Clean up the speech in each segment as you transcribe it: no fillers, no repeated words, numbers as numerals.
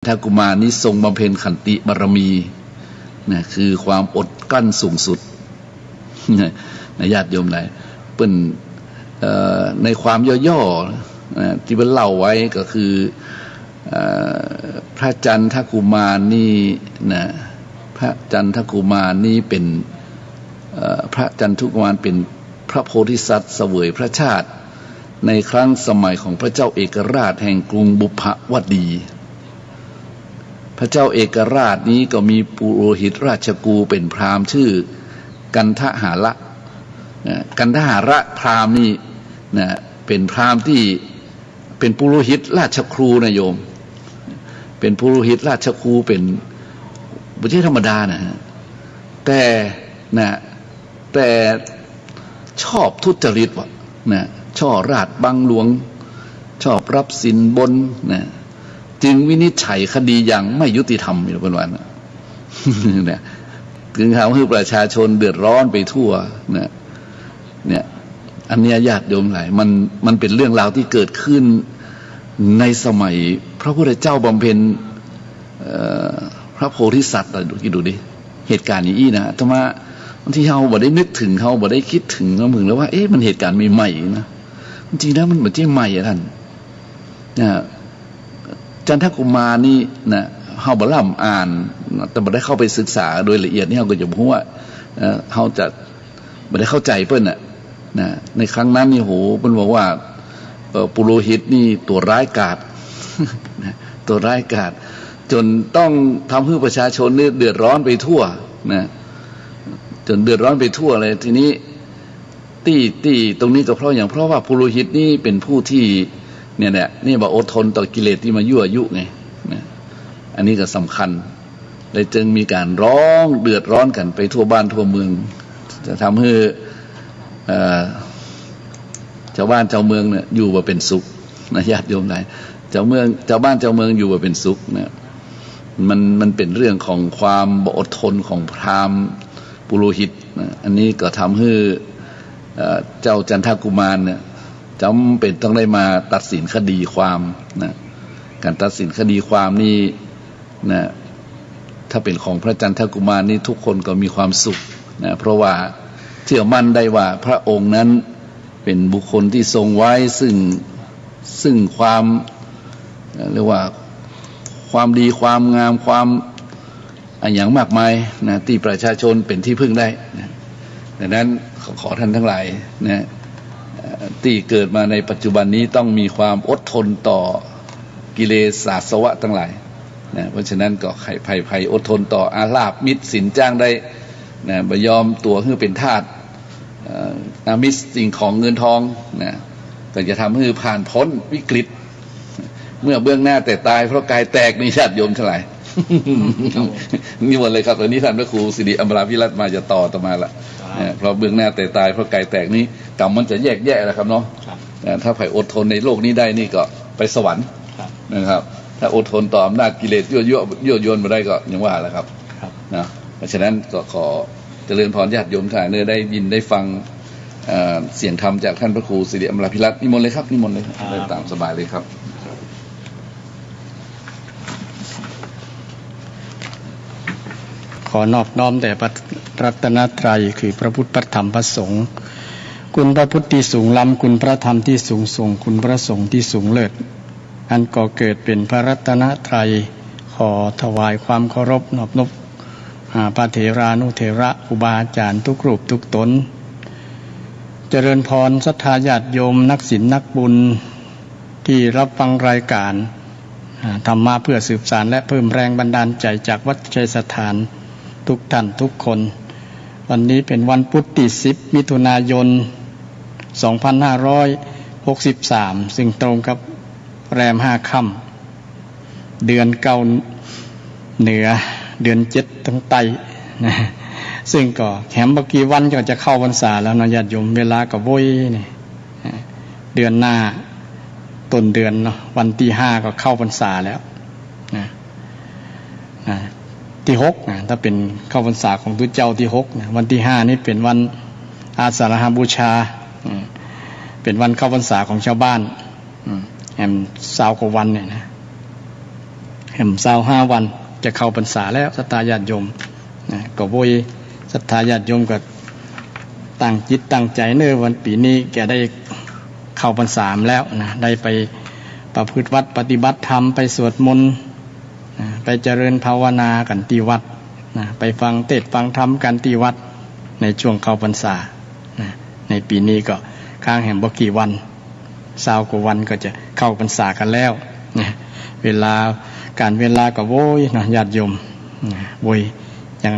ถ้ากุมารนี้ทรงบำเพ็ญขันติบารมีนะคือความอดกลั้นสูงสุดนะญาติโยมหลายเปิ้นในความย่อๆที่เล่าไว้ก็คือพระจันทกุมารนี่นะพระจันทกุมารนี่เป็นพระจันทกุมารเป็นพระโพธิสัตว์เสวยพระชาติในครั้งสมัยของพระเจ้าเอกราชแห่งกรุงบุพวดีพระเจ้าเอกราชนี้ก็มีปุโรหิตราชกูเป็นพราหมณ์ชื่อกันทหาระกันทหาระพราหมณ์นี่นะเป็นพราหมณ์ที่เป็นปุโรหิตราชครูนะโยมเป็นปุโรหิตราชครูเป็นไม่ใช่ธรรมดานะแต่ชอบทุจริตวะนะชอบราชบังหลวงชอบรับสินบนนะจึงวินิจฉัยคดีอย่างไม่ยุติธรรมอยู่เป็นวันเนี่ยถึงทำให้ประชาชนเดือดร้อนไปทั่วเนี่ยอันนี้ญาติโยมหลายมันเป็นเรื่องราวที่เกิดขึ้นในสมัยพระพุทธเจ้าบำเพ็ญพระโพธิสัตว์ดูดิเหตุการณ์นี้นะธรรมะบางทีเราบ่ได้นึกถึงเขาบ่ได้คิดถึงเราเหมือนแล้วว่ามันเหตุการณ์ใหม่ๆนะจริงๆแล้วมันเหมือนที่ใหม่อะท่านจันทกุมารนี่นะเฮาบ่ล่ำอ่านแต่บ่ได้เข้าไปศึกษาโดยละเอียดนี่เฮาก็จะบอกว่าเฮาจะบ่ได้เข้าใจเพิ่นนะในครั้งนั้นนี่โหเพิ่นบอกว่าปุโรหิตนี่ตัวร้ายกาจตัวร้ายกาจจนต้องทำให้ประชาชนนี่เดือดร้อนไปทั่วนะจนเดือดร้อนไปทั่วเลยทีนี้ที่ตรงนี้ก็เพราะว่าปุโรหิตนี่เป็นผู้ที่นี่บอกอดทนต่อกิเลสที่มายั่วยุไงนะอันนี้ก็สำคัญเลยจึงมีการร้องเดือดร้อนกันไปทั่วบ้านทั่วเมืองจะทำให้ชาวบ้านชาวเมืองเนี่ยอยู่ว่าเป็นสุขนะญาติโยมหลายชาวบ้านชาวเมืองอยู่ว่าเป็นสุขเนี่ยมันเป็นเรื่องของความอดทนของพราหมณ์ปุโรหิตนะอันนี้ก็ทำให้เจ้าจันทกุมารเนี่ยจำเป็นต้องได้มาตัดสินคดีความนะการตัดสินคดีความนี่นะถ้าเป็นของพระจันทกุมารนี่ทุกคนก็มีความสุขนะเพราะว่าเชื่อมั่นได้ว่าพระองค์นั้นเป็นบุคคลที่ทรงไว้ซึ่งความเรียกว่าความดีความงามความอย่างมากมายนะที่ประชาชนเป็นที่พึ่งได้นะดังนั้นขอท่านทั้งหลายนะที่เกิดมาในปัจจุบันนี้ต้องมีความอดทนต่อกิเลสอาสวะทั้งหลายนะเพราะฉะนั้นก็ภัยอดทนต่ออาลาภมิตรสินจ้างได้นะบ่ยอมตัวให้เป็นทาสอามิสสิ่งของเงินทองนะก็จะทำให้ผ่านพ้นวิกฤตเมื่อเบื้องหน้าแต่ตายเพราะกายแตกนี่ญาติโยมทั้งหลายนี่หมดเลยครับตอนนี้ท่านพระครูสิริอมราภิรัตน์มาจะต่อมาละเพราะเบื้องหน้าแต่ตายเพราะกายแตกนี้กรรมมันจะแยกแยะแล้วครับเนาะถ้าใครอดทนในโลกนี้ได้นี่ก็ไปสวรรค์นะครับถ้าอดทนต่ออำนาจกิเลสยั่วโยนมาได้ก็ยังว่าแหละครับนะเพราะฉะนั้นก็ขอเจริญพรญาติโยมท่านได้ยินได้ฟังเสียงธรรมจากท่านพระครูสิริอมราภิรัตน์นิมนต์เลยครับนิมนต์เลยตามสบายเลยครับขอนอบน้อมแด่พระรัตนตรัยคือพระพุทธพระธรรมพระสงฆ์คุณพระพุทธที่สูงล้ำคุณพระธรรมที่สูงส่งคุณพระสงฆ์ที่สูงเลิศอันก่อเกิดเป็นพระรัตนตรัยขอถวายความเคารพนอบนบพระเถรานุเถระครูบาอาจารย์ทุกรูปทุกตนเจริญพรศรัทธาญาติโยมนักศีลนักบุญที่รับฟังรายการธรรมะเพื่อสืบสานและเพิ่มแรงบันดาลใจจากวัดชัยสถานทุกท่านทุกคนวันนี้เป็นวันพุธที่10 มิถุนายน 2563 ซึ่งตรงกับแรม5 ค่ำเดือน9เหนือเดือน7ทางใต้นะซึ่งก็แถมบกี่วันก็จะเข้าพรรษาแล้วนะญาติโยมเวลาก็โวยนี่เดือนหน้าต้นเดือนเนาะวันที่5ก็เข้าพรรษาแล้วนะที่6นะถ้าเป็นเข้าพรรษาของตัวเจ้าที่6นะวันที่5นี่เป็นวันอาสาฬหบูชาเป็นวันเข้าพรรษาของชาวบ้านแอม20 กว่าวันเนี่ยนะแ แห่ม25 วันจะเข้าพรรษาแล้วศรัทธาญาติโยมก็โวยศรัทธาญาติโยมก็ตั้งจิตตั้งใจเนวันปีนี้แกได้เข้าพรรษาแล้วนะได้ไปประพฤติวัดปฏิบัติธรรมไปสวดมนต์ไปเจริญภาวนากันที่วัดไปฟังเทศน์ฟังธรรมกันที่วัดในช่วงเข้าพรรษาในปีนี้ก็ค้างแห่งบ่กี่วัน20 กว่าวันก็จะเข้าพรรษากันแล้วเวลาก็โวยนะญาติโยมโวยอย่าง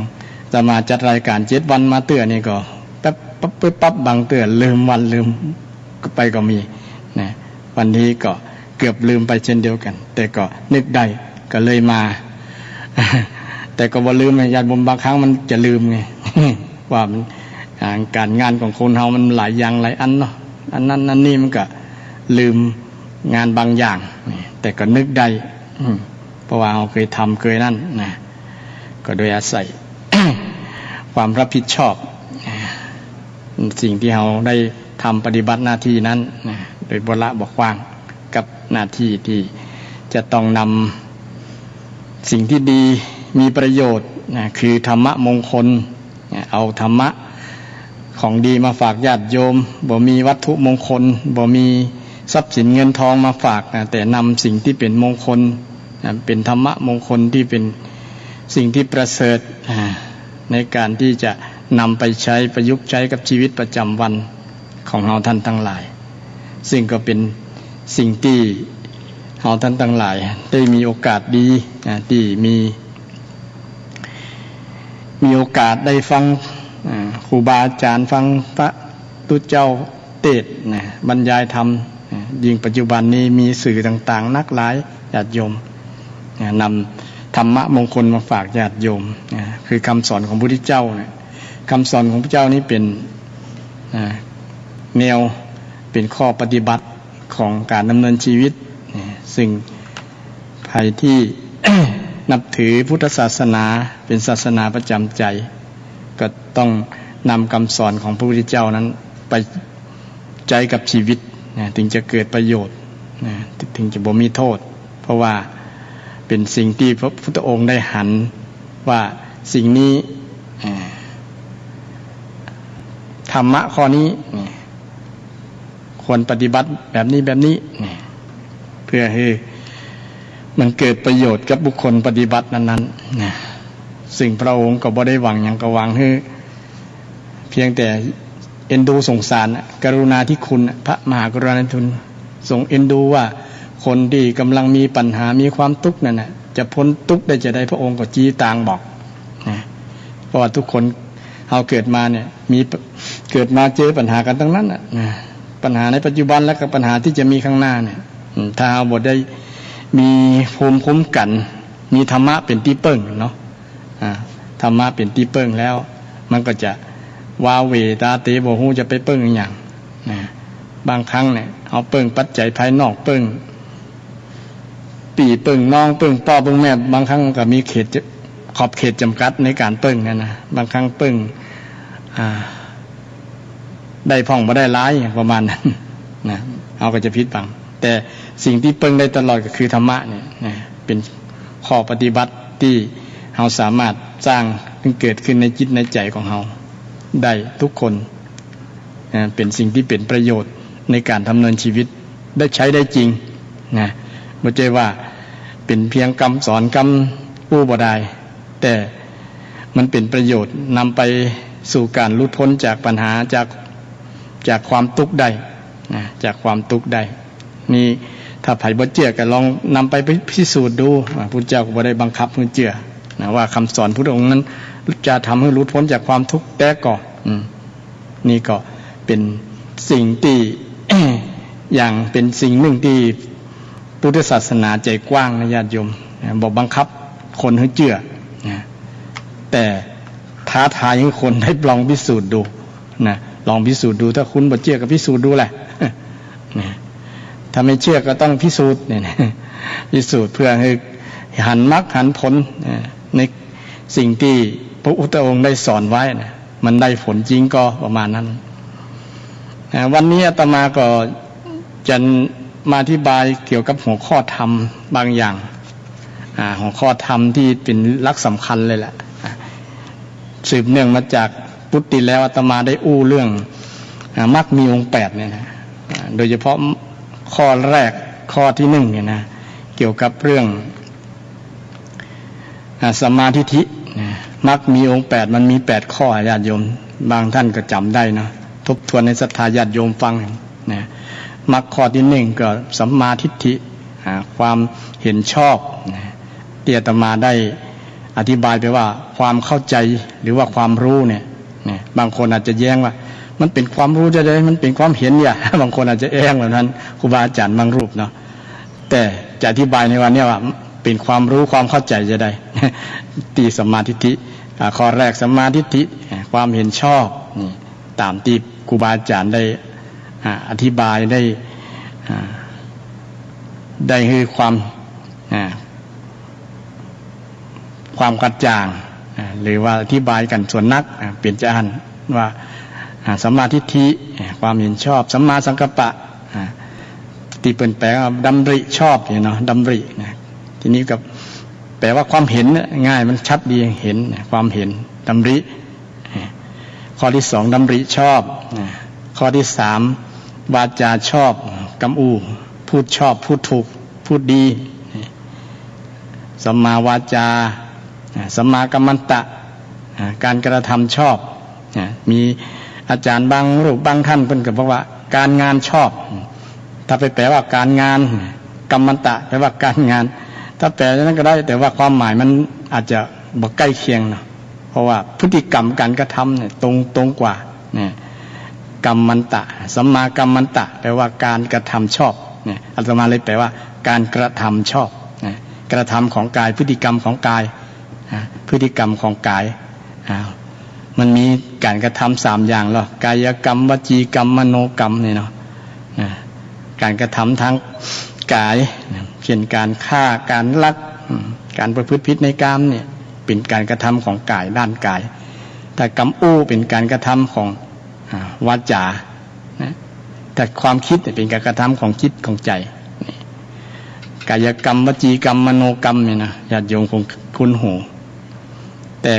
จะมาจัดรายการ7 วันมาเตือนนี่ก็ปั๊บบางเตือนลืมวันลืมไปก็มีนะวันนี้ก็เกือบลืมไปเช่นเดียวกันแต่ก็นึกได้ก็เลยมา แต่ก็บ่ลืมญาติโยมบางครั้งมันจะลืมไง ว่ามันการงานของคนเฮามันหลายอย่างหลายอันเนาะอันนั้นอันนี้มันก็ลืมงานบางอย่างแต่ก็นึกได้เพราะว่าเราเคยทำเคยนั่นนะก็โดยอาศัย ความรับผิดชอบสิ่งที่เราได้ทำปฏิบัติหน้าที่นั้นนะโดยบ่ละบ่ขวางกับหน้าที่ที่จะต้องนำสิ่งที่ดีมีประโยชน์นะคือธรรมะมงคลเอาธรรมะของดีมาฝากญาติโยมบ่มีวัตถุมงคลบ่มีทรัพย์สินเงินทองมาฝากนะแต่นำสิ่งที่เป็นมงคลนะเป็นธรรมะมงคลที่เป็นสิ่งที่ประเสริฐในการที่จะนำไปใช้ประยุกต์ใช้กับชีวิตประจำวันของเราท่านทั้งหลายซึ่งก็เป็นสิ่งที่เราท่านทั้งหลายได้มีโอกาสดีที่มีโอกาสได้ฟังครูบาอาจารย์ฟังพระพุทธเจ้าเทศน์บรรยายธรรมยิ่งปัจจุบันนี้มีสื่อต่างๆนักหลายญาติโยมนำธรรมะมงคลมาฝากญาติโยมคือคำสอนของพระพุทธเจ้าคำสอนของพระเจ้านี้เป็นแนวเป็นข้อปฏิบัติของการดำเนินชีวิตซึ่งใครที่ นับถือพุทธศาสนาเป็นศาสนาประจำใจก็ต้องนำคำสอนของพระพุทธเจ้านั้นไปใจกับชีวิตถึงจะเกิดประโยชน์ถึงจะบ่มีโทษเพราะว่าเป็นสิ่งที่พระพุทธองค์ได้หันว่าสิ่งนี้ธรรมะข้อนี้ควรปฏิบัติแบบนี้เพื่อให้มันเกิดประโยชน์กับบุคคลปฏิบัตินั้นๆซึ่งพระองค์ก็บ่ได้หวังอย่างก็หวังให้เพียงแต่เอ็นดูสงสารกรุณาธิคุณพระมหากรุณาธิคุณทรงเอ็นดูว่าคนที่กำลังมีปัญหามีความทุกข์นั่นน่ะจะพ้นทุกข์ได้จะได้พระองค์ก็จี้ตางบอกเพราะว่าทุกคนเฮาเกิดมาเนี่ยมีเกิดมาเจอปัญหากันทั้งนั้นปัญหาในปัจจุบันและกับปัญหาที่จะมีข้างหน้าเนี่ยถ้าเฮาบ่ได้มีภูมิคุ้มกันมีธรรมะเป็นที่เปิ้งเนาะธรรมะเป็นที่เปิ้งแล้วมันก็จะวาเวตาเตบ่ฮู้จะไปเปิ้งอีหยังบางครั้งเนี่ยเอาเปิ้งปัจจัยภายนอกเปิ้งปีเปิ้งน้องเปิ้งพ่อเปิ้งแม่บางครั้งก็มีเขตขอบเขตจำกัดในการเปิ้งนั่นนะบางครั้งเปิ้งได้พ่องบ่ได้ร้ายประมาณนั้นนะเอาก็จะผิดบังแต่สิ่งที่เปิ้งได้ตลอดก็คือธรรมะเนี่ยเป็นข้อปฏิบัติที่เราสามารถสร้างให้เกิดขึ้นในจิตในใจของเราได้ทุกคนเป็นสิ่งที่เป็นประโยชน์ในการดำเนินชีวิตได้ใช้ได้จริงนะไม่ใช่ว่าเป็นเพียงคำสอนคำผู้บ่ได้แต่มันเป็นประโยชน์นำไปสู่การหลุดพ้นจากปัญหาจากความทุกข์ได้นะจากความทุกข์ได้นี่ถ้าไผบ่เชื่อก็ลองนำไปพิสูจน์ดูพุทธเจ้าก็บ่ได้บังคับให้เชื่อนะว่าคำสอนพุทธองค์นั้นจะทำให้หลุดพ้นจากความทุกข์แต่ก่อนนี่ก็เป็นสิ่งที่ อย่างเป็นสิ่งหนึ่งที่พุทธศาสนาใจกว้างนะญาติโยมบอกบังคับคนให้เชื่อแต่ท้าทายให้คนได้ลองพิสูจน์ดูนะลองพิสูจน์ดูถ้าคุณบ่เชื่อก็พิสูจน์ดูแหละถ้าไม่เชื่อก็ต้องพิสูจน์เนี่ยพิสูจน์เพื่อให้หันมรรคหันผลในสิ่งที่พระพุทธองค์ได้สอนไว้นะมันได้ผลจริงก็ประมาณนั้นวันนี้อาตมาก็จะมาอธิบายเกี่ยวกับหัวข้อธรรมบางอย่าง หัวข้อธรรมที่เป็นหลักสำคัญเลยแหละสืบเนื่องมาจากพุทธิแล้วอาตมาได้อู้เรื่องมรรคมีองค์8เนี่ยนะโดยเฉพาะข้อแรกข้อที่1เนี่ยนะเกี่ยวกับเรื่องสัมมาทิฏฐิมรรคมีองค์8มันมี8ข้อญาติโยมบางท่านก็จำได้นะทบทวนในศรัทธาญาติโยมฟังนะมรรคข้อที่1ก็สัมมาทิฏฐิความเห็นชอบที่อาตมาได้อธิบายไปว่าความเข้าใจหรือว่าความรู้เนี่ยบางคนอาจจะแย้งว่ามันเป็นความรู้จะได้มันเป็นความเห็นอย่าบางคนอาจจะแย้งแบบนั้นครูบาอาจารย์บางรูปเนาะแต่จะอธิบายในวันนี้ว่าเป็นความรู้ความเข้าใจจะได้ตีสัมมาทิฏฐิข้อแรกสัมมาทิฏฐิความเห็นชอบนี่ตามที่ครูบาอาจารย์ได้อธิบายได้คือความกระจ่างหรือว่าอธิบายกันส่วนนักเปลี่ยนจากว่าสัมมาทิฏฐิความเห็นชอบสัมมาสังกัปปะที่เป็นแปลว่าดำริชอบเนาะดำรินะทีนี้กับแปลว่าความเห็นง่ายมันชัดดีเห็นความเห็นดำริข้อที่2ดำริชอบข้อที่3วาจาชอบกำอูพูดชอบพูดถูกพูดดีสัมมาวาจาสัมมากัมมันตะการกระทำชอบมีอาจารย์บางรูปบางท่านเพิ่นก็บอกว่าการงานชอบถ้าไปแปลว่าการงานกัมมันตะแปลว่าการงานถ้าแปลนั้นก็ได้แต่ว่าความหมายมันอาจจะบ่ใกล้เคียงเนาะเพราะว่าพฤติกรรมการกระทำเนี่ยตรงกว่าเนี่ยกัมมันตะสัมมากัมมันตะแปลว่าการกระทำชอบเนี่ยอาตมาเลยแปลว่าการกระทำชอบกระทำของกายพฤติกรรมของกายพฤติกรรมของกายมันมีการกระทำ3อย่างหรอกกายกรรมวจีกรรมมโนกรรมเนี่ยเนาะการกระทำทางกายเช่นการฆ่าการลักการประพฤติผิดในกามเนี่ยเป็นการกระทำของกายด้านกายแต่กรรมอู้เป็นการกระทำของวาจาแต่ความคิดเป็นการกระทำของจิตของใจกายกรรมวจีกรรมมโนกรรมเนี่ยนะญาติโยมคงคุ้นหูแต่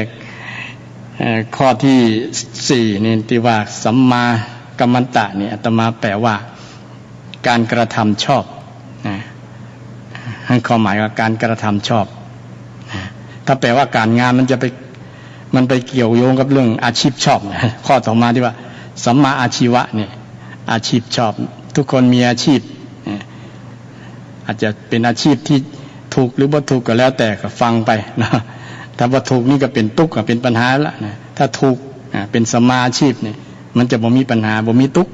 ข้อที่4นี่ที่ว่าสัมมากัมมันตะเนี่ยอาตมาแปลว่าการกระทำชอบให้ความหมายว่าการกระทำชอบถ้าแปลว่าการงานมันไปเกี่ยวโยงกับเรื่องอาชีพชอบข้อต่อมาที่ว่าสัมมาอาชีวะเนี่ยอาชีพชอบทุกคนมีอาชีพอาจจะเป็นอาชีพที่ถูกหรือบ่ถูกก็แล้วแต่ก็ฟังไปนะถ้าบ่ถูกนี่ก็เป็นทุกข์ก็เป็นปัญหาละนะถ้าถูกเป็นสัมมาอาชีพเนี่ยมันจะบ่มีปัญหาบ่มีทุกข์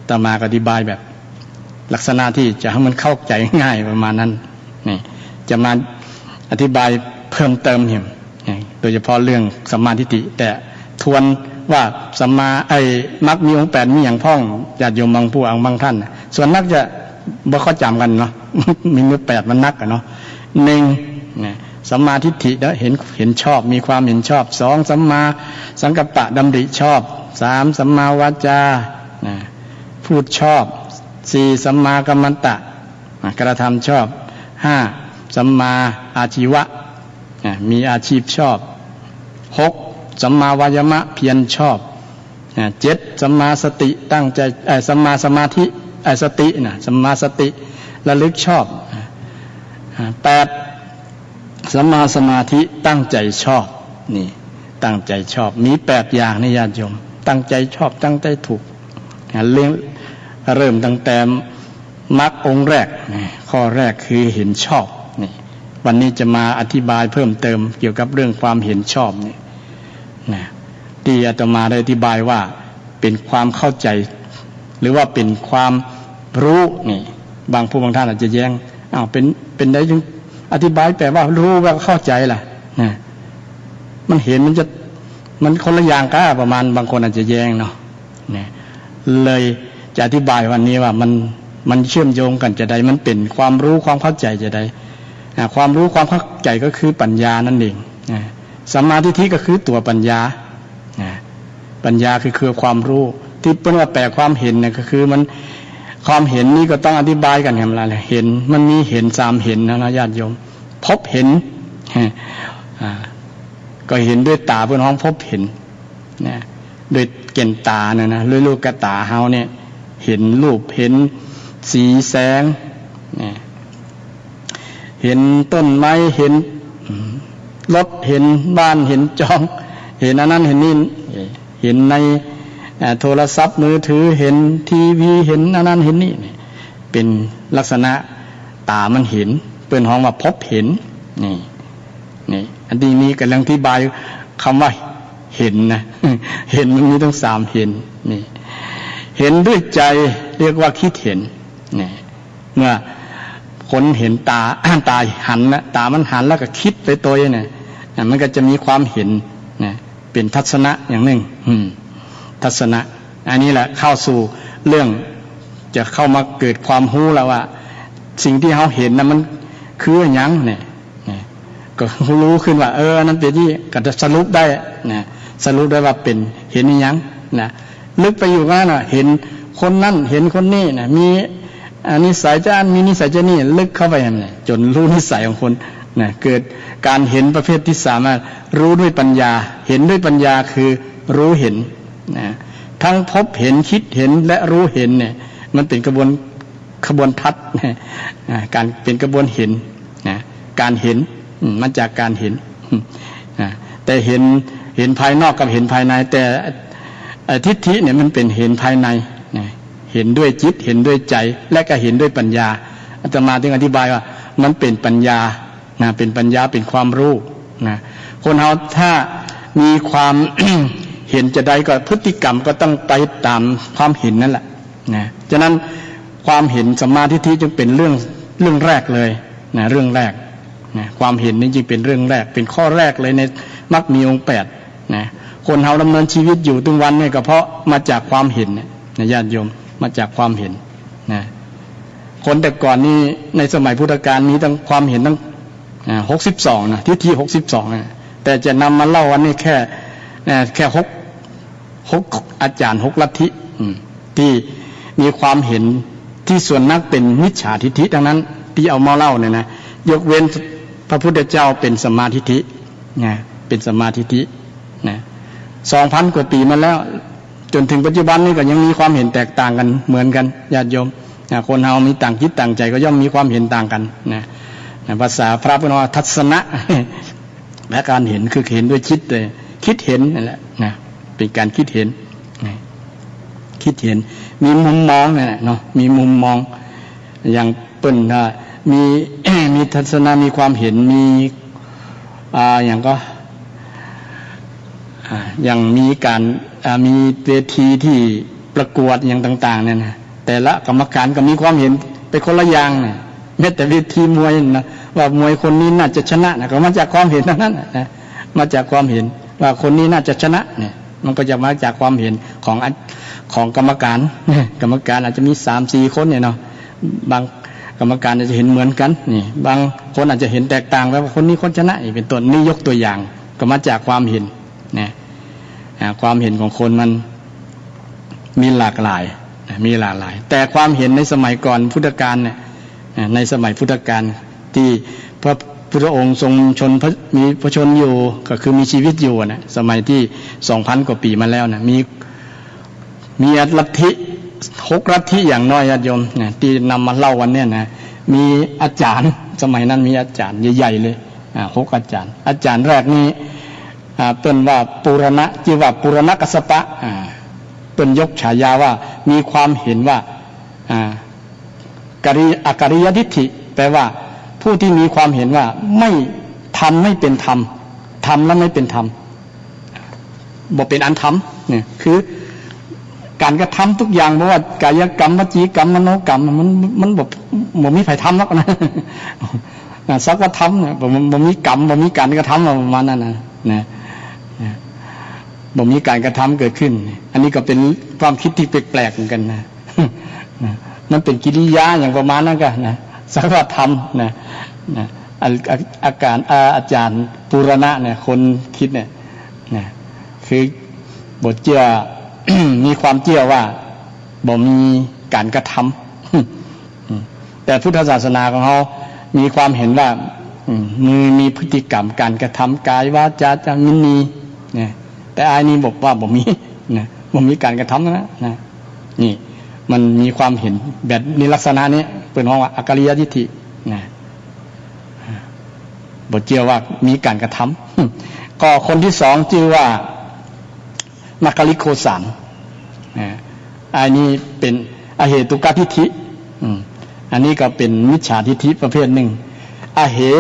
ต่อมาก็อธิบายแบบลักษณะที่จะให้มันเข้าใจง่ายประมาณนั้นนี่จะมาอธิบายเพิ่มเติมเนี่ยโดยเฉพาะเรื่องสัมมาทิฏฐิแต่ทวนว่าสัมมามรรคมีองค์8มีอย่างพ้องญาติโยมบางผู้บางท่านส่วนนักจะบ่เข้าจำกันเนาะมีมือ8มันนักเนาะ1สัมมาทิฏฐิแล้วเห็นชอบมีความเห็นชอบ2สัมมาสังกัปปะดำริชอบ3สัมมาวาจาพูดชอบ4สัมมากัมมันตะกระทำชอบ5สัมมาอาชีวะมีอาชีพชอบ6สัมมาวายามะเพียรชอบ7สัมมาสติตั้งใจสัมมาสมาธิสตินะสัมมาสติระลึกชอบ8สัมมาสมาธิตั้งใจชอบนี่ตั้งใจชอบมี8อย่างนี่ญาติโยมตั้งใจชอบตั้งใจถูกเริ่มตั้งแต่มรรคองค์แรกข้อแรกคือเห็นชอบนี่วันนี้จะมาอธิบายเพิ่มเติมเกี่ยวกับเรื่องความเห็นชอบนี่นะที่อาตมาได้อธิบายว่าเป็นความเข้าใจหรือว่าเป็นความรู้นี่บางผู้บางท่านอาจจะแย้งเป็นได้จึงอธิบายแปลว่ารู้ว่าเข้าใจล่ะนะมันเห็นมันคนละอย่างกันประมาณบางคนอาจจะแย้งเนาะเนี่ยเลยจะอธิบายวันนี้ว่ามันเชื่อมโยงกันจะได้มันเป็นความรู้ความเข้าใจจะได้ความรู้ความเข้าใจก็คือปัญญานั่นเองสัมมาทิฏฐิก็คือตัวปัญญาปัญญาคือความรู้ที่เป็นว่าแปลความเห็นเนี่ยก็คือมันความเห็นนี่ก็ต้องอธิบายกันอย่างไรเห็นมันมีเห็น3เห็นนะญาติโยม พบเห็นก็เห็นด้วยตาเพื่อนห้องพบเห็นนะโดยเก่นตาเนี่ยนะลูกกระตาเฮาเนี่ยเห็นรูปเห็นสีแสงเนี่ยเห็นต้นไม้เห็นรถเห็นบ้านเห็นจองเห็นอันนั้นเห็นนี่เห็นในโทรศัพท์มือถือเห็นทีวีเห็นอันนั้นเห็นนี่เป็นลักษณะตามันเห็นเปิ้นห้องว่าพบเห็นนี่อันนี้มีกำลังอธิบายคำว่าเห็นนะเห็นมันมีต้องสามเห็นนี่เห็นด้วยใจเรียกว่าคิดเห็นนี่เมื่อคนเห็นตาหันนะตามันหันแล้วก็คิดไปตัวเนี่ยมันก็จะมีความเห็นนะเป็นทัศนะอย่างหนึ่งทัศนะอันนี้แหละเข้าสู่เรื่องจะเข้ามาเกิดความรู้แล้วว่าสิ่งที่เขาเห็นนะมันคือหยังเนี่ยก็รู้ขึ้นว่านั่นเป็นที่ก็จะสรุปได้นะสรุปได้ว่าเป็นเห็นหยังนะลึกไปอยู่งั้นน่ะเห็นคนนั้นเห็นคนนี้นะมีนิสัยจะมีนิสัยจะนี่ลึกเข้าไปเนี่ยจนรู้นิสัยของคนนะเกิดการเห็นประเภทที่สามารถรู้ด้วยปัญญาเห็นด้วยปัญญาคือรู้เห็นนะทั้งพบเห็นคิดเห็นและรู้เห็นเนี่ยมันเป็นกระบวนทัศน์นะการเป็นกระบวนเห็นนะการเห็นมันจากการเห็นแต่เห็นภายนอกกับเห็นภายในแต่ทิฏฐิเนี่ยมันเป็นเห็นภายในเห็นด้วยจิตเห็นด้วยใจและก็เห็นด้วยปัญญาอาตมาถึงอธิบายว่ามันเป็นปัญญานะเป็นปัญญาเป็นความรู้นะคนเราถ้ามีความ เห็นจะใดก็พฤติกรรมก็ต้องไปตามความเห็นนั่นแหละนะฉะนั้นความเห็นสัมมาทิฏฐิจึงเป็นเรื่องแรกเลยนะเรื่องแรกนะความเห็นนี่จึงเป็นเรื่องแรกเป็นข้อแรกเลยในมรรคมีองค์8นะคนเราดำเนินชีวิตอยู่ทุกวันนี่ก็เพราะมาจากความเห็นนะญาติโยมมาจากความเห็นนะคนแต่ก่อนนี้ในสมัยพุทธกาลนี้ตั้งความเห็นตั้ง62นะทิฏฐิ62นะแต่จะนำมาเล่าวันนี้แค่6อาจารย์6ลัทธิที่มีความเห็นที่ส่วนนักเป็นมิจฉาทิฏฐิดังนั้นที่เอามาเล่าเนี่ยนะยกเว้นพระพุทธเจ้าเป็นสัมมาทิฏฐินะเป็นสัมมาทิฏฐินะ 2,000 กว่าปีมาแล้วจนถึงปัจจุบันนี้ก็ยังมีความเห็นแตกต่างกันเหมือนกันญาติโยมคนเฮามีต่างคิดต่างใจก็ย่อมมีความเห็นต่างกันนะภาษาพระพุทธวจนะทัศนะและการเห็นคือเห็นด้วยจิตเลยคิดเห็นนั่นแหละนะเป็นการคิดเห็นคิดเห็นมีมุมมองนั่นแหละเนาะมีมุมมองอย่างเปิ้นมีทัศนะมีความเห็นมีอย่างก็อย่างมีการมีเวทีที่ประกวดอย่างต่างๆเนี่ยนะแต่ละกรรมการก็มีความเห็นไปคนละอย่างเนี่ยแม้แต่เวทีมวยนะว่ามวยคนนี้น่าจะชนะนะก็มาจากความเห็นทั้งนั้นนะมาจากความเห็นว่าคนนี้น่าจะชนะเนี่ยมันก็จะมาจากความเห็นของกรรมการกรรมการอาจจะมี 3-4 คนเนี่ยเนาะบางกรรมการอาจจะเห็นเหมือนกันนี่บางคนอาจจะเห็นแตกต่างว่าคนนี้คนชนะเป็นต้นนี่ยกตัวอย่างก็มาจากความเห็นนะความเห็นของคนมันมีหลากหลายแต่ความเห็นในสมัยก่อนพุทธกาลเนี่ยในสมัยพุทธกาลที่พระพุทธองค์ทรงมีพระชนอยู่ก็คือมีชีวิตอยู่นะสมัยที่ 2,000 กว่าปีมาแล้วนะมีลัทธิ6ลัทธิอย่างน้อยญาติโยมนะที่นำมาเล่าวันนี้นะมีอาจารย์สมัยนั้นมีอาจารย์ใหญ่ๆเลย6อาจารย์แรกนี้เป็นว่าปุรณะชื่อว่าปุรณกัสสปะเป็นยกฉายาว่ามีความเห็นว่าอกริยทิฏฐิแปลว่าผู้ที่มีความเห็นว่าไม่ทำไม่เป็นธรรมทำแล้วไม่เป็นธรรมบ่เป็นอันธรรมเนี่ยคือการกระทำทุกอย่างเพราะว่ากายกรรมวจีกรรมมโนกรรมมันบ่มีไผทำหรอกนะสักกระทำเนี่ยบ่มีกรรมบ่มีการกระทำประมาณนั้นนะบ่มีการกระทำเกิดขึ้นอันนี้ก็เป็นความคิดที่แปลกๆเหมือนกันนะมันเป็นกิริยาอย่างประมาณนั้นกันนะสักว่าทำนะอาจารย์ปุรณะเนี่ยคนคิดเนี่ยคือบทเชื่อ มีความเชื่อว่าบ่มีการกระทำแต่พุทธศาสนาของเขามีความเห็นว่า มีพฤติกรรมการกระทำกายวาจาจะมีเนี่ยแต่อายนี้บอกว่าบ่มีนะบ่มีการกระทำนะนี่มันมีความเห็นแบบในลักษณะนี้เป็นห้องว่าอากาลิยทิฏฐินะบ่เชื่อว่ามีการกระทำก็คนที่สองชื่อว่ามัคคิริโคสารอันนี้เป็นอเหตุกทิฏฐิอันนี้ก็เป็นมิจฉาทิฏฐิประเภทหนึ่งอเหอ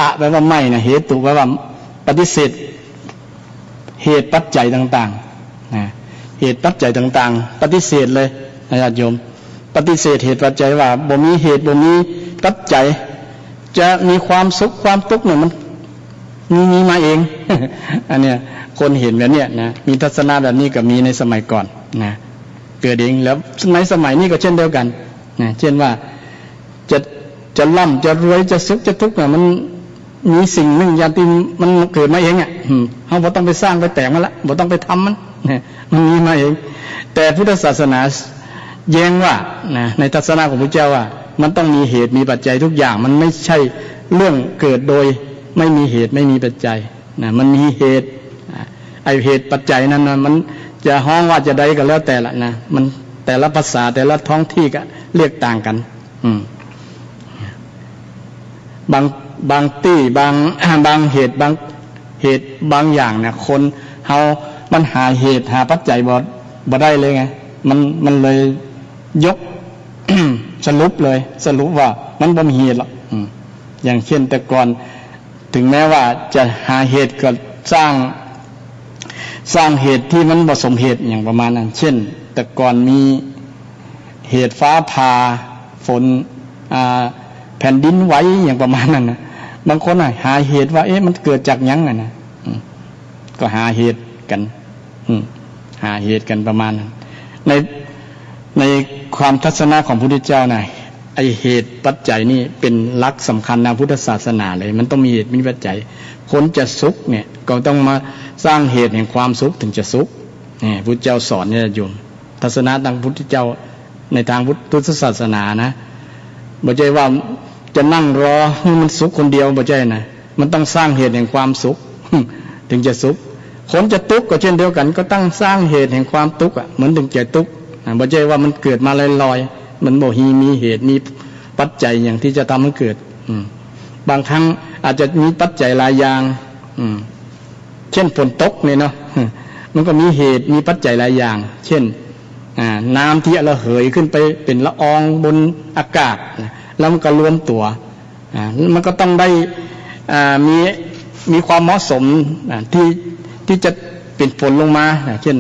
ะแปลว่าไม่นะเหตุแปลว่าปฏิเสธเหตุปัจจัยต่างๆเหตุปัจจัยต่างๆปฏิเสธเลยญาติโยมปฏิเสธเหตุปัจจัยว่าบ่มีเหตุบ่มีปัจจัยจะมีความสุขความทุกข์เนี่ยมันมีมาเอง อันเนี้ยคนเห็นแบบเนี้ยนะมีทัศนะแบบนี้ก็มีในสมัยก่อนนะเกิดเองแล้วสมัยนี้ก็เช่นเดียวกันนะเช่นว่าจะร่ำจะรวยจะสุขจะทุกข์เนี่ยมันมีสิ่งหนึ่งอย่างที่มันเกิดมาเองอ่ะเราบ่ต้องไปสร้างไปแต่งมันละบ่ต้องไปทำมันมันมีมาเองแต่พุทธศาสนาแย้งว่านะในทัศนะของพระเจ้าว่ามันต้องมีเหตุมีปัจจัยทุกอย่างมันไม่ใช่เรื่องเกิดโดยไม่มีเหตุไม่มีปัจจัยนะมันมีเหตุไอเหตุปัจจัยนั้นนะมันจะฮ้องว่าจะใดก็แล้วแต่ละนะมันแต่ละภาษาแต่ละท้องที่ก็เรียกต่างกันบางที่บางเหตุบางอย่างเนี่ยคนเฮามันหาเหตุหาปัจจัยบ่ได้เลยไงมันเลยยก สรุปว่ามันบ่มีเหตุหรอกอย่างเช่นแต่ก่อนถึงแม้ว่าจะหาเหตุก็สร้างเหตุที่มันบ่สมเหตุอย่างประมาณนั้นเช่นแต่ก่อนมีเหตุฟ้าผ่าฝนแผ่นดินไหวอย่างประมาณนั้นนะบางคนหาเหตุว่ามันเกิดจากหยังนะก็หาเหตุกันหาเหตุกันประมาณนั้นในความทัศนะของพระพุทธเจ้านะไอเหตุปัจจัยนี่เป็นหลักสำคัญในพุทธศาสนาเลยมันต้องมีเหตุมีปัจจัยคนจะสุขเนี่ยก็ต้องมาสร้างเหตุแห่งความสุขถึงจะสุขนี่พุทธเจ้าสอนเนี่ยโยมทัศนะทางพุทธเจ้าในทางพุทธศาสนานะบ่ใช่ว่าจะนั่งรอให้มันสุขคนเดียวบ่ใช่นะมันต้องสร้างเหตุแห่งความสุขถึงจะสุขคนจะทุกข์ก็เช่นเดียวกันก็ต้องสร้างเหตุแห่งความทุกข์เหมือนถึงจะทุกข์บ่ใช่ว่ามันเกิดมาลอยๆมันบ่มีเหตุมีปัจจัยอย่างที่จะทำให้เกิดบางครั้งอาจจะมีปัจจัยหลายอย่างเช่นฝนตกเนี่ยเนาะมันก็มีเหตุมีปัจจัยหลายอย่างเช่นน้ำที่ระเหยขึ้นไปเป็นละอองบนอากาศแล้วมันก็รวมตัวมันก็ต้องได้มีความเหมาะสมที่จะเป็นฝนลงมาเช่น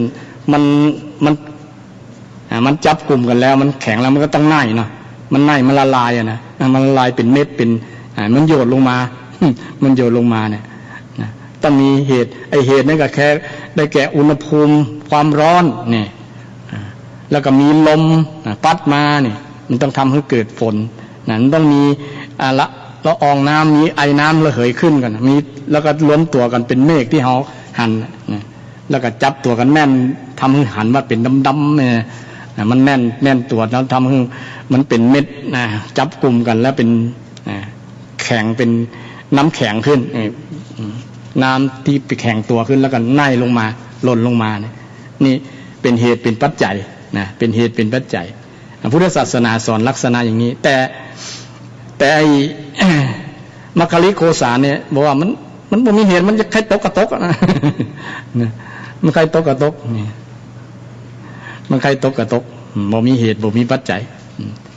มันจับกลุ่มกันแล้วมันแข็งแล้วมันก็ต้องไหนเนาะมันไหนมันละลายนะมันละลายเป็นเม็ดเป็นมันโยดลงมามันโยดลงมาเนี่ยต้องมีเหตุไอเหตุนั่นก็แค่ได้แก่อุณหภูมิความร้อนเนี่ยแล้วก็มีลมพัดมาเนี่ยมันต้องทำให้เกิดฝนมันต้องมีละอองน้ำมีไอน้ำระเหยขึ้นกันมีแล้วก็รวมตัวกันเป็นเมฆที่เขาหั่นแล้วก็จับตัวกันแน่นทำให้หันว่าเป็นดำๆเนี่ยมันแน่นตัวแล้วทำให้มันเป็นเม็ดจับกลุ่มกันแล้วเป็นแข็งเป็นน้ำแข็งขึ้นน้ำที่ไปแข็งตัวขึ้นแล้วก็ไล่ลงมาหล่นลงมาเนี่ยนี่เป็นเหตุเป็นปัจจัยนะเป็นเหตุเป็นปัจจัยพุทธศาสนาสอนลักษณะอย่างนี้แต่ไอ้มัคคิริโคสารเนี่ยบอกว่ามันบ่มีเหตุมันจะใครตกกระตกนะมันใครตกกระตกนี่มันใครตกกระตกบ่มีเหตุบ่มีปัจจัย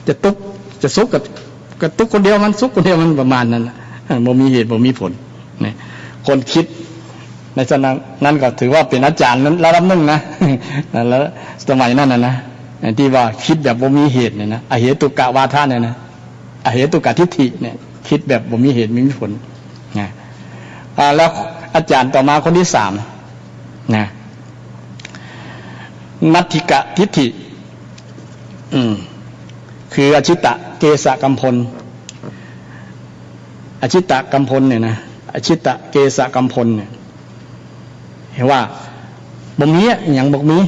จะตกจะสุขกับทุกคนเดียวมันสุขคนเดียวมันประมาณนั้นบ่มีเหตุบ่มีผลนี่คนคิดในสมัยนั้นก็ถือว่าเป็นอาจารย์นั้นระดับหนึ่งนะแล้วสมัยนั้นนะที่ว่าคิดแบบบ่มีเหตุเนี่ยนะอเหตุกะวาทะเนี่ยนะอเหตุกะทิฏฐิเนี่ยคิดแบบบ่มีเหตุไม่มีผลนะแล้วอาจารย์ต่อมาคนที่สามนะนัตถิกะทิฏฐิคืออชิตะเกสะกัมพลอชิตะกัมพลเนี่ยนะอชิตะเกสะกัมพลเนี่ยเห็นว่าบ่มีอย่างบ่มี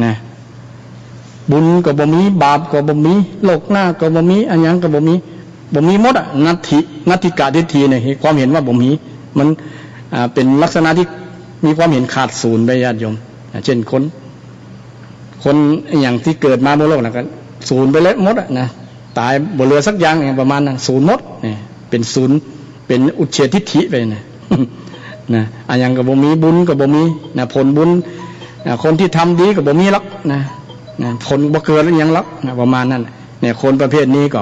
นะบุญก็บ่มีบาปก็บ่มีโลกหน้าก็บ่มีอันยังก็บ่มี บ่มีหมดนัตถิกะทิฏฐิเนี่ยความเห็นว่าบ่มีมันเป็นลักษณะที่มีความเห็นขาดศูนย์ไปญาติโยมเช่นคนอย่างที่เกิดมาบนโลกนะก็ศูนย์ไปเลยหมดนะตายบ่เหลือสักอย่างประมาณนั้นศูนย์หมดนี่เป็นศูนย์เป็นอุเฉททิฏฐิไปนะนะอย่างก็บ่มีบุญก็บ่มีนะผลบุญคนที่ทำดีก็บ่มีหรอกนะผลบ่เกิดอย่างหรอกนะประมาณนั้นเนี่ยคนประเภทนี้ก็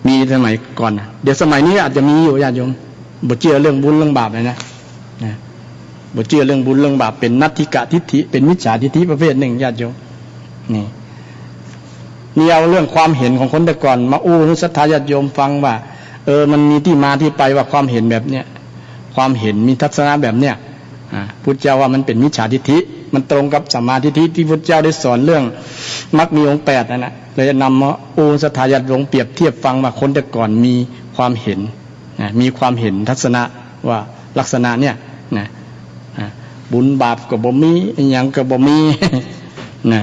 มีสมัยก่อนนะเดี๋ยวสมัยนี้อาจจะมีอยู่ญาติโยมบ่เชื่อเรื่องบุญเรื่องบาปเลยนะบ่เชื่อเรื่องบุญเรื่องบาปเป็นนัตถิกะทิฏฐิเป็นมิจฉาทิฏฐิประเภทหนึ่งญาติโยมนี่เอาเรื่องความเห็นของคนแต่ก่อนมาอู้ให้ศรัทธาญาติโยมฟังว่ามันมีที่มาที่ไปว่าความเห็นแบบเนี้ยความเห็นมีทัศนะแบบเนี้ยพุทธเจ้าว่ามันเป็นมิจฉาทิฏฐิมันตรงกับสัมมาทิฏฐิที่พุทธเจ้าได้สอนเรื่องมรรคมีองค์8นั่นแหละเลยนำมาอู้ศรัทธาญาติโยมเปรียบเทียบฟังว่าคนแต่ก่อนมีความเห็นมีความเห็นทัศนะว่าลักษณะเนี้ยนะบุญบาปก็บ่มีอีหยังก็บ่มีนะ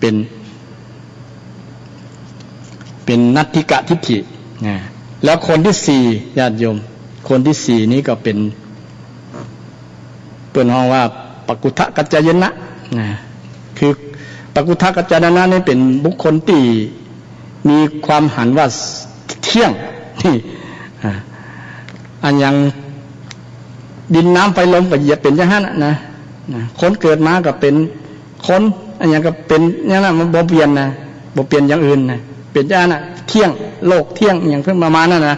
เป็นนัตถิกะทิฏฐินะแล้วคนที่4ญาติโยมคนที่4นี้ก็เป็นเปิ้นฮ้องว่าปกุทธกัจจายนะนะคือปกุทธกัจจายนะนี่เป็นบุคคลที่มีความหันว่าเที่ยงนี่อันยังดินน้ำไฟลมก็อย่าเป็นอย่างนั้นนะคนเกิดมาก็เป็นคนอันยังก็เป็นอย่างนั้นมันบ่เปลี่ยนนะบ่เปลี่ยนอย่างอื่นนะเป็นอย่างนั้นเที่ยงโลกเที่ยงอย่างเพิ่งประมาณนั้นนะ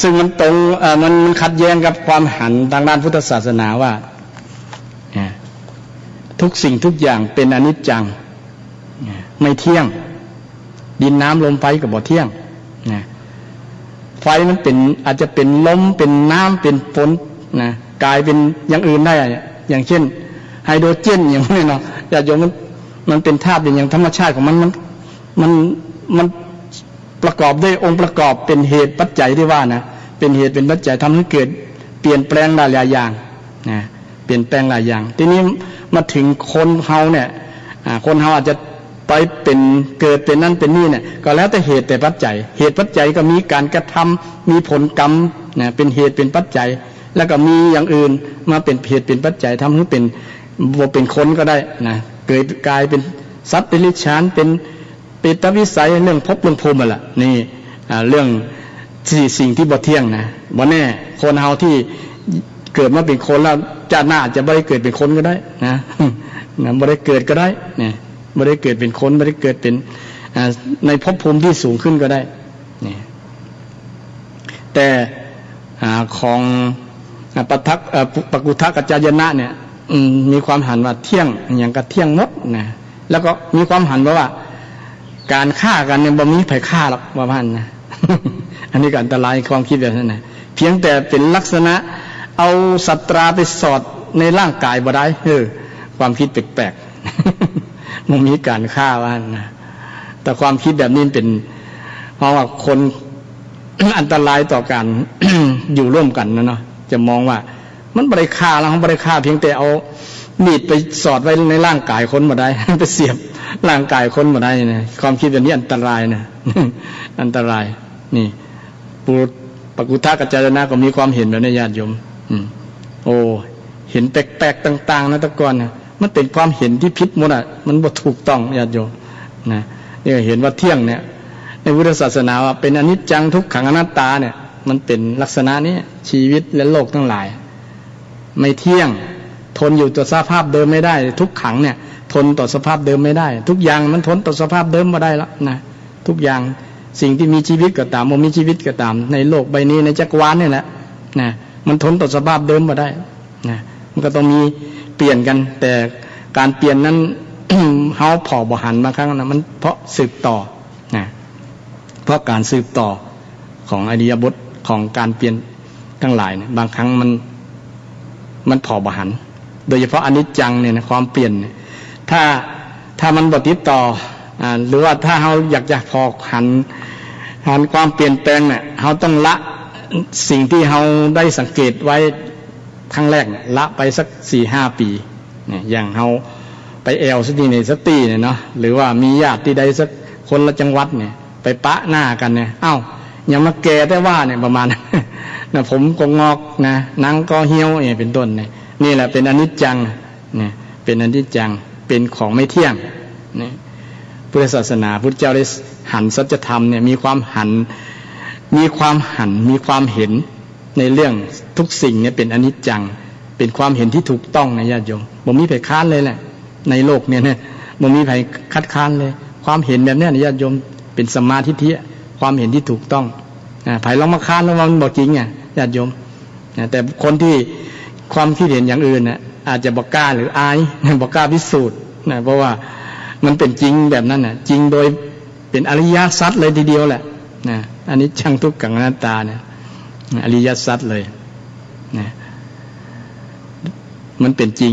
ซึ่งมันตรงมันขัดแย้งกับความหันทางด้านพุทธศาสนาว่าทุกสิ่งทุกอย่างเป็นอนิจจังไม่เที่ยงดินน้ำลมไฟก็บ่เที่ยงไฟมันเป็นอาจจะเป็นลมเป็นน้ำเป็นฝนนะกลายเป็นอย่างอื่นได้อย่างเช่นไฮโดรเจนอย่างนี้เนาะญาติโยมมันเป็นธาตุอย่างธรรมชาติของมันประกอบด้วยองค์ประกอบเป็นเหตุปัจจัยที่ว่านะเป็นเหตุเป็นปัจจัยทำให้เกิดเปลี่ยนแปลงหลายอย่างนะเปลี่ยนแปลงหลายอย่างทีนี้มาถึงคนเฮาเนี่ยคนเฮาอาจจะไปเป็นเกิดเป็นนั่นเป็นนี่เนี่ยก็แล้วแต่เหตุแต่ปัจจัยเหตุปัจจัยก็มีการกระทำมีผลกรรมนะเป็นเหตุเป็นปัจจัยแล้วก็มีอย่างอื่นมาเป็นเหตุเป็นปัจจัยทำให้เป็นคนก็ได้นะเกิดกลายเป็นสัตว์เป็นลิชานเป็นเปตวิสัยเรื่องภพเรื่องภูมิล่ะนี่เรื่องสิ่งที่บ่เที่ยงนะบ่แน่คนเฮาที่เกิดมาเป็นคนแล้วชาติหน้าอาจจะบ่ได้เกิดเป็นคนก็ได้นะบ่ได้เกิดก็ได้เนี่ยไม่ได้เกิดเป็นคนไม่ได้เกิดเป็นในภพภูมิที่สูงขึ้นก็ได้นี่แต่ของปกุทธกัจจายนะเนี่ยมีความหันว่าเที่ยงอย่างกับเที่ยงหมดนะแล้วก็มีความหันว่าการฆ่ากันเนี่ยบ่มีไผฆ่าหรอกว่าพันนะ อันนี้ก็อันตรายความคิดแบบนั้นนะเพียงแต่เป็นลักษณะเอาสัตราไปสอดในร่างกายบ่ได้ความคิดแปลกๆมันมีการฆ่าว่านะแต่ความคิดแบบนี้เป็นเพราะว่าคน อันตรายต่อการ อยู่ร่วมกันนะเนาะจะมองว่ามันบริฆ่าแล้วเขาบริฆ่าเพียงแต่เอามีดไปสอดไว้ในร่างกายคนมาได้ ไปเสียบร่างกายคนมาได้นะความคิดแบบนี้อันตรายนะ อันตรายนี่ปกุทธกัจจายนะก็มีความเห็นแบบนี้ญาติโยมโอ้เห็นแปลกๆต่างๆนะตะกอนนะมันเป็นความเห็นที่ผิดหมดอ่ะมันบ่ถูกต้องญาติโยมนะนี่เห็นว่าเที่ยงเนี่ยในพุทธศาสนาว่าเป็นอนิจจังทุกขังอนัตตาเนี่ยมันเป็นลักษณะนี้ชีวิตและโลกทั้งหลายไม่เที่ยงทนอยู่ต่อสภาพเดิมไม่ได้ทุกขังเนี่ยทนต่อสภาพเดิมไม่ได้ทุกอย่างมันทนต่อสภาพเดิมไม่ได้แล้วนะทุกอย่างสิ่งที่มีชีวิตก็ตามบ่มีชีวิตก็ตามในโลกใบนี้ในจักรวาลนี่แหละนะมันทนต่อสภาพเดิมไม่ได้นะมันก็ต้องมีเปลี่ยนกันแต่การเปลี่ยนนั้น เฮาผ่อบ่หันบางครั้งนะมันเพราะสืบต่อนะเพราะการสืบต่อของอริยบทของการเปลี่ยนทั้งหลายเนี่ยบางครั้งมันผ่อบ่หันโดยเฉพาะอนิจจังเนี่ยนะความเปลี่ยนถ้ามันบ่ติดต่อหรือว่าถ้าเฮาอยากจะพอหันความเปลี่ยนแปลงเนี่ยเฮาต้องละสิ่งที่เฮาได้สังเกตไว้ครั้งแรกเนี่ยละไปสัก 4-5 ปีเนี่ยอย่างเฮาไปแอลสตีในสตีเนี่ยเนาะหรือว่ามีญาติที่ใดสักคนละจังหวัดเนี่ย ไปปะหน้ากันเนี่ยเอ้ายังมาแก่แต่ว่าเนี่ยประมาณนะผมก็งอกนะหนังก็เหี่ยวเนี่ยเป็นต้นเนี่ยนี่แหละเป็นอนิจจังเนี่ยเป็นอนิจจังเป็นของไม่เที่ยงนี่พุทธศาสนาพุทธเจ้าได้หันสัจธรรมเนี่ยมีความหันมีความเห็นในเรื่องทุกสิ่งเนี่ยเป็นอนิจจังเป็นความเห็นที่ถูกต้องนะญาติโยมบ่มีไผค้านเลยแหละในโลกเนี่ยบ่มีไผคัดค้านเลยความเห็นแบบนี้นะญาติโยมเป็นสัมมาทิฏฐิความเห็นที่ถูกต้องไผลองมาค้านแล้วมันบอกจริงไงญาติโยมแต่คนที่ความคิดเห็นอย่างอื่นน่ะอาจจะบอกกล้าหรืออายบอกกล้าพิสูจน์นะเพราะว่ามันเป็นจริงแบบนั้นน่ะจริงโดยเป็นอริยสัจเลยทีเดียวแหละนะอันนี้จังทุกขังอนัตตาเนี่ยอริยสัจเลยนะมันเป็นจริง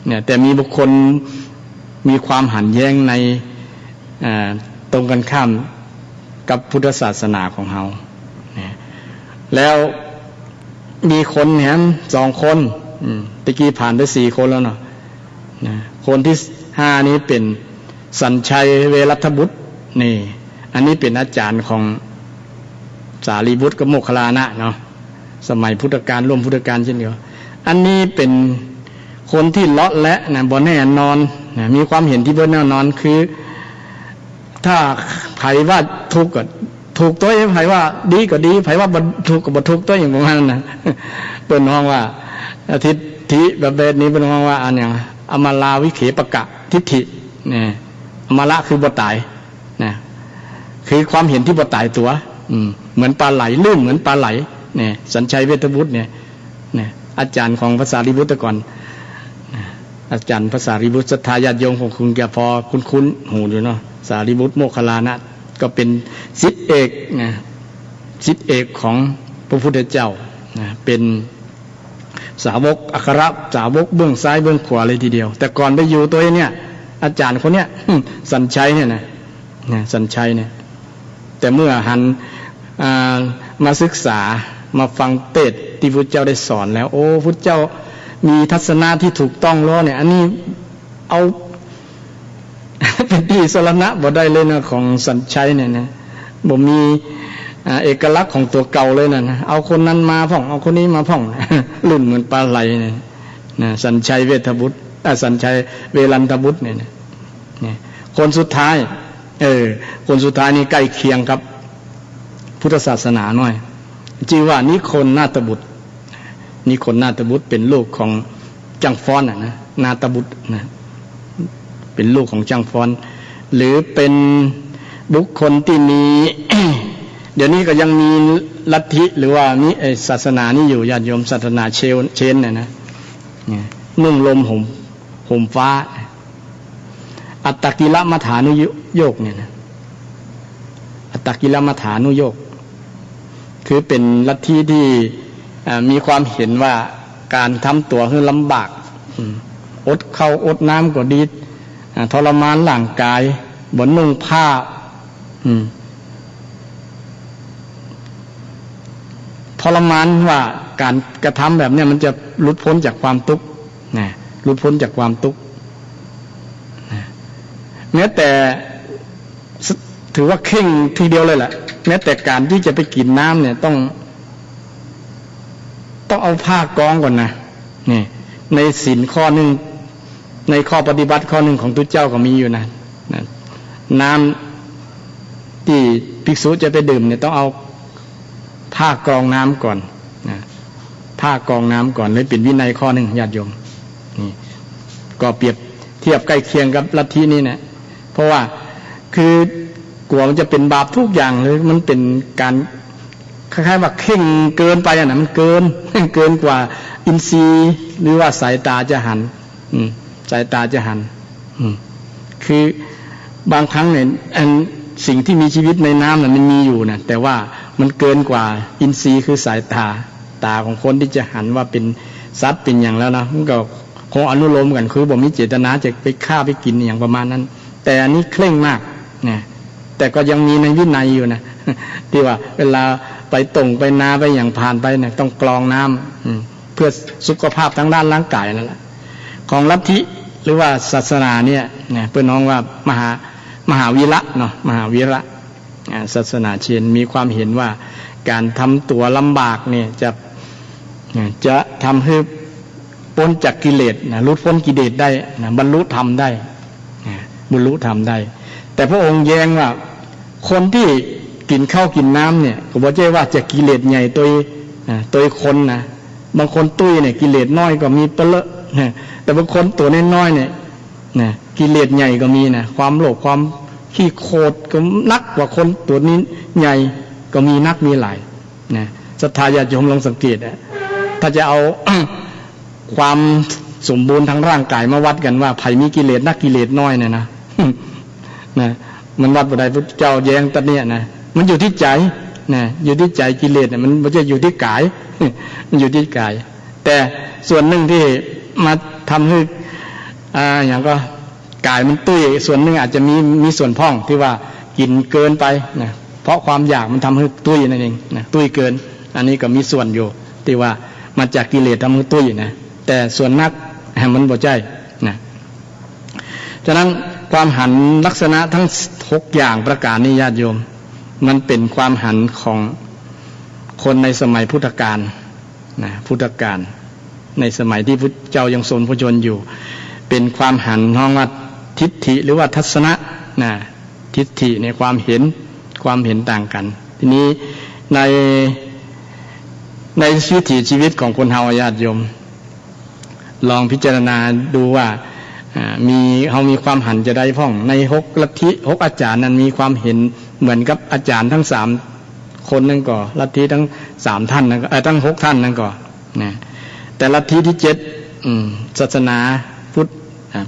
เนี่ยแต่มีบุคคลมีความหันแย้งในตรงกันข้ามกับพุทธศาสนาของเราเนี่ยแล้วมีคนเนี่ย2 คนตะกี้ผ่านไป4 คนแล้วเนาะคนที่5นี้เป็นสัญชัยเวรัตบุตรนี่อันนี้เป็นอาจารย์ของสารีบุตรกับโมคคัลลานะเนาะสมัยพุทธกาลร่วมพุทธกาลเช่นเดียวอันนี้เป็นคนที่เลาะและนะบ่แน่นอนนะมีความเห็นที่บ่แน่นอนคือถ้าไผว่าถูกก็ถูกตัวเองไผว่าดีก็ดีไผว่าบ่ถูกก็บ่ถูกตัวเองประมาณนั้นนะเปิ้นฮ้องว่าทิฏฐิแบบนี้เปิ้นฮ้องว่าอันหยังอมลาวิเขปกะทิฏฐินี่อมละคือบ่ตายนะคือความเห็นที่บ่ตายตัวเหมือนปลาไหลลื่นเหมือนปลาไหลเนี่ยสัญชัยเวทบุตรเนี่ยอาจารย์ของภาษาริบุตรก่อนอาจารย์ภาษาริบุตรศรัทธาญาติโยมของคุณแกพอคุ้นหูอยู่เนาะสารีบุตรโมคคัลลานะก็เป็นศิษย์เอกนะศิษย์เอกของพระพุทธเจ้านะเป็นสาวกอัครสาวกเบื้องซ้ายเบื้องขวาเลยทีเดียวแต่ก่อนไปอยู่ตัวเนี่ยอาจารย์คนเนี้ยสัญชัยเนี่ยนะสัญชัยเนี่ยแต่เมื่อหันมาศึกษามาฟังเทศน์ที่พุทธเจ้าได้สอนแล้วโอ้พุทธเจ้ามีทัศนะที่ถูกต้องแล้วเนี่ยอันนี้เอาเป็นที่สรณะบ่ได้เลยนะของสัญชัยเนี่ยนะบ่มีเอกลักษณ์ของตัวเก่าเลยนะเอาคนนั้นมาพ่องเอาคนนี้มาพ่องลุ่นเหมือนปลาไหลเนี่ยนะสัญชัยเวทบุตรสัญชัยเวรันทบุตรเนี่ยนะคนสุดท้ายคนสุดท้ายนี่ใกล้เคียงครับพุทธศาสนาหน่อยชื่อว่านิคลนาถบุตรนิคลนาถบุตรเป็นลูกของจังฟ้อนนะนาถบุตรนะเป็นลูกของจังฟ้อนหรือเป็นบุคคลที่มี เดี๋ยวนี้ก็ยังมีลัทธิหรือว่ามีศาสนานี้อยู่ญาติโยมศาสนาเชนเนี่ยนะนุ่งลมห่มฟ้าอัตตกิลมัฏฐานุโยกเนี่ยนะอัตตกิลมัฏฐานุโยกคือเป็นลัทธิที่มีความเห็นว่าการทำตัวให้ลำบากอดข้าวอดน้ำก็ดีทรมานร่างกายบนนุ่งผ้าทรมานว่าการกระทำแบบนี้มันจะหลุดพ้นจากความทุกข์หลุดพ้นจากความทุกข์แม้แต่ถือว่าเข่งทีเดียวเลยแหละแม้แต่การที่จะไปกินน้ำเนี่ยต้องเอาผ้ากองก่อนนะนี่ในศีลข้อหนึ่งในข้อปฏิบัติข้อหนึ่งของตุเจ้าก็มีอยู่นะน้ำที่ภิกษุจะไปดื่มเนี่ยต้องเอาผ้ากรองน้ำก่อนนะผ้ากรองน้ำก่อนเลยเป็นวินัยข้อหนึ่งญาติโยมนี่ก็เปรียบเทียบใกล้เคียงกับลัทธินี้นะเพราะว่าคือกลัวมันจะเป็นบาปทุกอย่างเลยมันเป็นการคล้ายๆว่าเข่งเกินไปอ่ะนะมันเกินกว่าอินทรีย์หรือว่าสายตาจะหันสายตาจะหันคือบางครั้งเนี่ยสิ่งที่มีชีวิตในน้ำน่ะมันมีอยู่นะแต่ว่ามันเกินกว่าอินทรีย์คือสายตาของคนที่จะหันว่าเป็นสัตว์เป็นอย่างแล้วนะมันก็คงอนุโลมกันคือบ่มีเจตนาจะไปฆ่าไปกินอย่างประมาณนั้นแต่อันนี้เคร่งมากนะแต่ก็ยังมีในวินัยอยู่นะที่ว่าเวลาไปตรงไปนาไปอย่างผ่านไปเนี่ยต้องกรองน้ำเพื่อสุขภาพทั้งด้านร่างกายนั่นแหละของลัทธิหรือว่าศาสนาเนี่ยเพื่อนน้องว่ามหาวีระเนาะมหาวีระ ศาสนาเชนมีความเห็นว่าการทำตัวลำบากเนี่ยจะทำให้พ้นจากกิเลสหลุดพ้นกิเลสได้บรรลุธรรมได้บรรลุธรรมได้แต่พระองค์แย้งว่าคนที่กินข้าวกินน้ำเนี่ยก็บอกว่าจะกิเลสใหญ่ตัวคนนะบางคนตุ้ยเนี่ยกิเลสน้อยก็มีเปรอะแต่บางคนตัวน้อยๆเนี่ยกิเลสใหญ่ก็มีนะความโลภความขี้โคตรก็นักกว่าคนตัวนี้ใหญ่ก็มีนักมีหลายนะศรัทธาญาติโยมลองสังเกตถ้าจะเอา ความสมบูรณ์ทางร่างกายมาวัดกันว่าใครมีกิเลสนักกิเลสน้อยเนี่ยนะ นะมันวัดบ่ได้พระเจ้าแย้งตอนนี้นะมันอยู่ที่ใจนะอยู่ที่ใจกิเลสเนี่ยมันไม่ใช่อยู่ที่กาย มันอยู่ที่กายแต่ส่วนหนึ่งที่มาทำให้อย่างก็กายมันตุ้ยส่วนหนึ่งอาจจะมีส่วนพ่องที่ว่ากินเกินไปนะเพราะความอยากมันทำให้ตุ้ยนั่นเองนะตุ้ยเกินอันนี้ก็มีส่วนอยู่ที่ว่ามาจากกิเลสทำให้ตุ้ยนะแต่ส่วนนักมันบ่ใช่นะฉะนั้นความหันลักษณะทั้ง6อย่างประการนี้ญาติโยมมันเป็นความหันของคนในสมัยพุทธกาลนะพุทธกาลในสมัยที่พุทธเจ้ายังทรงพระชนอยู่เป็นความหันห้องว่าทิฏฐิหรือว่าทัศนะนะทิฏฐิในความเห็นต่างกันทีนี้ในวิถีชีวิตของคนเฮาญาติโยมลองพิจารณาดูว่าเขามีความหันจะได้พ้องใน6ลัทธิ6อาจารย์นั้นมีความเห็นเหมือนกับอาจารย์ทั้ง3คนนั่นก็ลัทธิทั้ง3ท่านนั่นก็ทั้ง6ท่านนั่นก็นะแต่ลัทธิที่7ศาสนา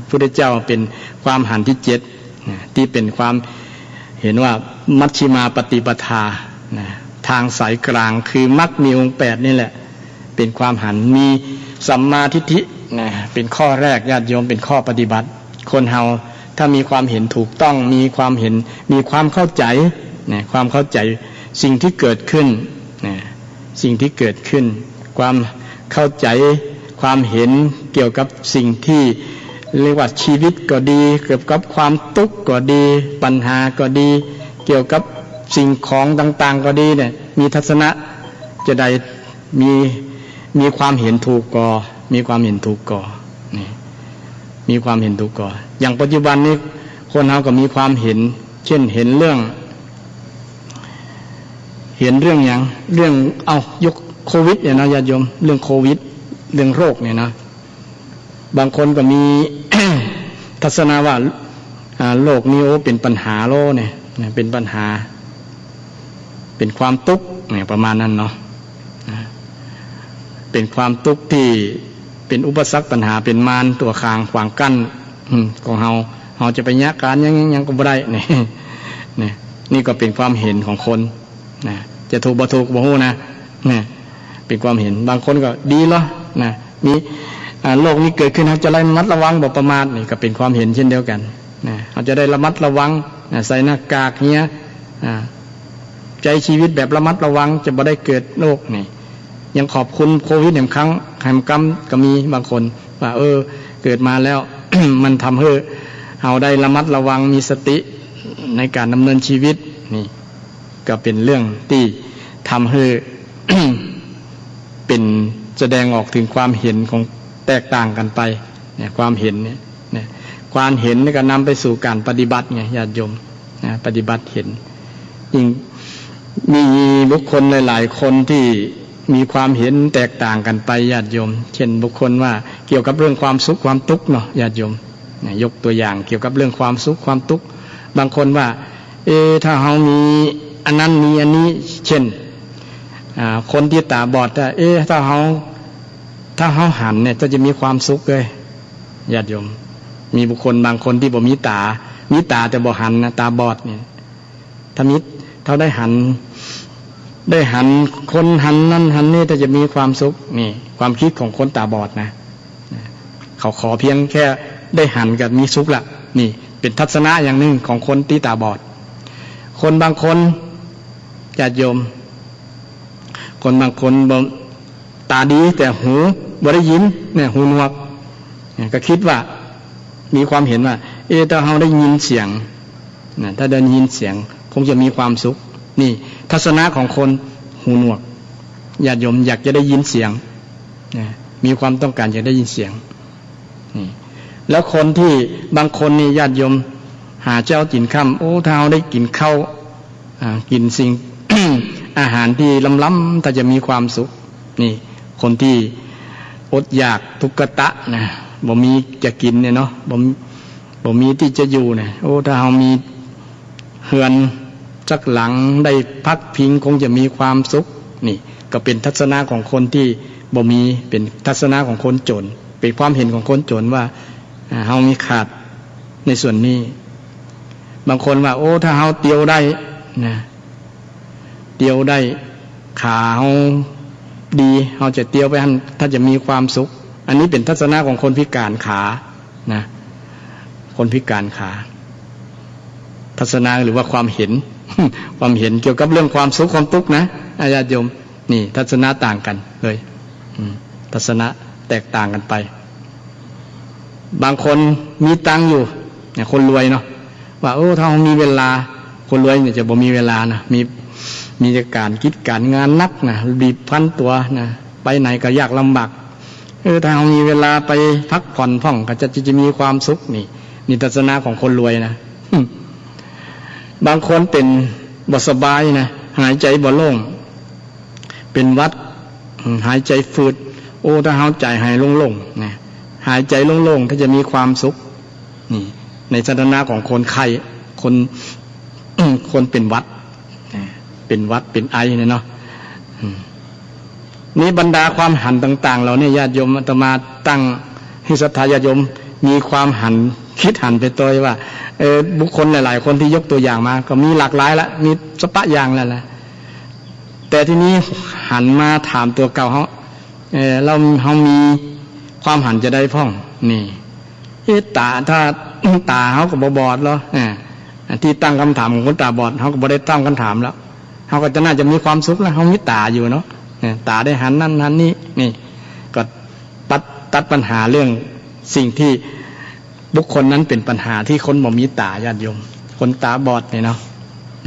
พุทธเจ้าเป็นความหันที่7นะที่เป็นความเห็นว่ามัชฌิมาปฏิปทานะทางสายกลางคือมรรคมีองค์8นี่แหละเป็นความหันมีสัมมาทิฏฐินะเป็นข้อแรกญาติโยมเป็นข้อปฏิบัติคนเฮาถ้ามีความเห็นถูกต้องมีความเห็นมีความเข้าใจนะความเข้าใจสิ่งที่เกิดขึ้นนะสิ่งที่เกิดขึ้นความเข้าใจความเห็นเกี่ยวกับสิ่งที่เรียกว่าชีวิตก็ดีเกี่ยวกับความทุกข์ก็ดีปัญหาก็ดีเกี่ยวกับสิ่งของต่างๆก็ดีเนี่ยมีทัศนะจะได้มีความเห็นถูกก่อมีความเห็นถูกก่อนี่มีความเห็นถูกก่ออย่างปัจจุบันนี้คนเราก็มีความเห็นเช่นเห็นเรื่องอย่างเรื่องยกโควิดเนี่ยนะญาติโยมเรื่องโควิดเรื่องโรคเนี่ยนะบางคนก็มี ทัศนะว่าโรคนี้เป็นปัญหาโลเนี่ยเป็นปัญหาเป็นความทุกข์เนี่ยประมาณนั้นเนาะเป็นความทุกข์ที่เป็นอุปสรรคปัญหาเป็นมารตัวขวางกั้นของเราจะไปยะการยังก็บ่ได้นี่ก็เป็นความเห็นของคนนะจะถูกบ่ถูกบ่ฮู้นะเป็นความเห็นบางคนก็ดีเหรอนะมีโลกนี้เกิดขึ้นเราจะระมัดระวังบ่ประมาทนี่ก็เป็นความเห็นเช่นเดียวกันนะเราจะได้ระมัดระวังใส่หน้ากากเงี้ยใจชีวิตแบบระมัดระวังจะบ่ได้เกิดโรคนี่ยังขอบคุณโควิดแห่งครั้งแห่งกรรมก็มีบางคนว่าเกิดมาแล้ว มันทำให้เราได้ระมัดระวังมีสติในการดำเนินชีวิตนี่ก็เป็นเรื่องที่ทำให้ เป็นแสดงออกถึงความเห็นของแตกต่างกันไปเนี่ยความเห็นเนี่ยความเห็นก็นำไปสู่การปฏิบัติไงญาติโยมนะปฏิบัติเห็นยิ่งมีบุคคลหลายๆคนที่มีความเห็นแตกต่างกันไปญาติโยมเช่นบุคคลว่าเกี่ยวกับเรื่องความสุขความทุกข์เนาะญาติโยมยกตัวอย่างเกี่ยวกับเรื่องความสุขความทุกข์บางคนว่าถ้าเรามีอันนั้นมีอันนี้เช่นคนที่ตาบอดถ้าเขาหันเนี่ยจะมีความสุขเลยญาติโยมมีบุคคลบางคนที่บ่มีตาแต่บ่หันนะตาบอดเนี่ยถ้าเขาได้หันคนหันนั่นหันนี่จะมีความสุขนี่ความคิดของคนตาบอดนะเขาขอเพียงแค่ได้หันกับมีสุขละนี่เป็นทัศนะอย่างหนึ่งของคนที่ตาบอดคนบางคนญาติโยมคนบางคนตาดีแต่หูบ่ได้ยินเนี่ยหูหนวกก็คิดว่ามีความเห็นว่าถ้าเราได้ยินเสียงถ้าได้ยินเสียง คงจะมีความสุขนี่ทัศนะของคนหูหนวกญาติโยมอยากจะได้ยินเสียงนะมีความต้องการอยากได้ยินเสียงนี่แล้วคนที่บางคนนี่ญาติโยมหาเจ้ากินค่ำโอ้ถ้าเราได้กินข้าวกินสิ่ง อาหารที่ล้ำๆถ้าจะมีความสุขนี่คนที่อดอยากทุกขตะนะบ่มีจะกินเนี่ยเนาะบ่มีที่จะอยู่เนี่ยโอ้ถ้าเรามีเฮือนสักหลังได้พักพิงคงจะมีความสุขนี่ก็เป็นทัศนะของคนที่บ่มีเป็นทัศนะของคนจนเป็นความเห็นของคนจนว่าเฮามีขาดในส่วนนี้บางคนว่าโอ้ถ้าเฮาเตียวได้นะเตียวได้ขาเฮาดีเฮาจะเตียวไปหั่นถ้าจะมีความสุขอันนี้เป็นทัศนะของคนพิการขานะคนพิการขาทัศนะหรือว่าความเห็น ความเห็นเกี่ยวกับเรื่องความสุขความทุกข์นะญาติโยมนี่ทัศนะต่างกันเลยทัศนะแตกต่างกันไปบางคนมีตังค์อยู่เนี่ยคนรวยเนาะว่าโอ้ถ้าเรามีเวลาคนรวยเนี่ยจะบ่มีเวลานะมีการคิดการงานนักนะบีบพันตัวนะไปไหนก็ยากลำบากถ้าเรามีเวลาไปพักผ่อนพ่องก็จะมีความสุขนี่ทัศนะของคนรวยนะบางคนเป็นบ่สบายนะหายใจบ่โล่งเป็นหวัดหายใจฝืดโอ้ถ้าเฮาใจหายโล่งๆนะหายใจโล่งๆถ้าจะมีความสุขนี่ในทัศนะของคนไข้คนเป็นหวัดเป็นหวัดเป็นไอเนี่ยเนาะนี่บรรดาความหันต่างๆเราเนี่ยญาติโยมอาตมาตั้งให้ศรัทธาญาติโยมมีความหันคิดหันไปตัวว่าบุคคลหลายๆคนที่ยกตัวอย่างมาก็มีหลากหลายละมีสปะอย่างแล้วแหละแต่ทีนี้หันมาถามตัวเก่าเรามีความหันจะได้พ่องนี่ตาถ้าตาเขาก็บอดแล้วที่ตั้งคำถามของคนตาบอดเขาก็บ่ได้ตั้งคำถามแล้วเขาก็จะน่าจะมีความสุขแล้วเขามีตาอยู่เนาะตาได้หันนั่นหันนี่ก็ตัดปัญหาเรื่องสิ่งที่บุคคลนั้นเป็นปัญหาที่คนบ่มีตาญาติโยมคนตาบอดเนี่ยเนาะ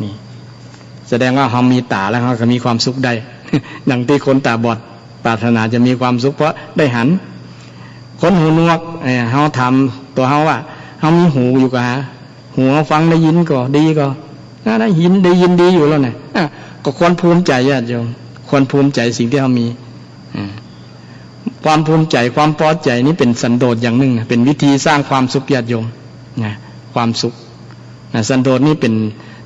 นี่แสดงว่าเขามีตาแล้วเขาก็มีความสุขได้ ดังที่คนตาบอดปรารถนาจะมีความสุขเพราะได้หันคนหูหนวกเขาทำตัวเขาว่าเขามีหูอยู่กับหูเขาฟังได้ยินก็ดีก็ได้ยินดีอยู่แล้วเนี่ยก็ควรภูมิใจญาติโยมควรภูมิใจสิ่งที่เขามีความภูมิใจความพอใจนี้เป็นสันโดษอย่างหนึ่งนะเป็นวิธีสร้างความสุขญาติโยมนะความสุขนะสันโดษนี่เป็น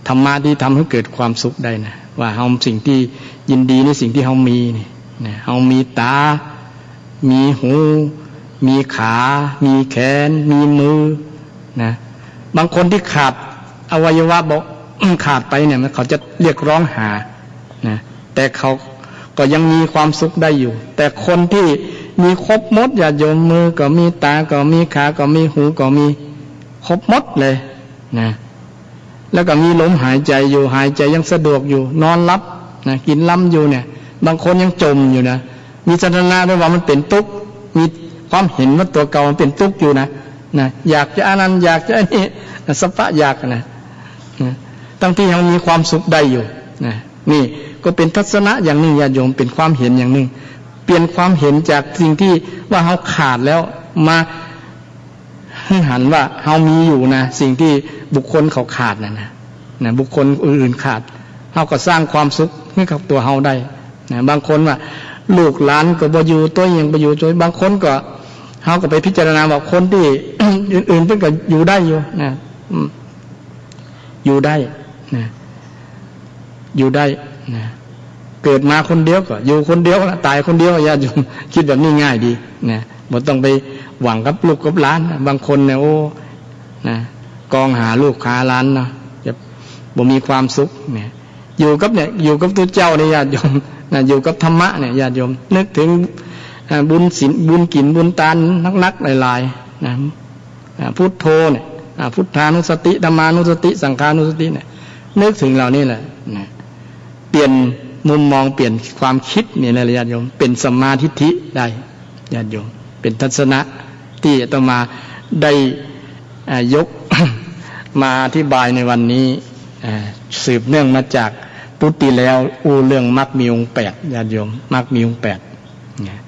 ธรรมะที่ทำให้เกิดความสุขได้นะว่าเฮาสิ่งที่ยินดีในสิ่งที่เฮามีนี่นะเฮามีตามีหูมีขามีแขนมีมือนะบางคนที่ขาดอวัยวะบอกขาดไปเนี่ยเขาจะเรียกร้องหานะแต่เขาก็ยังมีความสุขได้อยู่แต่คนที่มีครบหมดญาติโยมมือก็มีตาก็มีขาก็มีหูก็มีครบหมดเลยนะแล้วก็มีลมหายใจอยู่หายใจยังสะดวกอยู่นอนหลับนะกินล้ำอยู่เนี่ยบางคนยังจมอยู่นะมีทัศนะด้วยว่ามันเป็นทุกข์มีความเห็นว่าตัวเก่ามันเป็นทุกข์อยู่นะอยากจะอันนั้นอยากจะอันนี้สปะอยากนะทั้งที่ยังมีความสุขได้อยู่นะนี่ก็เป็นทัศนะอย่างหนึ่งญาติโยมเป็นความเห็นอย่างหนึ่งเปลี่ยนความเห็นจากสิ่งที่ว่าเขาขาดแล้วมาหันว่าเขามีอยู่นะสิ่งที่บุคคลเขาขาดนะบุคคลอื่นขาดเขาก็สร้างความสุขให้กับตัวเขาได้นะบางคนว่าลูกหลานก็บ่อยู่ตัวยังบ่อยู่ตัวบางคนก็เขาก็ไปพิจารณาว่าคนที่ อื่นๆเพิ่นก็อยู่ได้อยู่นะอยู่ได้นะอยู่ได้นะเกิดมาคนเดียวก็อยู่คนเดียวตายคนเดียวญาติโยมคิดแบบนี้ง่ายดีนะบ่ต้องไปหวังกับลูกกับหลานบางคนเนี่ยโอ้นะกองหาลูกหาหลานนะจะบ่มีความสุขเนี่ยอยู่กับตัวเจ้าเนี่ยญาติโยมนะอยู่กับธรรมะเนี่ยญาติโยมนึกถึงบุญศีลบุญกินบุญทานนักๆหลายๆนะพุทโธเนี่ยพุทธานุสติธัมมานุสติสังฆานุสติเนี่ยนึกถึงเหล่านี้แหละนะเปลี่ยนมุมมองเปลี่ยนความคิดเนี่ยนะญาติโยมเป็นสัมมาทิฏฐิได้ญาติโยมเป็นทัศนะที่อาตมาได้ยก มาอธิบายในวันนี้ สืบเนื่องมาจากปุตติแล้วเรื่องมรรคมีองค์8ญาติโยมมรรคมีองค์8เนี่ย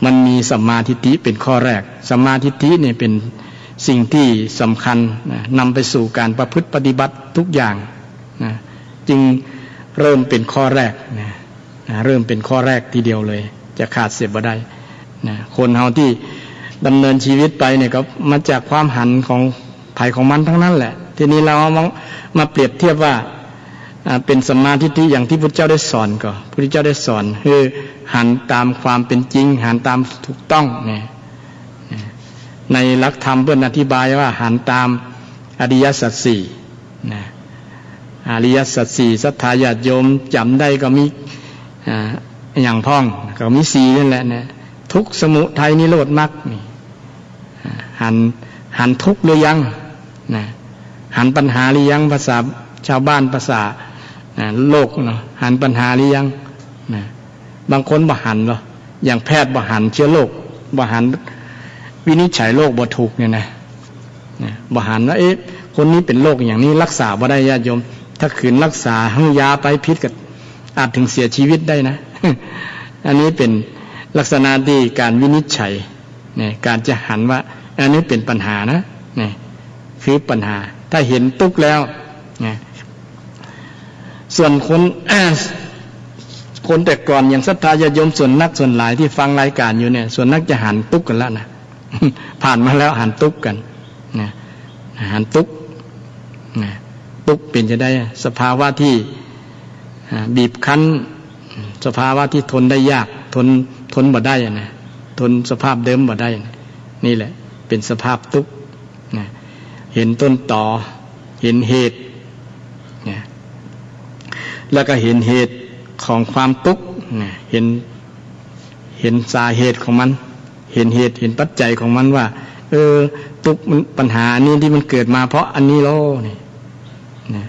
มันมีสัมมาทิฏฐิเป็นข้อแรกสัมมาทิฏฐิเนี่ยเป็นสิ่งที่สำคัญนำไปสู่การประพฤติปฏิบัติทุกอย่างนะจึงเริ่มเป็นข้อแรกนะเริ่มเป็นข้อแรกทีเดียวเลยจะขาดเสียบ่ได้นะคนเฮาที่ดำเนินชีวิตไปเนี่ยก็มาจากความหันของไผ่ของมันทั้งนั้นแหละทีนี้เรามาเปรียบเทียบว่าเป็นสัมมาทิฏฐิอย่างที่พระเจ้าได้สอนก็พระพุทธเจ้าได้สอนคือหันตามความเป็นจริงหันตามถูกต้องเนี่ยในหลักธรรมเพิ่นอธิบายว่าหันตามอริยสัจสี่นะอริยสัจสี่ศรัทธาญาติโยมจำได้ก็มีอย่างพ้องก็มีสี่นั่นแหละนะทุกข์สมุทัยนิโรธมรรคนี่หันทุกข์หรือยังนะหันปัญหาหรือยังภาษาชาวบ้านภาษาโลกเนาะหันปัญหาหรือยังนะบางคนบ่หันหรออย่างแพทย์บ่หันเชื้อโรคบ่หันวินิจฉัยโรคบ่ถูกเนี่ยนะบ่หันว่าคนนี้เป็นโรคอย่างนี้รักษาบ่ได้ญาติโยมถ้าขืนรักษาให้ยาไปพิษก็อาจถึงเสียชีวิตได้นะ อันนี้เป็นลักษณะที่การวินิจฉัยเนี่ยการจะหันว่าอันนี้เป็นปัญหานะเนี่ยคือปัญหาถ้าเห็นทุกข์แล้วเนี่ยส่วนคนแต่ก่อนอย่างศรัทธาญาติโยมส่วนนักส่วนหลายที่ฟังรายการอยู่เนี่ยส่วนนักจะหันทุกข์กันแล้วนะ ผ่านมาแล้วหันทุกข์กันนะหันทุกข์นะทุกข์เป็นจะได้สภาวะที่บีบคั้นสภาวะที่ทนได้ยากทนบ่ได้นะทนสภาพเดิมบ่ได้นี่แหละเป็นสภาพทุกข์นะเห็นต้นตอเห็นเหตุนะแล้วก็เห็นเหตุของความทุกข์นะเห็นสาเหตุของมันเห็นเหตุเห็นปัจจัยของมันว่าทุกข์มันปัญหานี้ที่มันเกิดมาเพราะอันนี้โลนี่นะ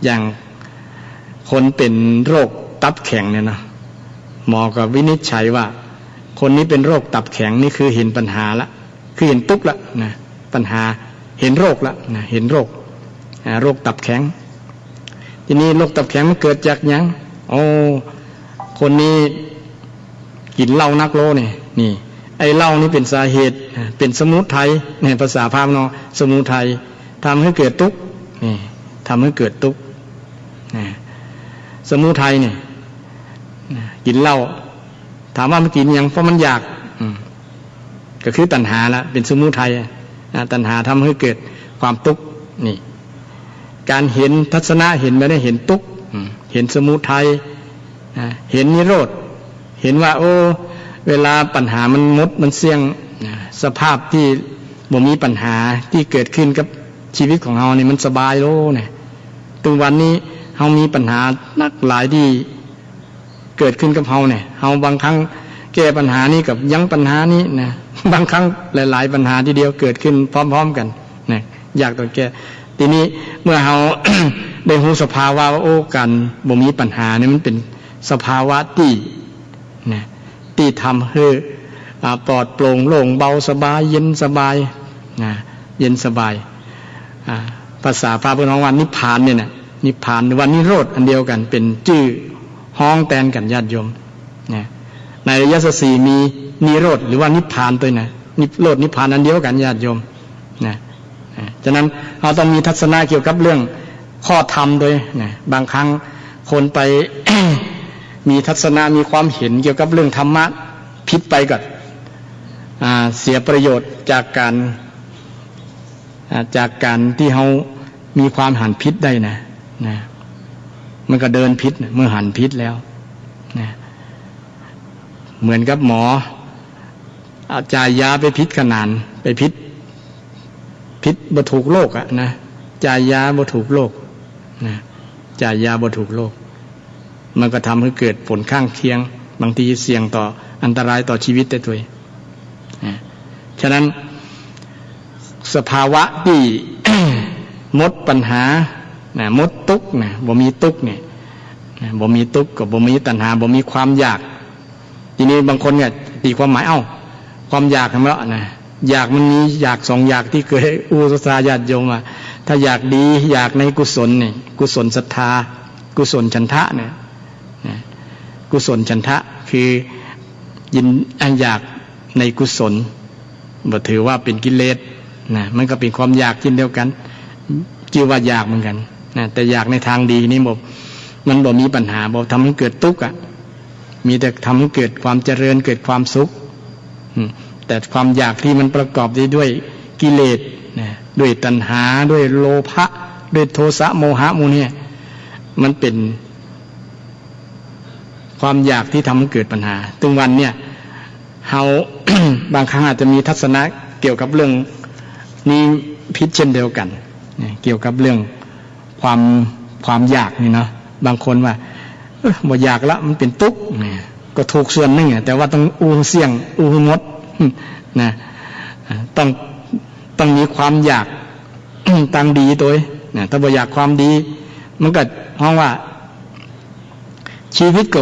อย่างคนเป็นโรคตับแข็งเนี่ยนะหมอก็วินิจฉัยว่าคนนี้เป็นโรคตับแข็งนี่คือเห็นปัญหาละคือเห็นทุกข์ละนะปัญหาเห็นโรคละนะเห็นโรคตับแข็งทีนี้โรคตับแข็งมันเกิดจากหยังคนนี้กินเหล้านักโลนี่ไอ้เหล้านี่เป็นสาเหตุเป็นสมุทัยในภาษาพราหมณ์เนาะสมุทัยทำให้เกิดทุกข์นี่ทำให้เกิดทุกข์สมุทัยเนี่ยกินเหล้าถามว่ามันกินยังเพราะมันอยากก็คือตัณหาละเป็นสมุทัยตัณหาทำให้เกิดความทุกข์นี่การเห็นทัศนะเห็นไม่ได้เห็นทุกข์เห็นสมุทัยเห็นนิโรธเห็นว่าเวลาปัญหามันหมดมันเสี่ยงสภาพที่บ่มีปัญหาที่เกิดขึ้นกับชีวิตของเรานี่มันสบายโลเนี่ยถึงวันนี้เฮามีปัญหานักหลายที่เกิดขึ้นกับเฮาเนี่ยเฮาบางครั้งแก้ปัญหานี้กับยังปัญหานี้นะบางครั้งหลายๆปัญหาทีเดียวเกิดขึ้นพร้อมๆกันนะอยากต้องแก้ทีนี้เมื่อเฮา ได้รู้สภาวะว่าการบ่มีปัญหานี่มันเป็นสภาวะที่นะที่ทำให้ปลอดโปร่งโล่งเบาสบายเย็นสบายเย็นสบายภาษาพระพุทธองค์ว่านิพพานเนี่ยนะนิพพานวันนิโรธอันเดียวกันเป็นชื่อห้องแทนกันญาติโยมในอริยสัจสี่มีนิโรธหรือว่านิพพานตัวนะนิโรธนิพพานอันเดียวกันญาติโยมฉะนั้นเราต้องมีทัศนะเกี่ยวกับเรื่องข้อธรรมด้วยบางครั้งคนไป มีทัศนะมีความเห็นเกี่ยวกับเรื่องธรรมะผิดไปก่อนเสียประโยชน์จากการที่เขามีความหันผิดได้นะมันก็เดินผิดเมื่อหันผิดแล้วเหมือนกับหมอจ่ายยาไปผิดขนาดไปผิดบ่ถูกโรคนะจ่ายยาบ่ถูกโรคจ่ายยาบ่ถูกโรคมันก็ทำให้เกิดผลข้างเคียงบางทีเสี่ยงต่ออันตรายต่อชีวิตได้ด้วยฉะนั้นสภาวะที่ หมดปัญหาหมดทุกข์บ่มีทุกข์เนี่ยบ่มีทุกข์กับบ่มีตัณหาบ่มีความอยากทีนี้บางคนเนี่ยตีความหมายความอยากทำแล้วนะ อยากมันมีอยาก2อยากที่เคยอุปสาญาติโยมถ้าอยากดีอยากในกุศลเนี่ยกุศลศรัทธากุศลฉันทะเนี่ยกุศลฉันทะคือยินอยากในกุศลบ่ถือว่าเป็นกิเลสนะมันก็เป็นความอยากเช่นเดียวกันชื่อว่าอยากเหมือนกันนะแต่อยากในทางดีนี่มันบ่มีปัญหาบ่ทำให้เกิดทุกข์มีแต่ทำให้เกิดความเจริญเกิดความสุขแต่ความอยากที่มันประกอบด้วยกิเลสนะด้วยตัณหาด้วยโลภะด้วยโทสะโมหะมูเนี่ยมันเป็นความอยากที่ทำให้เกิดปัญหาถึงวันเนี่ยเฮา บางครั้งอาจจะมีทัศนะเกี่ยวกับเรื่องนี้พิษเช่นเดียวกันเกี่ยวกับเรื่องความอยากนี่เนาะบางคนว่าบ่อยากละมันเป็นทุกข์ก็ถูกส่วนหนึ่งแต่ว่าต้องอู้เสี่ยงอู้งดนะต้องมีความอยาก ตั้งดีตัวนะถ้าบ่อยากความดีมันก็เพราะว่าชีวิตก็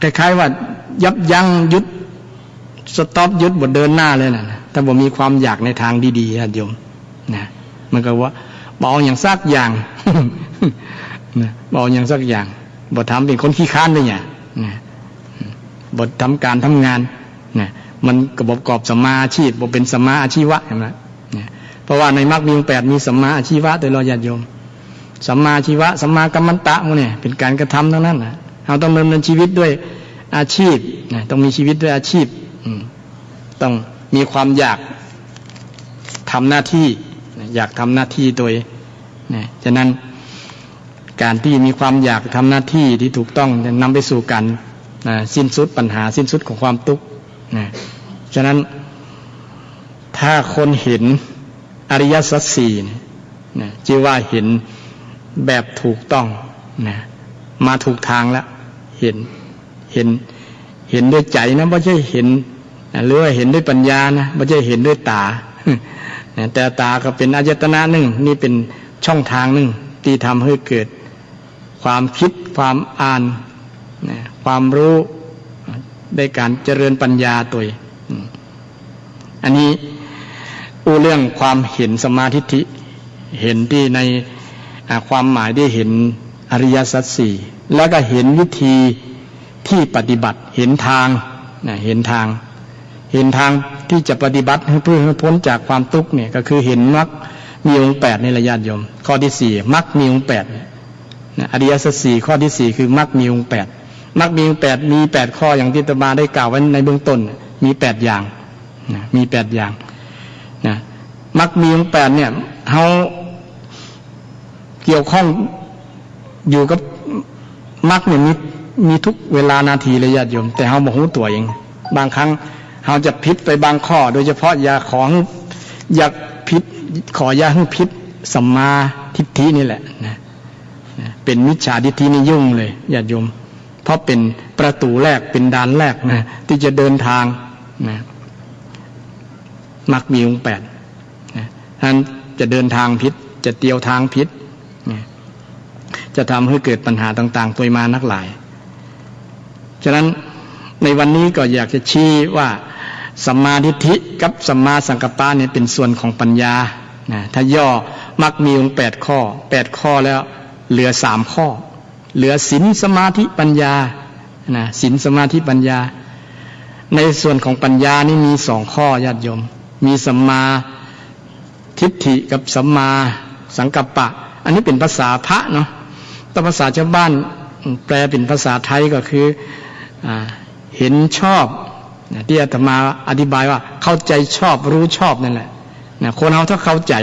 คล้ายๆว่ายับยั้งยุดสต็อปยุดบ่เดินหน้าเลยนะถ้าบ่มีความอยากในทางดีๆโยมนะมันก็ว่าบ่เอาอย่างสักอย่างนะบ่เอาอย่างสักอย่างบ่ทำเป็นคนขี้ค้านเลยเนี่ยนะบ่ทำการทำงานนะมันก็บ่ประกอบสัมมาอาชีพบ่เป็นสัมมาอาชีวะเห็นไหมนะเพราะว่าในมรรคมีองค์8มีสัมมาอาชีวะโดยเราญาติโยมสัมมาอาชีวะสัมมากัมมันตะพวกนี้เป็นการกระทำทั้งนั้นนะเราต้องดำเนินชีวิตด้วยอาชีพนะต้องมีชีวิตด้วยอาชีพต้องมีความอยากทำหน้าที่อยากทำหน้าที่ตัวเองนะฉะนั้นการที่มีความอยากทำหน้าที่ที่ถูกต้องจะนำไปสู่การสิ้นสุดปัญหาสิ้นสุดของความทุกข์นะฉะนั้นถ้าคนเห็นอริยสัจสี่นะชื่อว่าเห็นแบบถูกต้องนะมาถูกทางแล้วเห็นด้วยใจนะไม่ใช่เห็นหรือว่าเห็นด้วยปัญญานะไม่ใช่เห็นด้วยตาแต่ตาก็เป็นอายตนะหนึ่งนี่เป็นช่องทางหนึ่งที่ทำให้เกิดความคิดความอ่านความรู้ได้การเจริญปัญญาตัวอันนี้เรื่องความเห็นสมาธิทิเห็นที่ในความหมายได้เห็นอริยสัจสี่แล้วก็เห็นวิธีที่ปฏิบัติเห็นทางเห็นทางที่จะปฏิบัติให้เพื่อให้พ้นจากความทุกข์เนี่ยก็คือเห็นมรรคมีองค์8ในระยะโยมข้อที่4มรรคมีองค์8อริยสัจสี่ข้อที่4คือมรรคมีองค์8มรรคมีองค์8มี8ข้ออย่างที่อาตมาได้กล่าวไว้ในเบื้องต้นมี8อย่างมี8อย่างนะมรรคมีองค์8เนี่ยเฮาเกี่ยวข้องอยู่กับมรรคเนี่ยมีทุกเวลานาทีเลยญาติโยมแต่เฮาบ่ฮู้ตัวเองบางครั้งเฮาจะผิดไปบางข้อโดยเฉพาะอย่าผิดขออย่าให้ผิดสัมมาทิฏฐินี่แหละนะเป็นมิจฉาทิฏฐินี่ยุ่งเลยญาติโยมเพราะเป็นประตูแรกเป็นด่านแรกนะที่จะเดินทางนะมรรคมีองค์8นะท่านจะเดินทางผิดจะเตียวทางผิดนะจะทำให้เกิดปัญหาต่างๆตัวมานักหลายฉะนั้นในวันนี้ก็อยากจะชี้ว่าสัมมาทิฏฐิกับสัมมาสังกัปปะเนี่ยเป็นส่วนของปัญญานะถ้าย่อมรรคมีองค์8ข้อ8ข้อแล้วเหลือ3ข้อเหลือศีลสมาธิปัญญานะศีลสมาธิปัญญาในส่วนของปัญญานี่มี2ข้อญาติโยมมีสัมมาทิฏฐิกับสัมมาสังกัปปะอันนี้เป็นภาษาพระเนาะแต่ภาษาชาวบ้านแปลเป็นภาษาไทยก็คือเห็นชอบที่อาตมาอธิบายว่าเข้าใจชอบรู้ชอบนั่นแหละคนเราถ้าเข้าใจ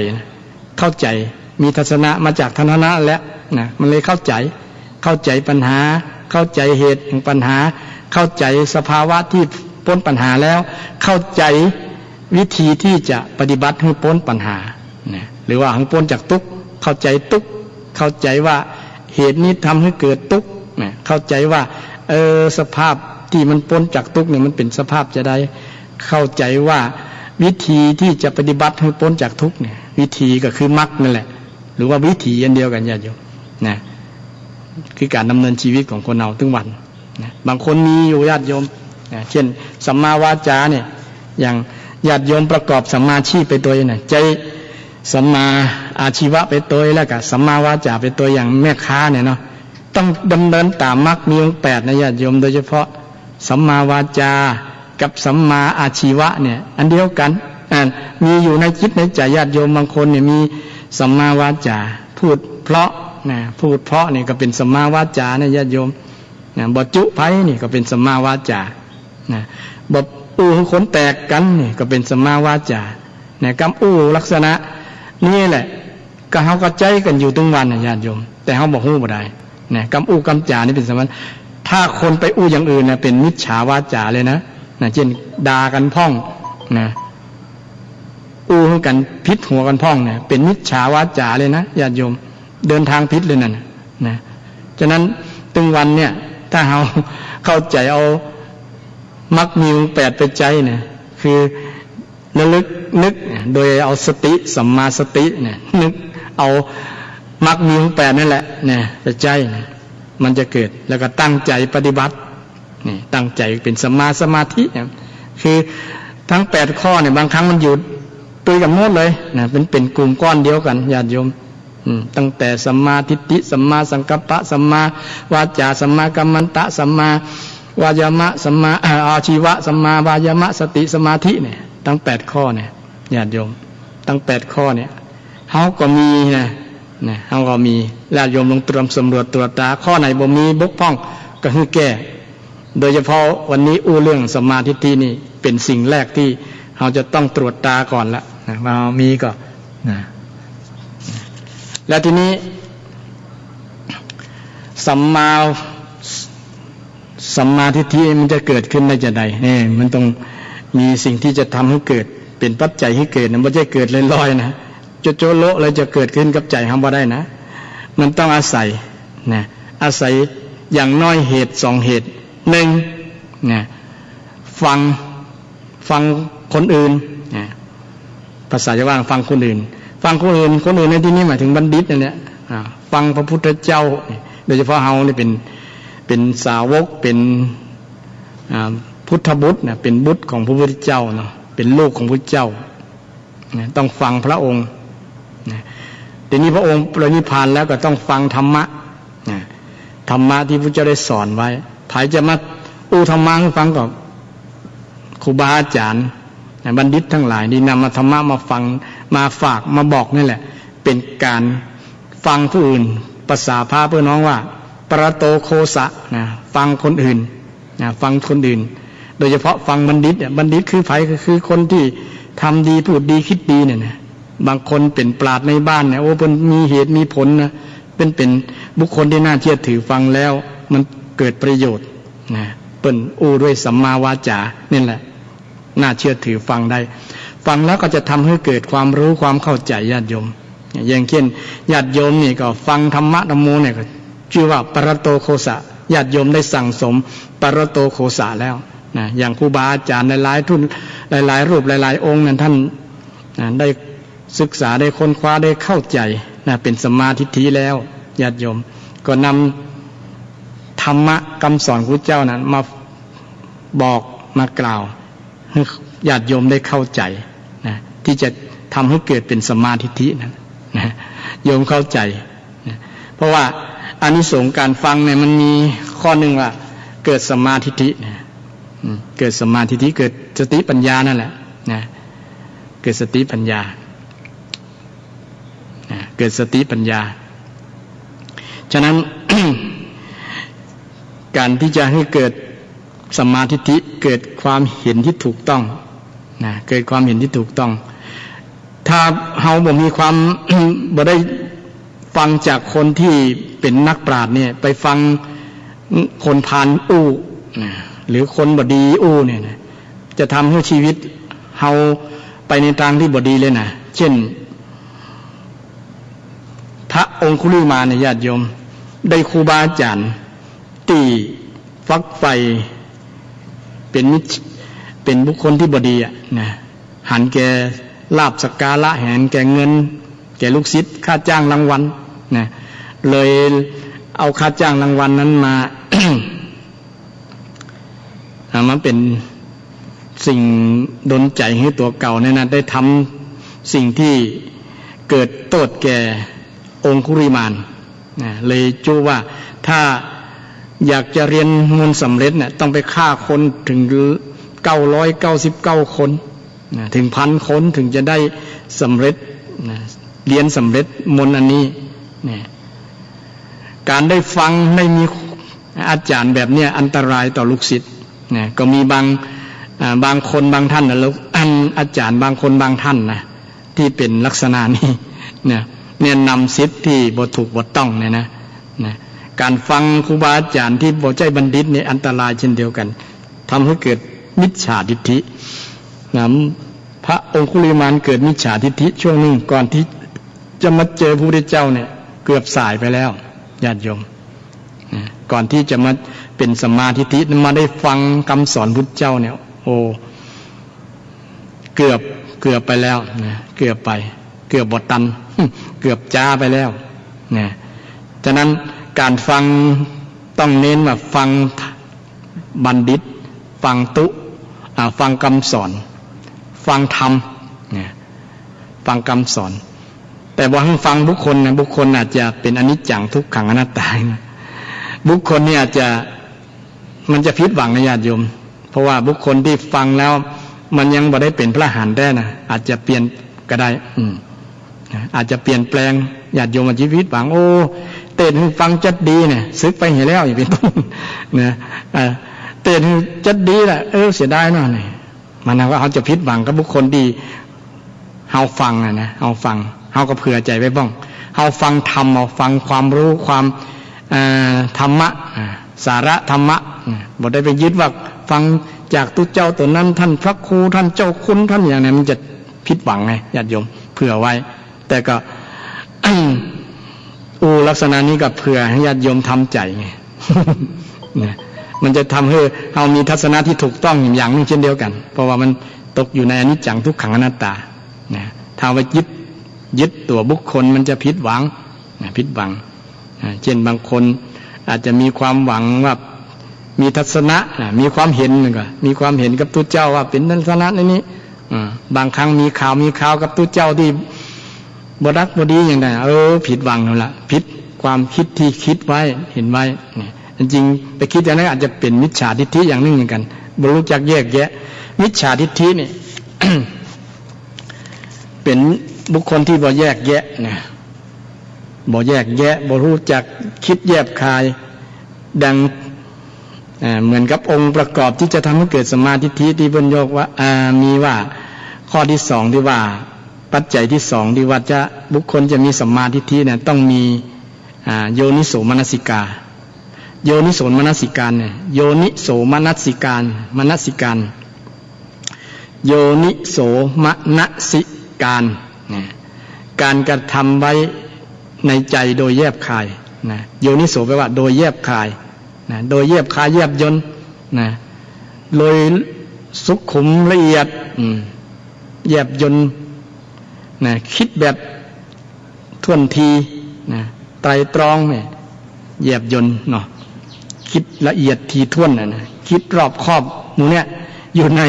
มีทัศนะมาจากทัศนะแล้วมันเลยเข้าใจปัญหาเข้าใจเหตุแห่งปัญหาเข้าใจสภาวะที่พ้นปัญหาแล้วเข้าใจวิธีที่จะปฏิบัติให้พ้นปัญหาหรือว่าให้พ้นจากทุกข์เข้าใจทุกข์เข้าใจว่าเหตุนี้ทำให้เกิดทุกข์เข้าใจว่าสภาพที่มันพ้นจากทุกข์เนี่ยมันเป็นสภาพจะได้เข้าใจว่าวิธีที่จะปฏิบัติให้พ้นจากทุกข์เนี่ยวิธีก็คือมรรคนั่นแหละหรือว่าวิธีอันเดียวกันญาติโยมนะคือการดำเนินชีวิตของคนเราทุกวันนะบางคนมีอยู่ญาติโยมนะเช่นสัมมาวาจาเนี่ย ญาติโยมประกอบสัมมาชีพไปตัวน่ะใจสัมมาอาชีวะไปตัวแล้วก็สัมมาวาจาไปตัวอย่างแม่ค้าเนี่ยเนาะต้องดำเนินตามมรรคมีองค์8นะญาติโยมโดยเฉพาะสัมมาวาจากับสัมมาอาชีวะเนี่ยอันเดียวกันมีอยู่ในจิตในใจญาติโยมบางคนเนี่ยมีสัมมาวาจาพูดเพราะนะพูดเพราะนี่ก็เป็นสัมมาวาจานะญาติโยมนะบ่จุไผนี่ก็เป็นสัมมาวาจานะบ่อู้คนแตกกันนี่ก็เป็นสัมมาวาจานะกำอู้ลักษณะนี่แหละก็เฮาก็ใจกันอยู่ทุกวันนะญาติโยมแต่เฮาบ่ฮู้บ่ได้นะกำอู้กำจานี่เป็นสัมมาถ้าคนไปอู้อย่างอื่นนะเป็นมิจฉาวาจาเลยนะเช่นด่ากันพ่องนะอู้กันพิษหัวกันพ่องเนี่ยเป็นมิจฉาวาจาเลยนะญาติโยมเดินทางพิษเลยนั่นนะฉะนั้นตึงวันเนี่ยถ้าเราเข้าใจเอามรรคมีองค์8ไปใจเนี่ยคือระลึกนึกโดยเอาสติสัมมาสติเนี่ยนึกเอามรรคมีองค์8นั่นแหละเนี่ยไปใจเนี่ยมันจะเกิดแล้วก็ตั้งใจปฏิบัตินี่ตั้งใจเป็นสัมมาสมาธิเนี่ยคือทั้ง8ข้อเนี่ยบางครั้งมันอยู่ตัวกันหมดเลยนะเป็นกลุ่มก้อนเดียวกันญาติโยมตั้งแต่สัมมาทิฏฐิสัมมาสังกัปปะสัมมาวาจาสัมมากัมมันตะสัมมาวายามะสัมมาอาชีวะสัมมาวายามะสติสมาธิเนี่ยทั้ง8ข้อเนี่ยญาติโยมทั้ง8ข้อเนี่ยเฮาก็มีนะเฮาก็มีญาติโยมลงตรวจสำรวจตรวจตาข้อไหนบ่มีบกพร่องก็คือแก้โดยเฉพาะวันนี้อู้เรื่องสัมมาทิฏฐินี่เป็นสิ่งแรกที่เราจะต้องตรวจตาก่อนละนะว่ามีก็นะแล้วทีนี้สัมมาทิฏฐิมันจะเกิดขึ้นได้จะใดนี่มันต้องมีสิ่งที่จะทำให้เกิดเป็นปัจจัยให้เกิดนะไม่ใช่เกิดลอยๆนะโจโละเลยจะเกิดขึ้นกับใจทำบ่ได้นะมันต้องอาศัยนะอาศัยอย่างน้อยเหตุ2เหตุ1นะฟังคนอื่นนะภาษาชาวบ้านฟังคนอื่นในที่นี้หมายถึงบัณฑิตเนี่ยฟังพระพุทธเจ้าโดยเฉพาะเฮานี่เป็นสาวกเป็นพุทธบุตรนะเป็นบุตรของพระพุทธเจ้าเนาะเป็นลูกของพระเจ้านะต้องฟังพระองค์นะทีนี้พระองค์ปรินิพพานแล้วก็ต้องฟังธรรมะนะธรรมะที่พระเจ้าได้สอนไว้ใครจะมาอู้ธรรมะให้ฟังก็ครูบาอาจารย์บัณฑิตทั้งหลายที่นำมาธรรมะมาฟังมาฝากมาบอกนี่แหละเป็นการฟังผู้อื่นภาษาพระเพื่อน้องว่าปรโตโคสะนะฟังคนอื่นนะฟังคนอื่นโดยเฉพาะฟังบัณฑิตบัณฑิตคือไผก็คือคนที่ทำดีพูดดีคิดดีเนี่ยนะบางคนเป็นปราชญ์ในบ้านเนี่ยโอ้เป็นมีเหตุมีผลนะเป็นบุคคลที่น่าเชื่อถือฟังแล้วมันเกิดประโยชน์นะเป็นอู้ด้วยสัมมาวาจานี่แหละน่าเชื่อถือฟังได้ฟังแล้วก็จะทำให้เกิดความรู้ความเข้าใจญาติโยมอย่างเช่นญาติโยมนี่ก็ฟังธรรมะธรรมโมเนี่ยก็ชื่อว่าปรโตโคสะญาติโยมได้สั่งสมปรโตโคสะแล้วนะอย่างครูบาอาจารย์หลายๆทุนหลายๆรูปหลายๆองค์นั้นท่านได้ศึกษาได้ค้นคว้าได้เข้าใจนะเป็นสัมมาทิฏฐิแล้วญาติโยมก็นำธรรมะคำสอนของพระเจ้านั้นมาบอกมากล่าวให้ญาติโยมได้เข้าใจนะที่จะทำให้เกิดเป็นสัมมาทิฏฐินะโยมเข้าใจนะเพราะว่าอานิสงส์การฟังเนี่ยมันมีข้อหนึ่งว่าเกิดสัมมาทิฏฐินะเกิดสัมมาทิฏฐิเกิดสติปัญญานั่นแหละนะเกิดสติปัญญาเกิดสติปัญญาฉะนั้น การที่จะให้เกิดสัมมาทิฏฐิเกิดความเห็นที่ถูกต้องนะเกิดความเห็นที่ถูกต้องถ้าเฮาบ่มีความ บ่ได้ฟังจากคนที่เป็นนักปราชญ์เนี่ยไปฟังคนพาลอู้นะหรือคนบ่ดีอู้เนี่ยนะจะทำให้ชีวิตเฮาไปในทางที่บ่ดีเลยนะเช่นพระองคุลิมานเนี่ยญาติโยมได้ครูบาอาจารย์ที่ฟักไฟเป็นบุคคลที่บ่ดีอ่ะนะหันแก่ลาภสักการะหันแก่เงินแก่ลูกศิษย์ค่าจ้างรางวัลนะเลยเอาค่าจ้างรางวัลนั้นมา มันเป็น สิ่งดลใจให้ตัวเก่าเนี่ยนะได้ทำสิ่งที่เกิดโทษแก่องคุริมานเลยจู้ว่าถ้าอยากจะเรียนมนต์สำเร็จเนี่ยต้องไปฆ่าคนถึง999 คนถึง1,000 คนถึงจะได้สำเร็จเรียนสำเร็จมนต์อันนี้การได้ฟังได้มีอาจารย์แบบนี้อันตรายต่อลูกศิษย์ก็มีบางคนบางท่านนะแล้วอาจารย์บางคนบางท่านนะที่เป็นลักษณะนี้แนะนำศิษย์ที่บ่ถูกบ่ต้องนะการฟังครูบาอาจารย์ที่บ่ใจบัณฑิตเนี่ยอันตรายเช่นเดียวกันทำให้เกิดมิจฉาทิฏฐิพระองคุลิมานเกิดมิจฉาทิฏฐิช่วงหนึ่งก่อนที่จะมาเจอพระพุทธเจ้าเนี่ยเกือบสายไปแล้วญาติโยมก่อนที่จะมาเป็นสัมมาทิฏฐิมาได้ฟังคำสอนพุทธเจ้าเนี่ยโอ้เกือบไปแล้วเกือบบตันเกือบจ้าไปแล้วฉะนั้นการฟังต้องเน้นว่าฟังบัณฑิตฟังฟังคำสอนฟังธรรมฟังคำสอนแต่ว่าฟังบุคคลนะบุคคลอาจจะเป็นอนิจจังทุกขังอนัตตาบุคคลนี่อาจจะมันจะผิดหวังนะญาติโยมเพราะว่าบุคคลที่ฟังแล้วมันยังบ่ได้เป็นพระอรหันต์ได้นะอาจจะเปลี่ยนก็ได้อาจจะเปลี่ยนแปลงญาติโยมชีวิตหวังโอ้เต้นฟังจัดดีเนี่ยซึกไปเห็นแล้วอย่างเป็นต้นนะเต้นจัดดีแหละเสียดายเนาะนี่มันว่าเขาจะผิดหวังกับบุคคลที่เฮาฟังนะเฮาฟังเฮาก็เผื่อใจไว้บ้างเฮาฟังธรรมเฮาฟังความรู้ความธรรมะสาระธรรมะบ่ได้ไปยึดว่าฟังจากตุเจ้าตัวนั้นท่านพระครูท่านเจ้าคุณท่านอย่างนั้นมันจะผิดหวังไงญาติโยมเผื่อไว้แต่ก็ ลักษณะนี้ก็เผื่อให้ญาติโยมทำใจไง มันจะทำให้เรามีทัศนะที่ถูกต้องอย่างนึงเช่นเดียวกันเพราะว่ามันตกอยู่ในอนิจจังทุกขังอนัตตาถ้าไปยึดตัวบุคคลมันจะผิดหวังเช่นบางคนอาจจะมีความหวังว่ามีทัศนะมีความเห็นก็มีความเห็นกับตุเจ้าว่าเป็นทัศนะนี้บางครั้งมีข่าวกับตุเจ้าที่บรักบดีอย่างไรผิดหวังนั่นแหละผิดความคิดที่คิดไว้เห็นไว้จริงๆไปคิดอย่างนั้นอาจจะเป็นมิจฉาทิฏฐิอย่างหนึ่งเหมือนกันบ่รู้จักแยกแยะมิจฉาทิฏฐินี่ เป็นบุคคลที่บ่แยกแยะบ่แยกแยะบ่รู้จักคิดแยบคายดังเหมือนกับองค์ประกอบที่จะทำให้เกิดสัมมาทิฏฐิที่บรรยกว่ามีว่าข้อที่สองที่ว่าปัจจัยที่สองที่ว่าจะบุคคลจะมีสัมมาทิฏฐิเนี่ยต้องมีโยนิโสมนสิกาโยนิโสมนสิการเนี่ยโยนิโสมนสิการโยนิโสมนสิการการกระทำไว้ในใจโดยแยบคายโยนิโสแปลว่าโดยแยบคายโดยแยบคายแยบยนต์โดยสุขุมละเอียดแยบยนต์คิดแบบท่วนทีไตรตรองแยบยนต์เนาะคิดละเอียดทีท่วนคิดรอบคอบหมู่เนี่ยอยู่ใน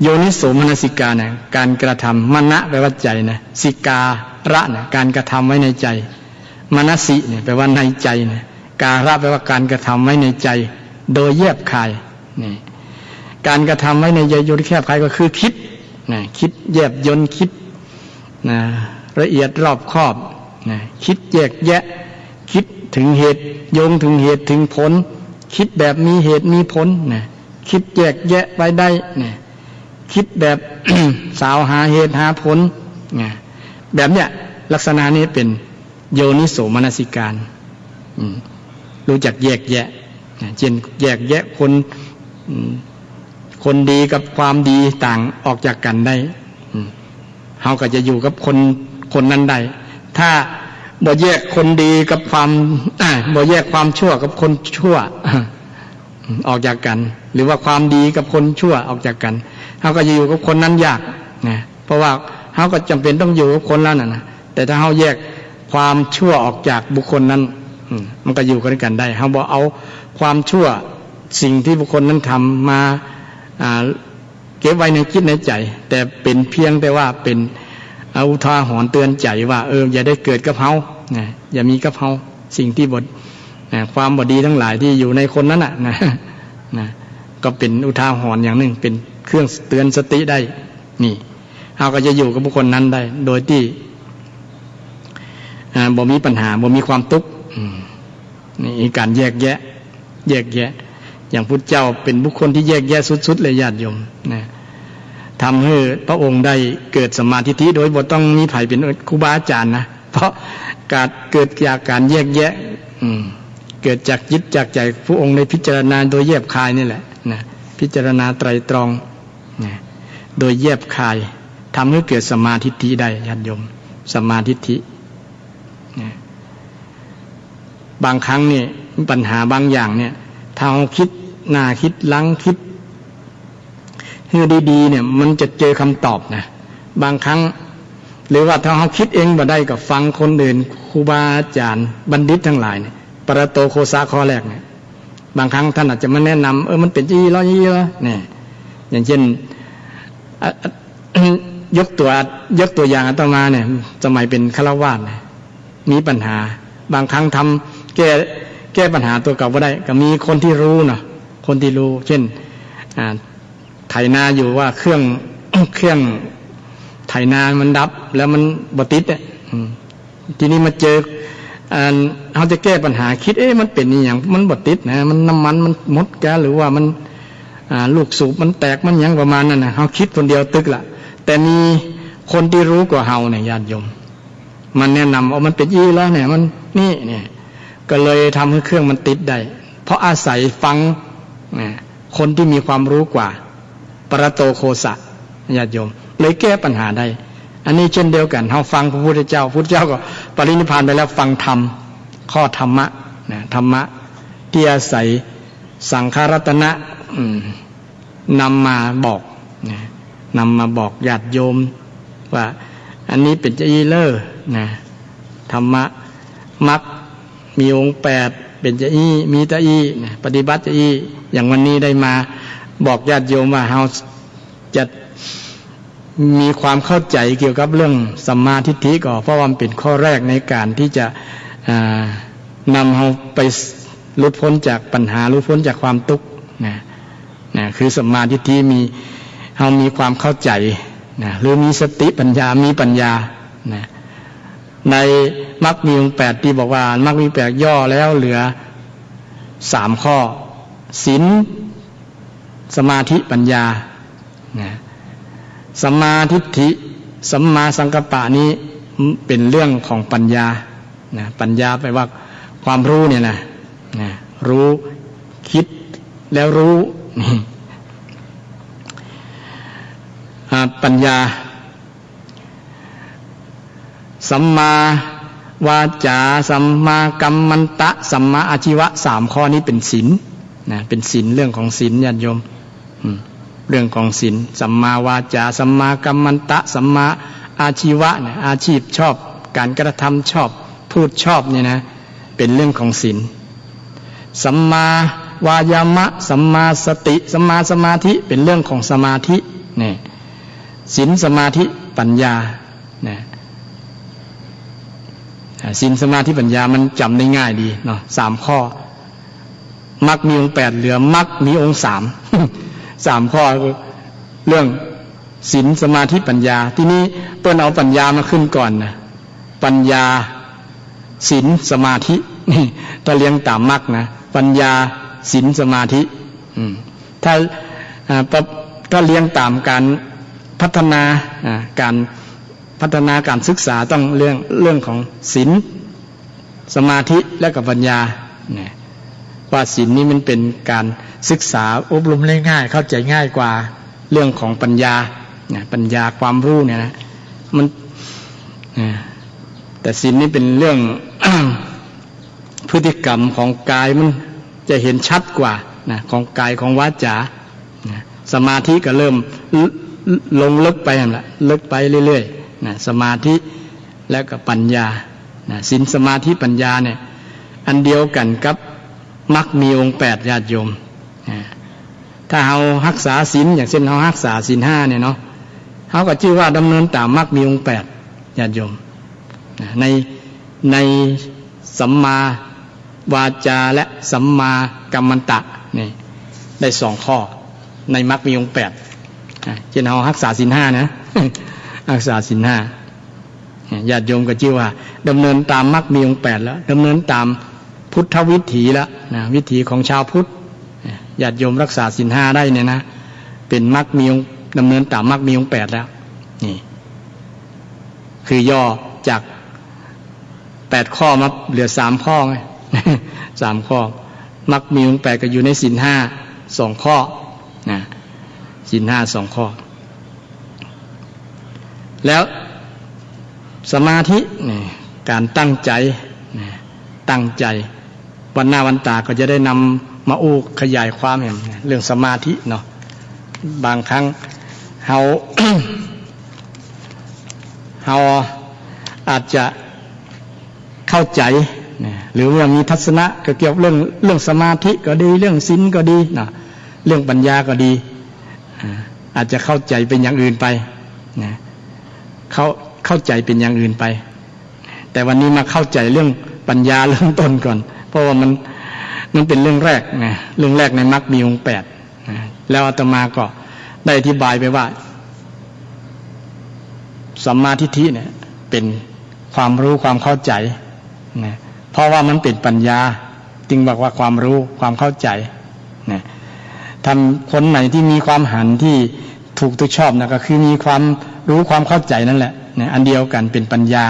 โยนิโสมนสิกาการกระทำมณะแปลว่าใจสิการะการกระทำไว้ในใจมนสิแปลว่าในใจการะแปลว่าการกระทำไว้ในใจโดยแยบคายการกระทำไว้ในใจโดยแยบคายก็คือคิดคิดแยบยนต์คิดละเอียดรอบคอบคิดแยกแยะคิดถึงเหตุโยงถึงเหตุถึงผลคิดแบบมีเหตุมีผลคิดแยกแยะไปได้คิดแบบ สาวหาเหตุหาผลแบบเนี้ยลักษณะนี้เป็นโยนิโสมนสิการรู้จักแยกแยะเช่นแยกแยะคนดีกับความดีต่างออกจากกันได้เราก็จะอยู่กับคนนั้นได้ถ้าบ่แยกคนดีกับความบ่แยกความชั่วกับคนชั่วออกจากกันหรือว่าความดีกับคนชั่วออกจากกันเราก็จะอยู่กับคนนั้นยากเพราะว่าเราก็จำเป็นต้องอยู่กับคนนั้นแต่ถ้าเราแยกความชั่วออกจากบุคคลนั้นมันก็อยู่กันได้เราบ่เอาความชั่วสิ่งที่บุคคลนั้นทำมา เก็บไว้ในจิตในใจแต่เป็นเพียงแต่ว่าเป็นอุทาหรณ์เตือนใจว่าอย่าได้เกิดกับเฮาอย่ามีกับเฮาสิ่งที่ความบดีทั้งหลายที่อยู่ในคนนั้นนะก็เป็นอุทาหรณ์อย่างหนึ่งเป็นเครื่องเตือนสติได้นี่เราก็จะอยู่กับบุคคลนั้นได้โดยที่บ่มีปัญหาบ่มีความทุกข์นี่การแยกแยะอย่างพุทธเจ้าเป็นบุคคลที่แยกแยะสุดๆเลยญาติโยมนะทำให้พระองค์ได้เกิดสัมมาทิฏฐิโดยบ่ต้องมีไผเป็นครูบาอาจารย์นะเพราะการเกิดจากการแยกแยะเกิดจากจิตจากใจพระองค์ได้พิจารณาโดยแยบคายนี่แหละนะพิจารณาไตรตรองนะโดยแยบคายทำให้เกิดสัมมาทิฏฐิได้ญาติโยมสัมมาทิฏฐินะบางครั้งนี่ปัญหาบางอย่างเนี่ยถ้าเราคิดหน้าคิดหลังคิดให้ดีๆเนี่ยมันจะเจอคำตอบนะบางครั้งหรือว่าถ้าเราคิดเองบ่ได้ก็ฟังคนอื่นครูบาอาจารย์บัณฑิตทั้งหลายเนี่ยปรโตโคสะข้อแรกเนี่ยบางครั้งท่านอาจจะมาแนะนำมันเป็นยี่ล้อเนี่ยอย่างเช่นยกตัวอย่างอาตมาเนี่ยสมัยเป็นฆราวาสเนี่ยมีปัญหาบางครั้งทำแก้ปัญหาตัวเก่าบ่ได้ก็มีคนที่รู้เนาะคนที่รู้เช่นไถนาอยู่ว่าเครื่องไถนามันดับแล้วมันบ่ติดอ่ะทีนี้มาเจอเขาจะแก้ปัญหาคิดมันเป็นอย่างมันบ่ติดนะมันน้ำมันมันหมดแกหรือว่ามันลูกสูบมันแตกมันยังประมาณนั้นนะเขาคิดคนเดียวตึกละแต่มีคนที่รู้กว่าเฮาเนี่ยญาติโยมมันแนะนำมันเป็นยี่แล้วเนี่ยมันนี่เนี่ยก็เลยทำให้เครื่องมันติดได้เพราะอาศัยฟังคนที่มีความรู้กว่าปรโตโคสะญาติโยมเลยแก้ปัญหาได้อันนี้เช่นเดียวกันเราฟังพระพุทธเจ้าก็ปรินิพพานไปแล้วฟังธรรมข้อธรรมะธรรมะที่อาศัยสังฆรัตนะนำมาบอกญาติโยมว่าอันนี้เป็นจะอีเลอร์ธรรมะมรรคมีองค์8เป็นจะอีมีตะอีปฏิบัติจะอีอย่างวันนี้ได้มาบอกญาติโยมว่าเราจะมีความเข้าใจเกี่ยวกับเรื่องสัมมาทิฏฐิก่อนเพราะว่ามันเป็นข้อแรกในการที่จะนำเราไปหลุดพ้นจากปัญหาหลุดพ้นจากความทุกข์คือสัมมาทิฏฐิเรามีความเข้าใจหรือมีสติปัญญามีปัญญาในมรรคมีองค์8ที่บอกว่ามรรคมี8ย่อแล้วเหลือ3ข้อศีลสมาธิปัญญาสัมมาทิฏฐิสัมมาสังกัปปะนี้เป็นเรื่องของปัญญาปัญญาแปลว่าความรู้เนี่ยนะรู้คิดแล้วรู้ปัญญาสัมมาวาจาสัมมากัมมันตะสัมมาอาชีวะ3ข้อนี้เป็นศีลเป็นศีลเรื่องของศีลญาติโยมเรื่องของศีลสัมมาวาจาสัมมากัมมันตะสัมมาอาชีวะอาชีพชอบการกระทำชอบพูดชอบเนี่ยนะเป็นเรื่องของศีลสัมมาวายามะสัมมาสติสัมมาสมาธิเป็นเรื่องของสมาธินี่ศีลสมาธิปัญญาศีลสมาธิปัญญามันจำได้ง่ายดีเนาะ3ข้อมรรคมีองค์8เหลือมรรคมีองค์3ข้อเรื่องศีลสมาธิปัญญาที่นี้เปิ้นเอาปัญญามาขึ้นก่อนนะปัญญาศีลสมาธินี่ถ้าเรียงตามมรรคนะปัญญาศีลสมาธิถ้าเรียงตามการพัฒนาการศึกษาต้องเรื่องของศีลสมาธิและกับปัญญาว่าศีลนี้มันเป็นการศึกษาอบรมได้ง่ายเข้าใจง่ายกว่าเรื่องของปัญญาปัญญาความรู้เนี่ยนะมันแต่ศีลนี้เป็นเรื่อง พฤติกรรมของกายมันจะเห็นชัดกว่าของกายของวาจาสมาธิก็เริ่มลงลึกไปนั่นแหละลึกไปเรื่อยๆสมาธิแล้วก็ปัญญาศีลสมาธิปัญญาเนี่ยอันเดียวกันกับมรรคมีองค์8ญาติโยม ถ้าเรารักษาศีลอย่างเช่นเรารักษาศีล5เนี่ยเนาะเขาก็ชื่อว่าดำเนินตามมรรคมีองค์8ญาติโยมในสัมมาวาจาและสัมมากัมมันตะนี่ได้2ข้อในมรรคมีองค์8เช่นเรารักษาศีล5นะรักษาศีล5ญาติโยมก็ชื่อว่าดำเนินตามมรรคมีองค์8แล้วดำเนินตามพุทธวิถีแล้วนะวิถีของชาวพุทธญาติโยมรักษาศีล5ได้เนี่ยนะเป็นมรรคมีองค์ดำเนินตามมรรคมีองค์8แล้วนี่คือย่อจาก8ข้อมาเหลือ3ข้อไง3ข้อมรรคมีองค์8ก็อยู่ในศีล5 2ข้อนะศีล5 2ข้อแล้วสมาธินี่การตั้งใจตั้งใจวันหน้าวันตาก็จะได้นำมาขยายความเห็นเรื่องสมาธิเนาะบางครั้งเฮา อาจจะเข้าใจหรือว่ามีทัศนะเกี่ยวกับเรื่องสมาธิก็ดีเรื่องศีลก็ดีนะเรื่องปัญญาก็ดีอาจจะเข้าใจเป็นอย่างอื่นไปนะเข้าใจเป็นอย่างอื่นไปแต่วันนี้มาเข้าใจเรื่องปัญญาเรื่องต้นก่อนเพราะว่ามันเป็นเรื่องแรกนะเรื่องแรกในมรรคมีองค์8นะแล้วอาตมาก็ได้อธิบายไปว่าสัมมาทิฏฐิเนี่ยเป็นความรู้ความเข้าใจนะเพราะว่ามันเป็นปัญญาจึงบอกว่าความรู้ความเข้าใจนะทำคนไหนที่มีความหันที่ถูกทุกชอบนะก็คือมีความรู้ความเข้าใจนั่นแหละนะอันเดียวกันเป็นปัญญา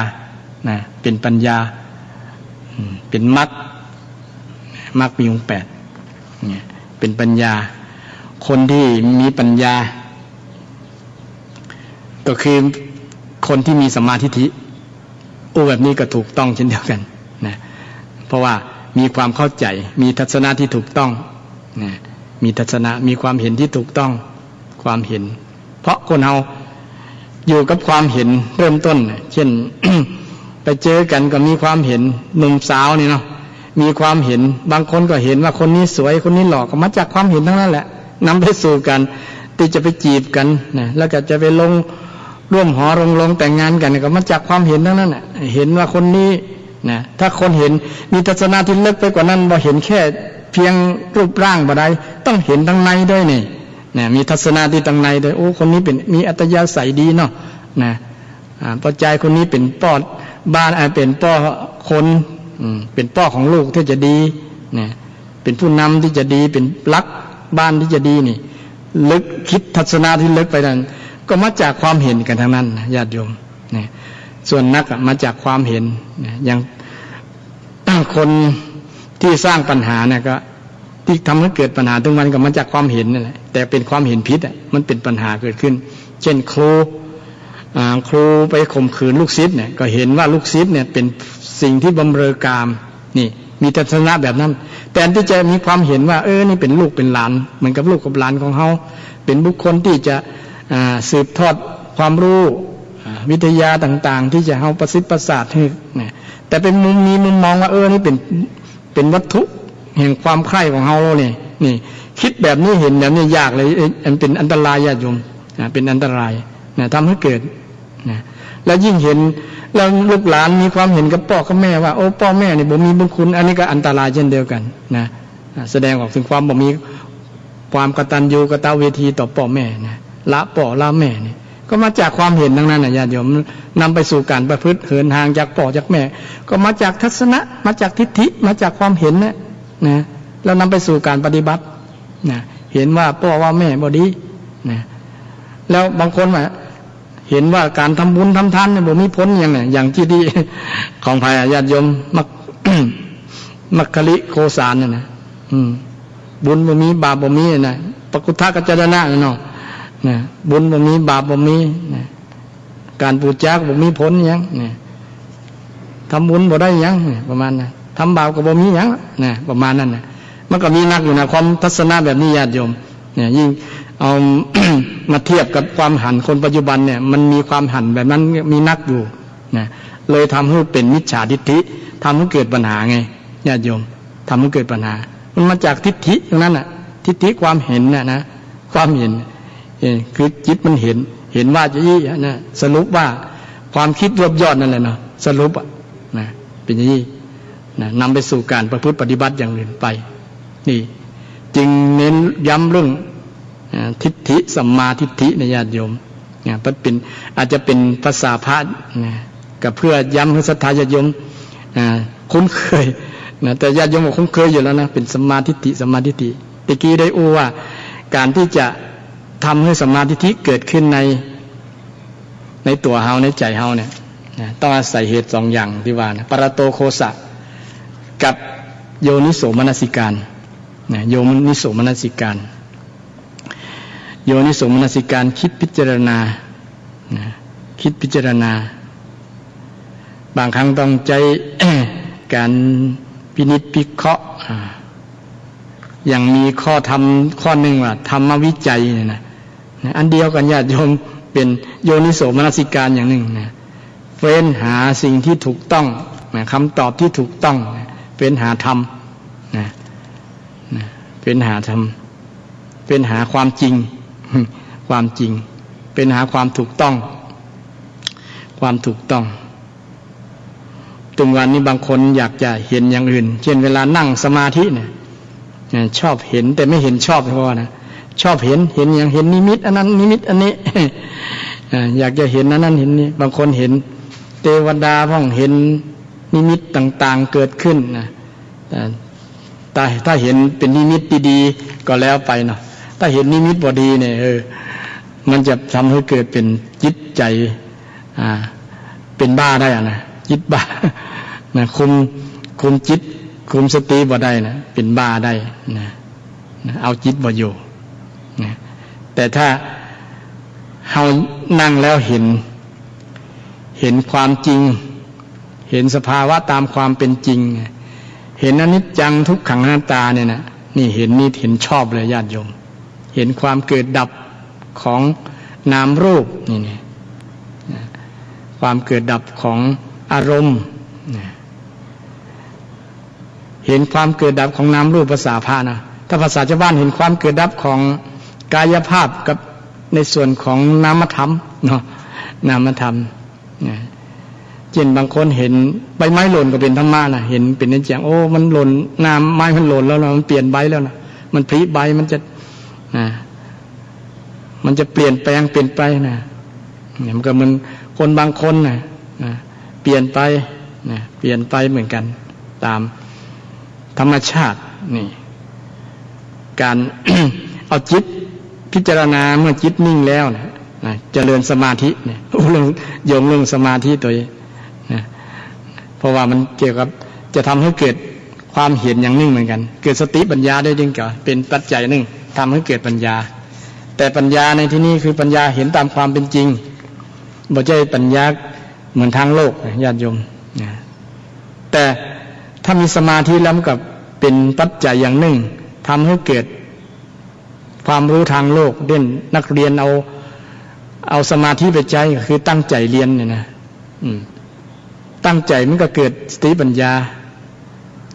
นะเป็นปัญญาเป็นมรรคมีองค์8เนี่ยเป็นปัญญาคนที่มีปัญญาก็คือคนที่มีสัมมาทิฏฐิแบบนี้ก็ถูกต้องเช่นเดียวกันนะเพราะว่ามีความเข้าใจมีทัศนะที่ถูกต้องนะมีทัศนะมีความเห็นที่ถูกต้องความเห็นเพราะคนเราอยู่กับความเห็นเริ่มต้นเช่น ไปเจอกันก็มีความเห็นหนุ่มสาวนี่เนาะมีความเห็นบางคนก็เห็นว่าคนนี้สวยคนนี้หล่อก็มาจากความเห็นทั้งนั้นแหละนำไปสู่กันที่จะไปจีบกันนะแล้วก็จะไปลงร่วมหอลงแต่งงานกันก็มาจากความเห็นทั้งนั้นน่ะเห็นว่าคนนี้นะถ้าคนเห็นมีทัศนะที่ลึกไปกว่านั้นบ่เห็นแค่เพียงรูปร่างบ่ได้ต้องเห็นทั้งในด้วยนี่นะมีทัศนะที่ทั้งในด้วยโอ้คนนี้เป็นมีอัตยาศัยดีเนาะนะพอใจคนนี้เป็นป้อบ้านเป็นป้อคนเป็นป้อของลูกที่จะดีนะเป็นผู้นำที่จะดีเป็นรักบ้านที่จะดีนี่ลึกคิดทัศนะที่ลึกไปนั้นก็มาจากความเห็นกันทั้งนั้นญาติโยมนะส่วนนักมาจากความเห็นนะอย่างคนที่สร้างปัญหาเนี่ยก็ที่ทำให้เกิดปัญหาทุกวันก็มาจากความเห็นนั่นแหละแต่เป็นความเห็นผิดมันเป็นปัญหาเกิดขึ้นเช่นครูไปข่มขืนลูกศิษย์เนี่ยก็เห็นว่าลูกศิษย์เนี่ยเป็นสิ่งที่บำเรอกามนี่มีทัศนะแบบนั้นแต่ที่จะมีความเห็นว่านี่เป็นลูกเป็นหลานเหมือนกับลูกกับหลานของเขาเป็นบุคคลที่จะสืบทอดความรู้วิทยาต่างๆที่จะเอาประสิทธิ์ประสาทให้เนี่ยแต่เป็นมีมุมมองว่านี่เป็นวัตถุแห่งความใคร่ของเขาเนี่ยนี่คิดแบบนี้เห็นแบบนี้ยากเลยมันเป็นอันตรายญาติโยมเป็นอันตรายนะทำให้เกิดนะแล้วยิ่งเห็นแล้วลูกหลานมีความเห็นกับพ่อกับแม่ว่าพ่อแม่นี่บ่มีบุญคุณอันนี้ก็อันตรายเช่นเดียวกันนะแสดงออกถึงความบ่มีความกตัญญูกตเวทีต่อพ่อแม่นะละพ่อละแม่นี่ก็มาจากความเห็นทั้งนั้นนะญาติโยมนำไปสู่การประพฤติเหินห่างจากพ่อจากแม่ก็มาจากทัศนะมาจากทิฏฐิมาจากความเห็นนะแล้วนำไปสู่การปฏิบัตินะเห็นว่าพ่อว่าแม่บ่ดีนะแล้วบางคนว่าเห็นว่าการทำบุญทำทานเนี่ยบ่มีผลอย่างที่ดีของพายญาติโยมมัคคิโคสารน่ะนะบุญบ่มีบาปบ่มีนะปกุฏทกัจจตนะเนาะนะบุญบ่มีบาปบ่มีนะการปูจาบ่มีผลหยังนะทำบุญบ่ได้หยังประมาณนั้นทำบาปก็บ่มีหยังนะประมาณนั้นนะมันก็มีนักอยู่นะความทัศนะแบบนี้ญาติโยมเนี่ยยิ่งเอา มาเทียบกับความหันคนปัจจุบันเนี่ยมันมีความหันแบบนั้นมีนักอยู่นะเลยทำให้เป็นมิจฉาทิฏฐิทำให้เกิดปัญหาไงญาติโยมทำให้เกิดปัญหามันมาจากทิฏฐิตรงนั้นน่ะท ทิฏฐิความเห็นนะความเห็นคือจิตมันเห็นว่าจะยี่นะสรุปว่าความคิดรวบยอดนั่นแหละเนาะสรุปนะเป็นอย่างนี้นะนำไปสู่การประพฤติปฏิบัติอย่างอื่นไปนี่จึงเน้นย้ำเรื่องทิฏฐิสัมมาทิฏฐิในญาติโยมเนี่ยเป็นอาจจะเป็นภาษาพระนะกับเพื่อย้ำให้ศรัทธาญาติโยมคุ้นเคยนะแต่ญาติโยมบอกคุ้นเคยอยู่แล้วนะเป็นสัมมาทิฏฐิสัมมาทิฏฐิตะกี้ได้อู้ว่าการที่จะทำให้สัมมาทิฏฐิเกิดขึ้นในตัวเฮาในใจเฮาเนี่ยต้องอาศัยเหตุ2อย่างที่ว่านะปรโตโคสะกับโยนิโสมนสิการโยนิโสมนสิการโยนิโสมนสิการคิดพิจารณาคิดพิจารณาบางครั้งต้องใจ การพินิจพิเคราะห์อย่างมีข้อธรรมข้อหนึ่งว่าธรรมวิจัยเนี่ยนะอันเดียวกันญาติโยมเป็นโยนิโสมนสิการอย่างหนึ่งนะเฟ้นหาสิ่งที่ถูกต้องคำตอบที่ถูกต้องเฟ้นหาธรรมเฟ้นหาธรรมเฟ้นหาความจริงความจริงเป็นหาความถูกต้องความถูกต้องตรงวันนี้บางคนอยากจะเห็นอย่างอื่นเช่นเวลานั่งสมาธิเนี่ยชอบเห็นแต่ไม่เห็นชอบเพราะนะชอบเห็นอย่างเห็นนิมิตอันนั้นนิมิตอันนี้ อยากจะเห็นอันนั้นเห็นนี้บางคนเห็นเทวดาพ้องเห็นนิมิตต่างๆเกิดขึ้นนะแต่ถ้าเห็นเป็นนิมิตดีๆก็แล้วไปเนาะถ้าเห็นนิมิตบ่ดีเนี่ยมันจะทำให้เกิดเป็นจิตใจเป็นบ้าได้นะจิตบ้านะคุมจิตคุมสติบ่ได้นะเป็นบ้าได้นะเอาจิตบ่อยู่นะแต่ถ้าเฮานั่งแล้วเห็นความจริงเห็นสภาวะตามความเป็นจริงเห็นอนิจจังทุกขังอนัตตาเนี่ยนะนี่เห็นชอบเลยญาติโยมเห็นความเกิดดับของนามรูปนี่ความเกิดดับของอารมณ์เห็นความเกิดดับของนามรูปภาษาพระนะถ้าภาษาชาวบ้านเห็นความเกิดดับของกายภาพกับในส่วนของนามธรรมเนาะนามธรรมเช่นบางคนเห็นใบไม้หล่นก็เป็นธรรมะนะเห็นเป็นนิจจังโอ้มันหล่นน้ำไม้มันหล่นแล้วมันเปลี่ยนใบแล้วนะมันผลิใบมันจะเปลี่ยนแปลงเปลี่ยนไปนะเนี่ยมันก็มันคนบางคนนะเปลี่ยนไปนะเปลี่ยนไปเหมือนกันตามธรรมชาตินี่การ เอาจิตพิจารณาเมื่อจิตนิ่งแล้วนะเจริญสมาธิเนี่ยเรื่องสมาธิตัวนี้นะเพราะว่ามันเกี่ยวกับจะทำให้เกิดความเห็นอย่างหนึ่งเหมือนกันเกิดสติปัญญาได้จริงก็เป็นปัจจัยหนึ่งทำให้เกิดปัญญาแต่ปัญญาในที่นี้คือปัญญาเห็นตามความเป็นจริงบ่ใช่ปัญญาเหมือนทางโลกญาติโยมนะแต่ถ้ามีสมาธิแล้วมันกับเป็นปัจจัยอย่างหนึ่งทำให้เกิดความรู้ทางโลกเด่นนักเรียนเอาสมาธิไปใจคือตั้งใจเรียนเนี่ยนะตั้งใจมันก็เกิดสติปัญญา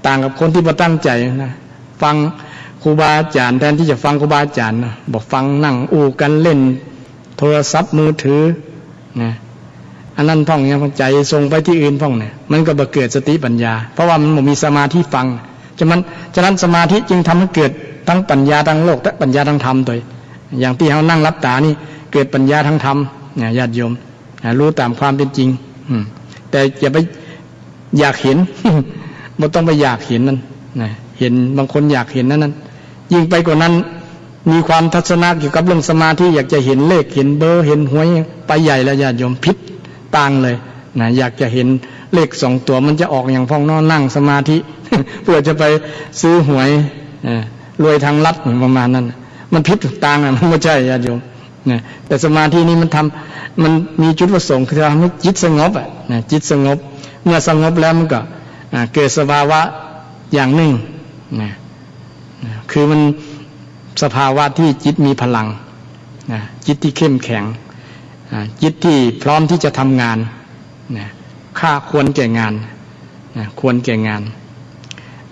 ต่างกับคนที่บ่ตั้งใจนะฟังครูบาอาจารย์แทนที่จะฟังครูบาอาจารย์นะบอกฟังนั่งอู้กันเล่นโทรศัพท์มือถือนะอันนั้นท่องยังใจส่งไปที่อื่นท่องเนี่ยมันก็บ่เกิดสติปัญญาเพราะว่ามันบ่มีสมาธิฟังฉะนั้นสมาธิจึงทำให้เกิดทั้งปัญญาทางโลกและปัญญาทางธรรมตัวอย่างที่เรานั่งรับตานี่เกิดปัญญาทางธรรมญาติโยมรู้ตามความเป็นจริงแต่อย่าไปอยากเห็น ไม่ต้องไปอยากเห็นนั่นเห็นบางคนอยากเห็นนั้นยิ่งไปกว่านั้นมีความทัศนะเกี่ยวกับเรื่องสมาธิอยากจะเห็นเลขเห็นเบอร์เห็นหวยไปใหญ่แล้วญาติโยมพิษต่างเลยนะอยากจะเห็นเลข2 ตัวมันจะออกอย่างพ่องนอนนั่งสมาธิ เพื่อจะไปซื้อหวยรวยทางลัดประมาณนั้นมันพิษต่างมันไม่ใช่ญาติโยมแต่สมาธินี้มันมีจุดประสงค์คือทำให้จิตสงบจิตสงบเมื่อสงบแล้วมันก็เกิดสภาวะอย่างหนึ่งคือมันสภาวะที่จิตมีพลังจิตที่เข้มแข็งจิตที่พร้อมที่จะทำงานค่าควรแก่งานควรแก่งาน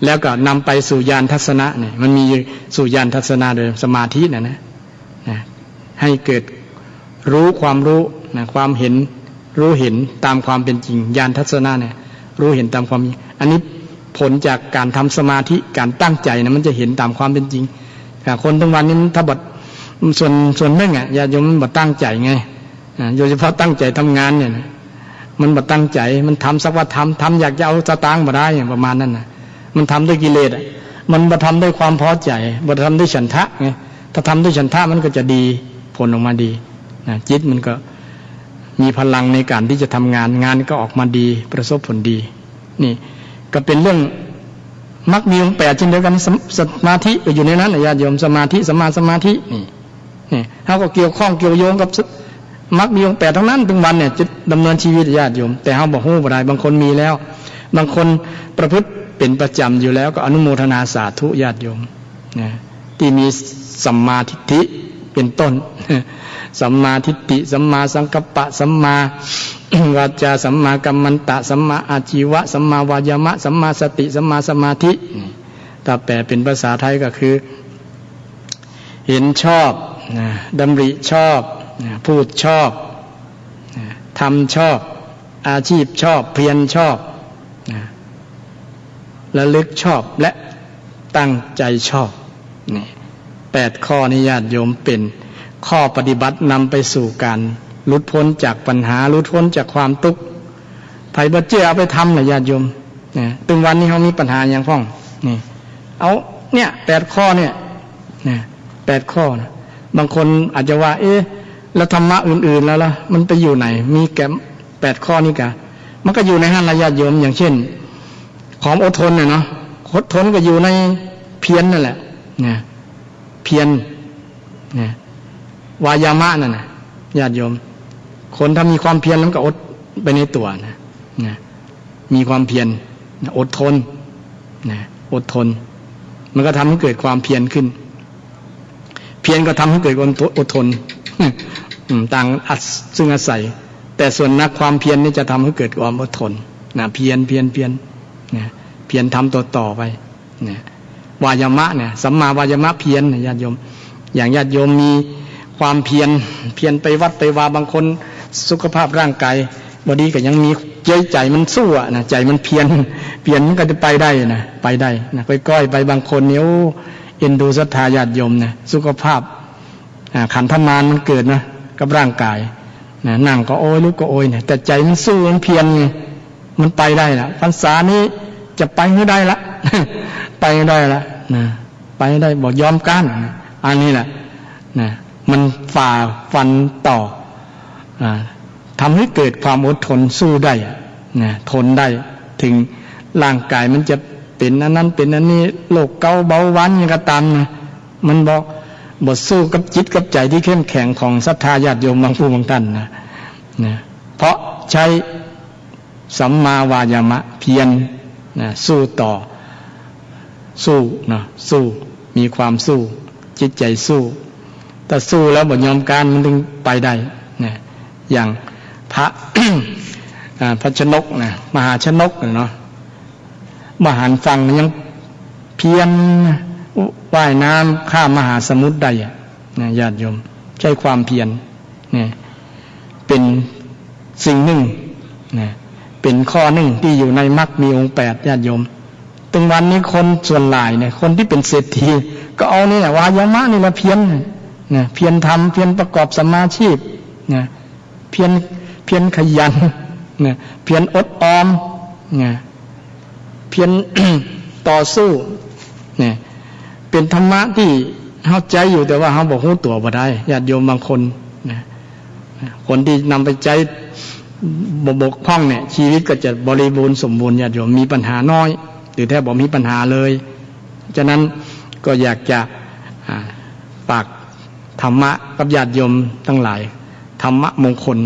แล้วก็นำไปสู่ญาณทัศนะเนี่ยมันมีสู่ญาณทัศนะโดยสมาธินะให้เกิดรู้ความรู้นะความเห็นรู้เห็นตามความเป็นจริงญาณทัศนะเนี่ยรู้เห็นตามความอันนี้ผลจากการทำสมาธิการตั้งใจนะมันจะเห็นตามความเป็นจริงคนทั้งวันนี้ถ้าบดส่วนหนึ่งญาติโยมมันบดตั้งใจไงโดยเฉพาะตั้งใจทำงานเนี่ยมันบดตั้งใจมันทำสักว่าทำอยากจะเอาสตางค์มาได้อย่างประมาณนั้นนะมันทำด้วยกิเลสมันบดทำด้วยความพอใจบดทำด้วยฉันทะไงถ้าทำด้วยฉันทะมันก็จะดีผลออกมาดีจิตมันก็มีพลังในการที่จะทำงานก็ออกมาดีประสบผลดีนี่ก็เป็นเรื่องมรรคมีองค์8เช่นเดียวกันสมาธิก็อยู่ในนั้นญาติโยมสมาธิสัมมาสมาธินี่เขาก็เกี่ยวข้องเกี่ยวโยงกับมรรคมีองค์8ทั้งนั้นถึงวันเนี่ยจะดำเนินชีวิตญาติโยมแต่เขาบอกฮู้บ่ได้บางคนมีแล้วบางคนประพฤติเป็นประจำอยู่แล้วก็อนุโมทนาสาธุญาติโยมที่มีสัมมาทิฏฐิเป็นต้นสัมมาทิฏฐิสัมมาสังกัปปะสัมมาวาจาสัมมากัมมันตะสัมมาอาชีวะสัมมาวายามะสัมมาสติสัมมาสมาธิถ้าแปลเป็นภาษาไทยก็คือเห็นชอบดำริชอบพูดชอบทำชอบอาชีพชอบเพียรชอบระลึกชอบและตั้งใจชอบนี่8ข้อนี้ญาติโยมเป็นข้อปฏิบัตินำไปสู่การหลุดพ้นจากปัญหาหลุดพ้นจากความทุกข์ไผบ่เชื่อเอาไปทำนะญาติโยมตึงวันนี้เขามีปัญหาอย่างพ้องนี่เอาเนี่ย8ข้อเนี่ย8ข้อนะบางคนอาจจะว่าแล้วธรรมะอื่นๆแล้วล่ะมันไปอยู่ไหนมีแก่8ข้อนี้กะมันก็อยู่ในหันละญาติโยมอย่างเช่นความอดทนเนี่ยเนาะอดทนก็อยู่ในเพียรนั่นแหละเพียรวายามะนั่นน่ะญาติโยมคนถ้ามีความเพียรมันก็อดไปในตัวนะมีความเพียรอดทนอดทนมันก็ทำให้เกิดความเพียรขึ้นเพียรก็ทำให้เกิดความอดทนต่างซึ่งอาศัยแต่ส่วนนักความเพียรนี่จะทำให้เกิดความอดทนเพียรเพียรทำต่อไปวายามะเนี่ยสัมมาวายามะเพียรญาติโยมอย่างญาติโยมมีความเพียรไปวัดไปวาบางคนสุขภาพร่างกายบดีก็ยังมีใจมันสู้นะใจมันเพียรมันก็จะไปได้นะก้อยไปบางคนเนี่ยเอ็นดูศรัทธาญาติโยมนะสุขภาพขันธมารมันเกิดนะกับร่างกายนั่งก็โอยลุกก็โอยเนี่ยแต่ใจมันสู้มันเพียรมันไปได้ละพรรษานี้จะไปไม่ได้ละไปไม่ได้ละไปไม่ได้บอกยอมกันอันนี้แหละมันฝ่าฟันต่อทำให้เกิดความอดทนสู้ได้ทนได้ถึงร่างกายมันจะเป็นอันนั้นเป็นอันนี้โรคเกาต์เบาหวานยังก็ตามมันบอกบทสู้กับจิตกับใจที่เข้มแข็งของศรัทธาญาติโยมบางผู้บางท่านเพราะใช้สัมมาวายามะเพียรสู้ต่อสู้มีความสู้จิตใจสู้แต่สู้แล้วบ่ยอมการมันถึงไปได้อย่างพระ พระชนกมหาชนกเนาะมหาฟังยังเพียรว่ายน้ำข้ามมหาสมุทรได้ญาติโยมใช้ความเพียรเป็นสิ่งหนึ่งเป็นข้อหนึ่งที่อยู่ในมรรคมีองค์8ญาติโยมถึงวันนี้คนส่วนหลายคนที่เป็นเศรษฐีก็เอานี่วายามะนี่มาเพียรเพียรทำเพียรประกอบสมาชีพเพียรขยันเพียรอดออมเพียร ต่อสู้เป็นธรรมะที่เข้าใจอยู่แต่ว่าเขาบอกรู้ตัวบ่ได้ญาติโยมบางคนคนที่นำไปใจบกพร่องชีวิตก็จะบริบูรณ์สมบูรณ์ญาติโยมมีปัญหาน้อยหรือแทบบ่มีปัญหาเลยฉะนั้นก็อยากจะฝากธรรมะกับญาติโยมทั้งหลายธรรมะมงคล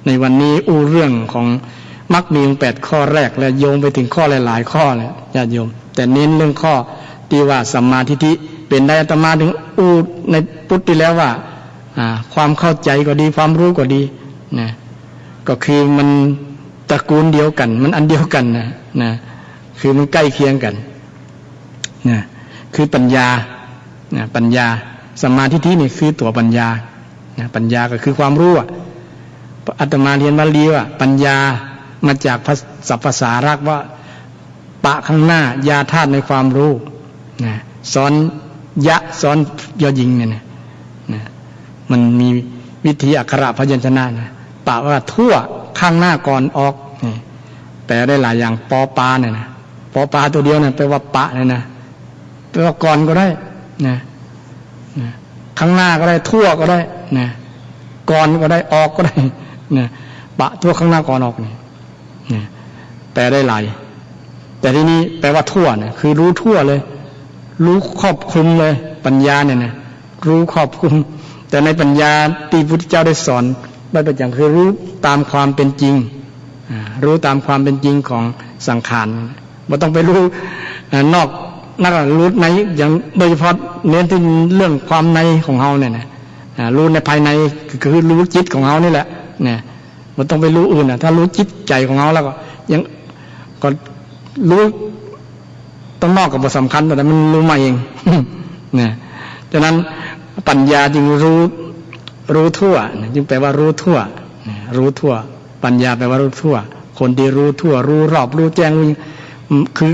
ในวันนี้เรื่องของมรรคมีองค์8ข้อแรกและโยงไปถึงข้อหลายๆข้อเลยญาติโยมแต่เน้นเรื่องข้อที่ว่าสัมมาทิฏฐิเป็นได้อาตมาถึงในพุทธที่แล้วว่าความเข้าใจก็ดีความรู้ก็ดีก็คือมันตระกูลเดียวกันมันอันเดียวกันนะคือมันใกล้เคียงกัน เนี่ยคือปัญญาเนี่ยปัญญาสัมมาทิฏฐินี่คือตัวปัญญาเนี่ยปัญญาก็คือความรู้อาตมาเรียนบาลีว่าปัญญามาจากศัพท์ภาษารักว่าปะข้างหน้ายาธาตุในความรู้นะซ้อนยะซ้อนยอยิงเนี่ยนะมันมีวิธีอักขระพยัญชนะนะปะว่าทั่วข้างหน้าก่อนออกนี่แปลได้หลายอย่างปอปลาเนี่ยนะปอปลาตัวเดียวเนี่ยแปลว่าปะเนี่ยนะแปลว่าก่อนก็ได้นะข้างหน้าก็ได้ทั่วก็ได้นะก่อนก็ได้ออกก็ได้นะปะทั่วข้างหน้าก่อนออกนี่แปลได้หลายแต่ที่นี้แปลว่าทั่วเนี่ยคือรู้ทั่วเลยรู้ครอบคลุมเลยปัญญาเนี่ยนะรู้ครอบคลุมแต่ในปัญญาที่พระพุทธเจ้าได้สอนไว้ประจำคือรู้ตามความเป็นจริงรู้ตามความเป็นจริงของสังขารไม่ต้องไปรู้นอกนักรู้ในอย่างโดยเฉพาะเน้นที่เรื่องความในของเฮาเนี่ยนะรู้ในภายในคือรู้จิตของเฮานี่แหละเนี่ยไม่ต้องไปรู้อื่นถ้ารู้จิตใจของเฮาแล้วก็ยังก็รู้ต้องนอกกับบ่สำคัญแต่มันรู้มาเองเนี่ยฉะนั้นปัญญาจึงรู้ทั่วจึงแปลว่ารู้ทั่วรู้ทั่วปัญญาแปลว่ารู้ทั่วคนที่รู้ทั่วรู้รอบรู้แจ้ง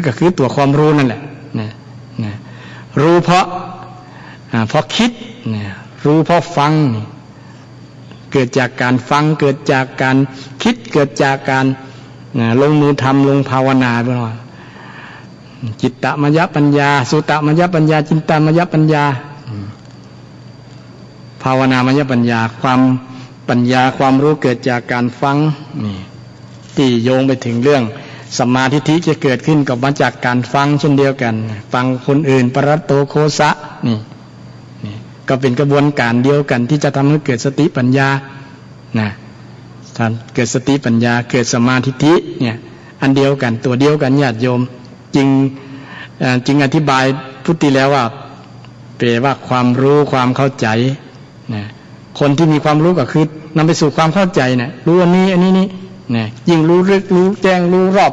ก็คือตัวความรู้นั่นแหละรู้เพราะคิดรู้เพราะฟังเกิดจากการฟังเกิดจากการคิดเกิดจากการลงมือทำลงภาวนาไปหน่อยจิตตมยปัญญาสุตมยปัญญาจินตมยปัญญาภาวนามยปัญญาความปัญญาความรู้เกิดจากการฟังนี่ที่โยงไปถึงเรื่องสัมมาทิฏฐิจะเกิดขึ้นกับมาจากการฟังเช่นเดียวกันฟังคนอื่นปรัตโตโคสะนี่ก็เป็นกระบวนการเดียวกันที่จะทำให้เกิดสติปัญญานะถ้าเกิดสติปัญญาเกิดสัมมาทิฏฐิเนี่ยอันเดียวกันตัวเดียวกันญาติโยมจึงอธิบายพุทธิแล้วว่าแปลว่าความรู้ความเข้าใจนะคนที่มีความรู้ก็คือนำไปสู่ความเข้าใจนะรู้อันนี้นี่นะยิ่งรู้ลึกรู้แจ้งรู้รอบ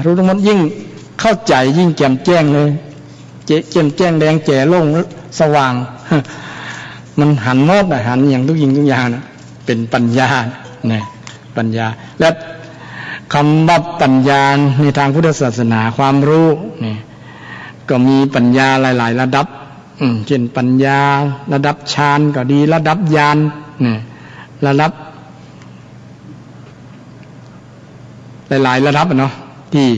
รู้ทั้งหมดยิ่งเข้าใจยิ่งแจ่มแจ้งเลยแจ่มแจ้งแดงแจ๋โล่งสว่างมันหันหมดหันอย่างทุกยิงทุกอย่างนะเป็นปัญญาเนี่ยปัญญาและคำว่าปัญญาในทางพุทธศาสนาความรู้นี่ก็มีปัญญาหลายๆระดับเช่นปัญญาระดับฌานก็ดีระดับญาณนี่ระดับหลายๆระดับเนาะที่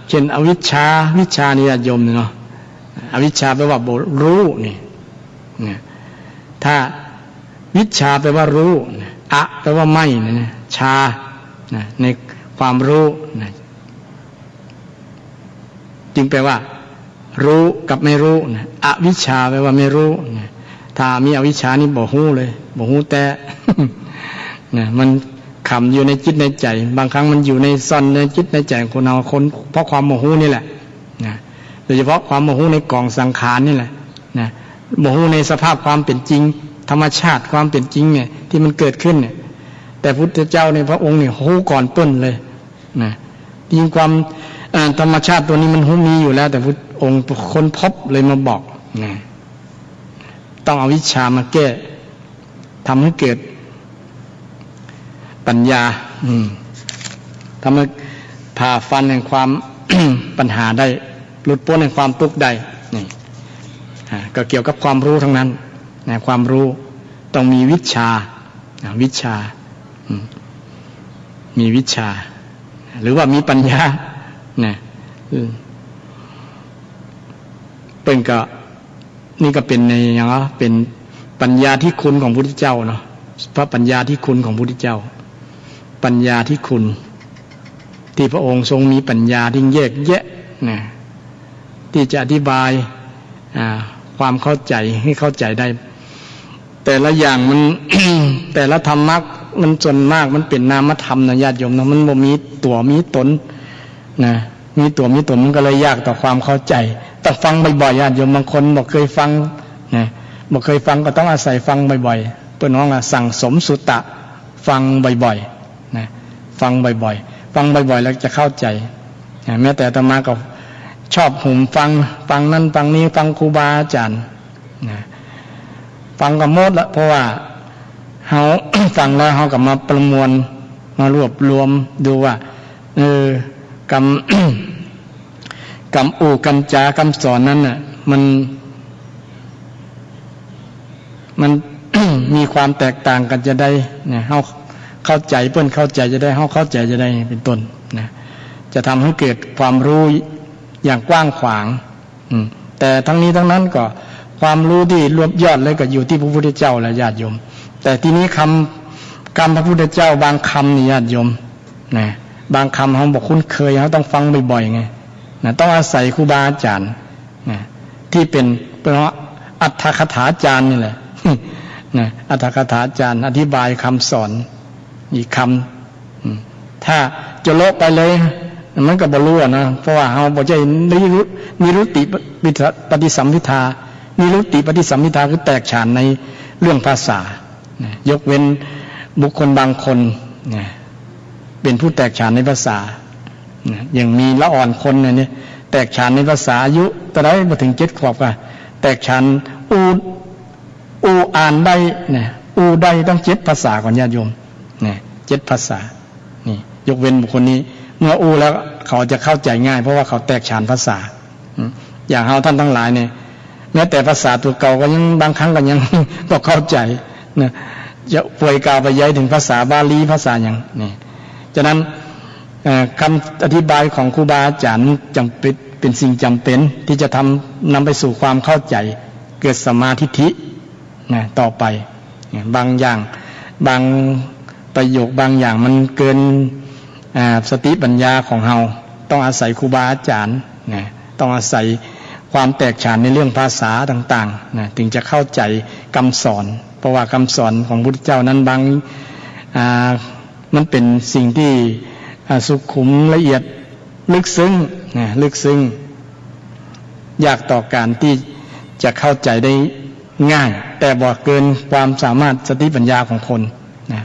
เช่นอวิชชาวิชานิยมเนาะอวิชชาแปลว่ารู้นี่ถ้าวิชาแปลว่ารู้อะแปลว่าไม่นะชาในความรู้นะจึงแปลว่ารู้กับไม่รู้นะอวิชชาแปลว่าไม่รู้นะถ้ามีอวิชชานี่บ่ฮู้เลยบ่ฮู้แต่นะมันขำอยู่ในจิตในใจบางครั้งมันอยู่ในซ่อนในจิตในใจของคนเราคนเพราะความโมโหนี่แหละนะโดยเฉพาะความโมโหในกองสังขารนี่แหละนะโมโหในสภาพความเป็นจริงธรรมชาติความเป็นจริงเนี่ยที่มันเกิดขึ้นเนี่ยแต่พุทธเจ้าในพระองค์เนี่ยหูก่อนเปิ้นเลยนะยิ่งความธรรมชาติตัวนี้มันหูมีอยู่แล้วแต่พุทธองค์ค้นพบเลยมาบอกนะต้องเอาวิชามาแก้ทำให้เกิดปัญญาทำให้ผ่าฟันแห่งความ ปัญหาได้หลุดพ้นแห่งความทุกข์ได้นี่ก็เกี่ยวกับความรู้ทั้งนั้นนะความรู้ต้องมีวิชาวิชามีวิชาหรือว่ามีปัญญานะเป็นก็นี่ก็เป็นในอย่างว่าเป็นปัญญาที่คุณของพระพุทธเจ้าเนาะพระปัญญาที่คุณของพระพุทธเจ้าปัญญาที่คุณที่พระองค์ทรงมีปัญญาที่แยกแยะนะที่จะอธิบายความเข้าใจให้เข้าใจได้แต่ละอย่างมัน แต่ละธรรมะมันส่วนมากมันเป็นนามธรรมนะญาติโยมนะมันบ่มีตัวมีตนนะมีตัวมีตนมันก็เลยยากต่อความเข้าใจต้องฟังบ่อยๆญาติโยมบางคนบอกเคยฟังนะบอกเคยฟังก็ต้องอาศัยฟังบ่อยๆเพื่อนน้องสั่งสมสุตตะฟังบ่อยๆนะฟังบ่อยๆฟังบ่อยๆแล้วจะเข้าใจ แม้แต่อาตมาก็ชอบหูฟังนั่นฟังนี้ฟังครูบาอาจารย์ฟังก็หมดละเพราะว่าเฮา ฟังแล้วเฮาก็มาประมวลมารวบรวมดูว่ากรรม กรรมอู่กรรมจากรรมสอนนั้นน่ะมัน มีความแตกต่างกันจะได้เนี่ยเฮาเข้าใจเพิ่นเข้าใจจะได้เฮาเข้าใจจะได้เป็นต้นนะจะทำให้เกิดความรู้อย่างกว้างขวางแต่ทั้งนี้ทั้งนั้นก็ความรู้ที่รวบยอดเลยก็อยู่ที่พระพุทธเจ้าและญาติโยมแต่ทีนี้คำพระพุทธเจ้าบางคำนี่ญาติโยมนะบางคำเขาบอกคุ้นเคยเขาต้องฟังบ่อยๆไงนะต้องอาศัยครูบาอาจารย์นะที่เป็นอัตถคถาจารย์นี่แหละนะอัตถคถาจารย์อธิบายคำสอนอีกคำถ้าจะโลกไปเลยมันก็บ่รู้นะเพราะว่าเราบ่ใช่นิรุตติปฏิสัมภิทานิรุตติปฏิสัมภิทาคือแตกฉานในเรื่องภาษายกเว้นบุคคลบางคนเป็นผู้แตกฉานในภาษาอย่างมีละอ่อนคนเนี่ยแตกฉานในภาษาอายุตอนนั้นมาถึง7 ขวบก็แตกฉานอูอ่านได้เนี่ยอูได้ต้อง7 ภาษาก่อนญาติโยมเนี่ย7 ภาษานี่ยกเว้นบุคคลนี้เมื่ออูแล้วเขาจะเข้าใจง่ายเพราะว่าเขาแตกฉานภาษาอย่างเราท่านทั้งหลายเนี่ยแม้แต่ภาษาตัวเก่าก็ยังบางครั้งก็ยัง ก็เข้าใจนะจะป่วยกล่าวไปย้ายถึงภาษาบาลีภาษาอย่างนี่ฉะนั้นคำอธิบายของครูบาอาจารย์จำเป็นสิ่งจำเป็นที่จะนำไปสู่ความเข้าใจเกิดสัมมาทิฏฐินะต่อไปบางอย่างบางประโยคบางอย่างมันเกินสติปัญญาของเราต้องอาศัยครูบาอาจารย์นะต้องอาศัยความแตกฉานในเรื่องภาษาต่างๆนะถึงจะเข้าใจคำสอนเพราะว่าคำสอนของพระพุทธเจ้านั้นบางมันเป็นสิ่งที่สุขุมละเอียดลึกซึ้งนะลึกซึ้งยากต่อการที่จะเข้าใจได้ง่ายแต่บ่เกินความสามารถสติปัญญาของคนนะ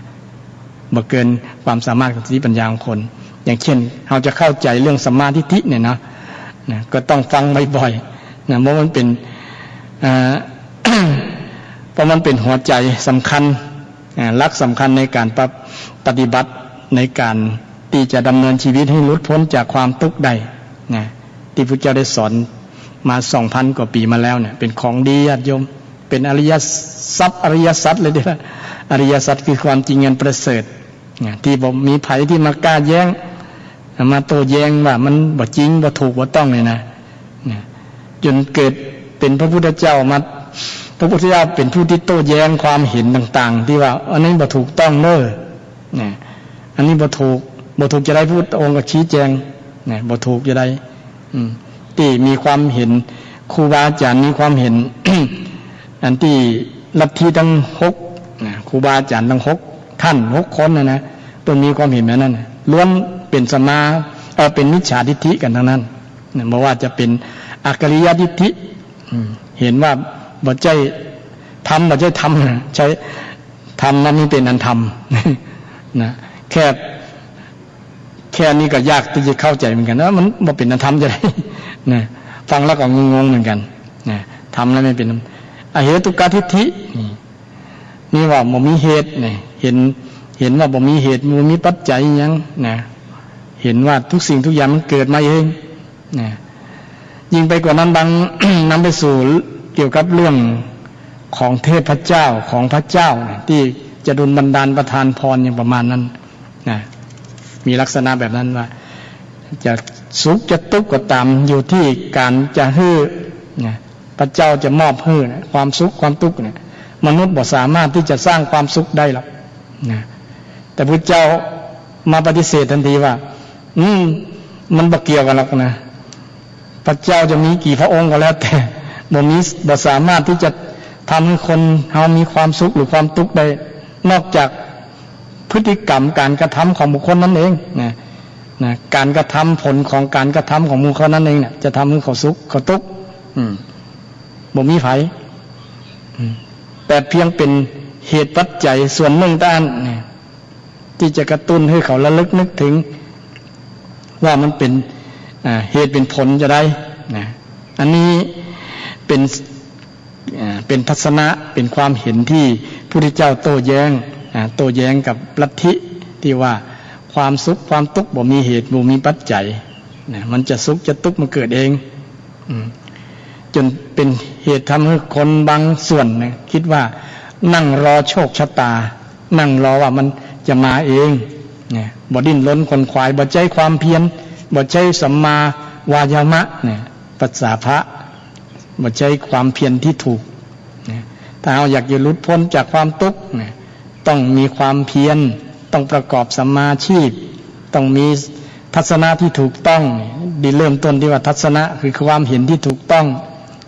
บ่เกินความสามารถของสติปัญญาของคนอย่างเช่นเราจะเข้าใจเรื่องสัมมาทิฏฐิเนี่ยนะก็ต้องฟังบ่อยๆนะเพราะมันเป็นเพราะมันเป็นหัวใจสำคัญหลักสำคัญในการปฏิบัติในการที่จะดำเนินชีวิตให้หลุดพ้นจากความทุกข์ได้นะที่พระเจ้าได้สอนมา 2,000 กว่าปีมาแล้วเนี่ยเป็นของดีญาติโยมเป็นอริยทรัพย์อริยสัจเลยเด้ออริยสัจคือความจริงอันประเสริฐที่บ่มีไผที่มากล้าแย้งมาโต้แย้งว่ามันบ่จริงบ่ถูกบ่ต้องเลยนะจนเกิดเป็นพระพุทธเจ้ามาพระพุทธเจ้าเป็นผู้ที่โต้แย้งความเห็นต่างๆที่ว่าอันนี้บ่ถูกต้องเด้ออันนี้บ่ถูกจะได้พูดองค์ก็ชี้แจงบ่ถูกจะได้ที่มีความเห็นครูบาอาจารย์มีความเห็น อันที่ลัทธิทั้ง6ครูบาอาจารย์ทั้ง6ท่าน6 คนนะตัวมีความเห็นแบบนั้นล้วนเป็นสมาเป็นมิจฉาทิฏฐิกันทั้งนั้นไม่ว่าจะเป็นอักขริยทิฏฐิเห็นว่าบ่ใช่ทำบ่ใช่ทำใช้ทำนั้นนี่เป็นอันทำนะแค่นี้ก็ยากที่จะเข้าใจเหมือนกันนะมันบ่เป็นอันทำจะได้นะฟังแล้วก็งงๆเหมือนกันนะทำแล้วไม่เป็นอเหตุกทิฏฐินี่ว่าบ่มีเหตุนี่เห็นว่าบ่มีเหตุบ่มีปัจจัยหยังนะเห็นว่าทุกสิ่งทุกอย่างมันเกิดมาเองนะยิ่งไปกว่านั้นบาง นำไปสู่เกี่ยวกับเรื่องของเทพเจ้าของพระเจ้าที่จะดลบันดาลประทานพรอย่างประมาณนั้นนะมีลักษณะแบบนั้นว่าจะสุขจะทุกข์ก็ตามอยู่ที่การจะให้นะพระเจ้าจะมอบให้นะความสุขความทุกข์เนี่ยมนุษย์บ่สามารถที่จะสร้างความสุขได้หรอกนะแต่พระเจ้ามาปฏิเสธทันทีว่ามันบ่เกี่ยวกันหรอกนะพระเจ้าจะมีกี่พระองค์ก็แล้วแต่บ่สามารถที่จะทำให้คนเฮามีความสุขหรือความทุกข์ได้นอกจากพฤติกรรมการกระทำของบุคคลนั่นเองนะการกระทำผลของการกระทำของบุคคลนั่นเองเนี่ยจะทำให้เขาสุขเขาทุกข์บ่มีไผแต่เพียงเป็นเหตุปัจจัยส่วนหนึ่งด้านที่จะกระตุ้นให้เขาระลึกนึกถึงว่ามันเป็น เหตุเป็นผลจะได้นะอันนี้เป็นทัศนะเป็นความเห็นที่พระพุทธเจ้าโต้แย้งกับลัทธิที่ว่าความสุขความทุกข์บ่มีเหตุบ่มีปัจจัยนะมันจะสุขจะทุกข์มันเกิดเองจนเป็นเหตุทำให้คนบางส่วนนะคิดว่านั่งรอโชคชะตานั่งรอว่ามันจะมาเองเนี่ยบ่ดิ้นรนคนควายบ่ใจความเพียรบ่ใจสัมมาวายามะเนี่ยภาษาพระบ่ใจความเพียรที่ถูกเนี่ยถ้าเราอยากจะหลุดพ้นจากความทุกข์เนี่ยต้องมีความเพียรต้องประกอบสัมมาชีพต้องมีทัศนะที่ถูกต้องดีเริ่มต้นที่ว่าทัศนะคือความเห็นที่ถูกต้อง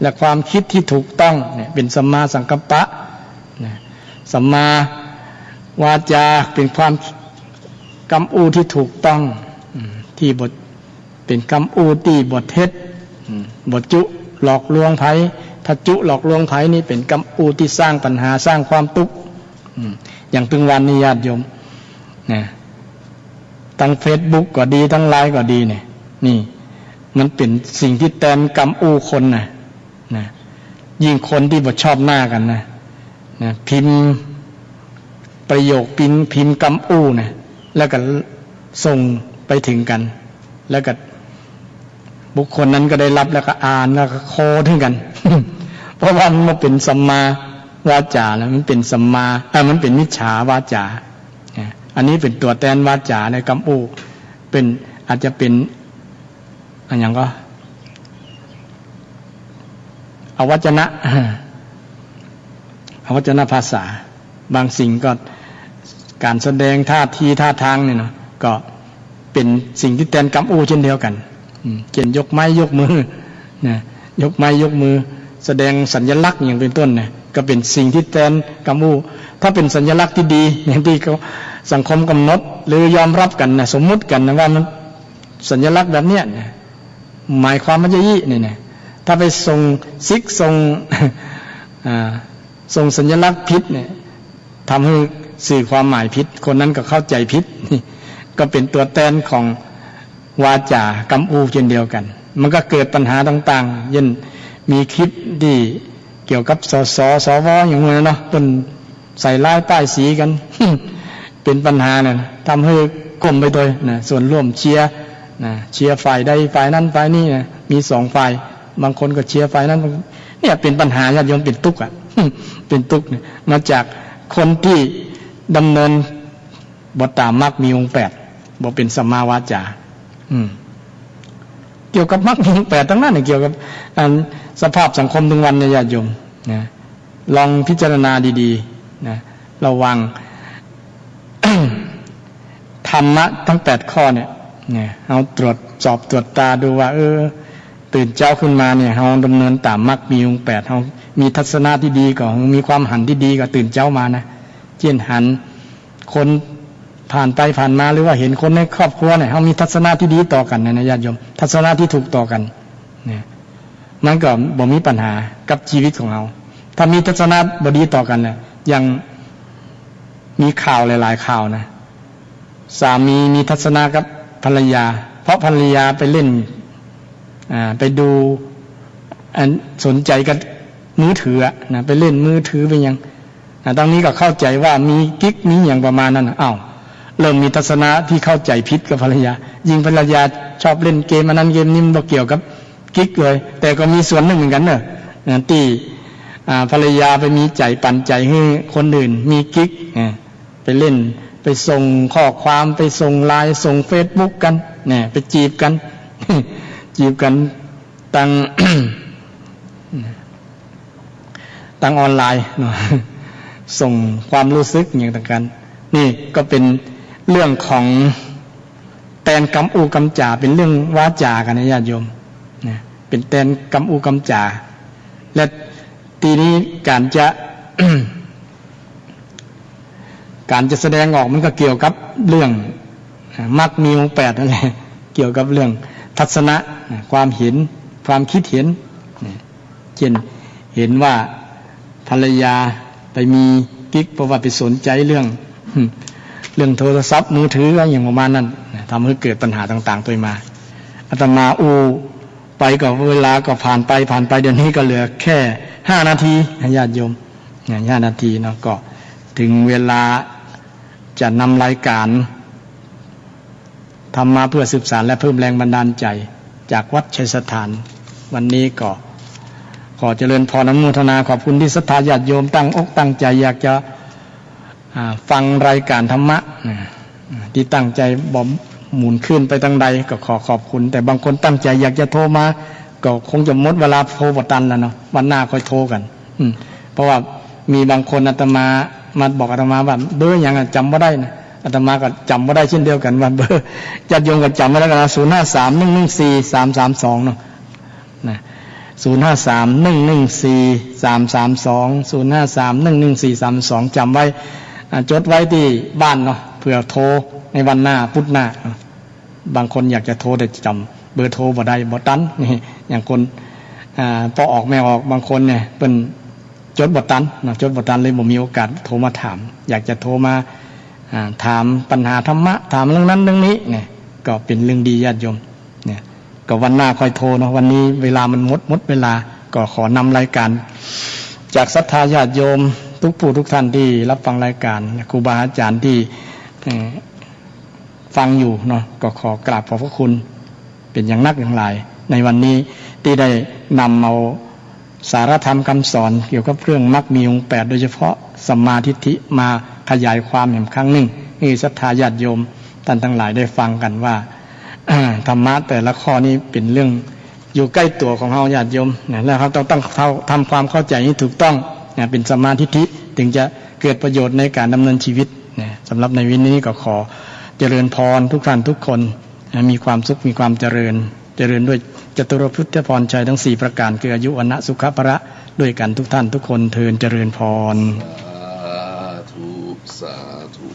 และความคิดที่ถูกต้องเนี่ยเป็นสัมมาสังกัปปะสัมมาวาจาเป็นความกำอูที่ถูกต้องที่บทเป็นกำอูที่บทเท็จบทจุหลอกลวงไผถ้าจุหลอกลวงไผนี่เป็นกำอูที่สร้างปัญหาสร้างความทุกข์อย่างถึงวันนี้ญาติโยมนะทั้ง Facebook ก็ดีทั้ง LINE ก็ดีเนี่ยนี่มันเป็นสิ่งที่แทนกำอูคนนะยิ่งคนที่บ่ชอบหน้ากันนะพิมพ์ประโยคพิมพ์กำอูนะแล้วก็ส่งไปถึงกันแล้วก็บุคคลนั้นก็ได้รับแล้วก็อ่านแล้วก็โคถึงกัน เพราะว่ามันเป็นสัมมาวาจาแล้วมันเป็นสัมมามันเป็นมิจฉาวาจาอันนี้เป็นตัวแทนวาจาในกำอูเป็นอาจจะเป็นอันอย่างก็อวัจนะภาษาบางสิ่งก็การแสดงท่าทีท่าทางเนี่ยเนาะก็เป็นสิ่งที่แทนกำอูเช่นเดียวกันเช่นยกไม้ยกมือนะยกไม้ยกมือแสดงสัญลักษณ์อย่างเป็นต้นเนี่ยก็เป็นสิ่งที่แทนกำอูถ้าเป็นสัญลักษณ์ที่ดีอย่างที่เขาสังคมกำหนดหรือยอมรับกันนะสมมุติกันนะว่ามันสัญลักษณ์แบบเนี้ยนะหมายความมันจะยี่นี่นะถ้าไปส่งซิกส่งสัญลักษณ์ผิดเนี่ยทำให้สื่อความหมายผิดคนนั้นก็เข้าใจผิดนี่ก็เป็นตัวแทนของวาจากำอูเช่นเดียวกันมันก็เกิดปัญหาต่างๆเช่นมีคลิปที่เกี่ยวกับสวอย่างเงี้ยเนาะต้นใส่ลายป้ายสีกัน เป็นปัญหาเนี่ยทำให้กลมไปโดยนะส่วนร่วมเชียร์ฝ่ายใดฝ่ายนั้นฝ่ายนี้นะมีสองฝ่ายบางคนก็เชียร์ฝ่ายนั้นเนี่ยเป็นปัญหาญาติโยมเป็นทุกข์อ่ะ เป็นทุกข์เนี่ยมาจากคนที่ดำเนินบ่ตามมรรคมีองค์8บ่เป็นสัมมาวาจาเกี่ยวกับมรรคมีองค์8ทั้งนั้นเนี่ยเกี่ยวกับสภาพสังคมทุกวันเนี่ยญาติโยมนะลองพิจารณาดีๆนะระวัง ธรรมะทั้ง8ข้อเนี่ยเอาตรวจสอบตรวจตาดูว่าตื่นเช้าขึ้นมาเนี่ยเราดำเนินตามมรรคมีองค์8เรามีทัศนะที่ดีก็มีความหันที่ดีก็ตื่นเช้ามานะเช่นหันคนผ่านไปผ่านมาหรือว่าเห็นคนในครอบครัวเนี่ยเรามีทัศนะที่ดีต่อกันนะญาติโยมทัศนะที่ถูกต่อกันเนี่ยมันก็บ่มีปัญหากับชีวิตของเราถ้ามีทัศนะบ่ดีต่อกันเนี่ยยังมีข่าวหลายๆข่าวนะสามีมีทัศนะกับภรรยาเพราะภรรยาไปเล่นไปดูสนใจกับมือถือนะไปเล่นมือถือไปยังตรงนี้ก็เข้าใจว่ามีกิ๊กมีอย่างประมาณนั้นอ้าวเริ่มมีทัศนะที่เข้าใจผิดกับภรรยายิ่งภรรยาชอบเล่นเกมอันนั้นเกมนี้มันบ่เกี่ยวกับกิ๊กเลยแต่ก็มีส่วนหนึ่งเหมือนกันเนอะที่ภรรยาไปมีใจปั่นใจให้คนอื่นมีกิ๊กไปเล่นไปส่งข้อความไปส่งไลน์ส่ง Facebook กันเนี่ยไปจีบกัน จีบกันตั้ง ตั้งออนไลน์เนาะส่งความรู้สึกอย่างต่างกันนี่ก็เป็นเรื่องของแตนกำอูกำจ่าเป็นเรื่องวาจากันนะญาติโยมนะเป็นแตนกำอูกำจ่าและทีนี้การจะ การจะแสดงออกมันก็เกี่ยวกับเรื่องมรรคมีองค์8นั่นแหละเกี่ยวกับเรื่องทัศนะความเห็นความคิดเห็นเช่นเห็นว่าภรรยาไปมีกิ๊กเพราะว่าไปสนใจเรื่องโทรศัพท์มือถืออย่างประมาณนั้นทำให้เกิดปัญหาต่างๆตัวมา อาตมาไปกับเวลาก็ผ่านไปเดี๋ยวนี้ก็เหลือแค่5 นาทีญาติโยม5 นาทีเนาะก็ถึงเวลาจะนำรายการทำมาเพื่อสืบสานและเพิ่มแรงบันดาลใจจากวัดชัยสถานวันนี้ก็ขอเจริญพรอนุโมทนาขอบคุณที่ศรัทธาญาติโยมตั้งอกตั้งใจอยากจะฟังรายการธรรมะที่ตั้งใจบ่หมุนขึ้นไปทางใดก็ขอขอบคุณแต่บางคนตั้งใจอยากจะโทรมาก็คงจะหมดเวลาโทรบ่ตันแล้วเนาะวันหน้าค่อยโทรกันเพราะว่ามีบางคนอาตมามาบอกอาตมาว่าเบอร์อย่างจำไม่ได้นะอาตมาก็จำไม่ได้เช่นเดียวกันว่าเบอร์ญาติโยมก็จำไม่ได้กันนะ053-114-332เนาะนะ053-114-332 053-114-332จำไว้จดไว้ที่บ้านเนาะเพื่อโทรในวันหน้าพุธหน้าบางคนอยากจะโทรแต่จำเบอร์โทรบ่ได้บ่ตันนี่อย่างคนพอออกไม่ออกบางคนเนี่ยเป็นจดบ่ตันนะจดบ่ตันเลยบ่มีโอกาสโทรมาถามอยากจะโทรมาถามปัญหาธรรมะถามเรื่องนั้นเรื่องนี้เนี่ยก็เป็นเรื่องดีญาติโยมเนี่ยก็วันหน้าค่อยโทรเนาะวันนี้เวลามันหมดเวลาก็ขอนำรายการจากศรัทธาญาติโยมทุกผู้ทุกท่านที่รับฟังรายการครูบาอาจารย์ที่ฟังอยู่เนาะก็ขอกราบขอบพระคุณเป็นอย่างนักอย่างหลายในวันนี้ที่ได้นำเอาสารธรรมคำสอนเกี่ยวกับเรื่องมรรคมีองค์8โดยเฉพาะสัมมาทิฏฐิมาขยายความอีกครั้งหนึ่งให้ศรัทธาญาติโยมท่านทั้งหลายได้ฟังกันว่าธรรมะแต่ละข้อนี้เป็นเรื่องอยู่ใกล้ตัวของเฮาญาติโยมแล้วเขาต้องทำความเข้าใจให้ถูกต้องเป็นสัมมาทิฏฐิถึงจะเกิดประโยชน์ในการดำเนินชีวิตสำหรับในวันนี้ก็ขอเจริญพรทุกท่านทุกคนมีความสุขมีความเจริญด้วยจตุรพุทธพรชัยทั้ง4ประการคืออายุวันนะสุขภะด้วยกันทุกท่านทุกคนเทินเจริญพรสาธุ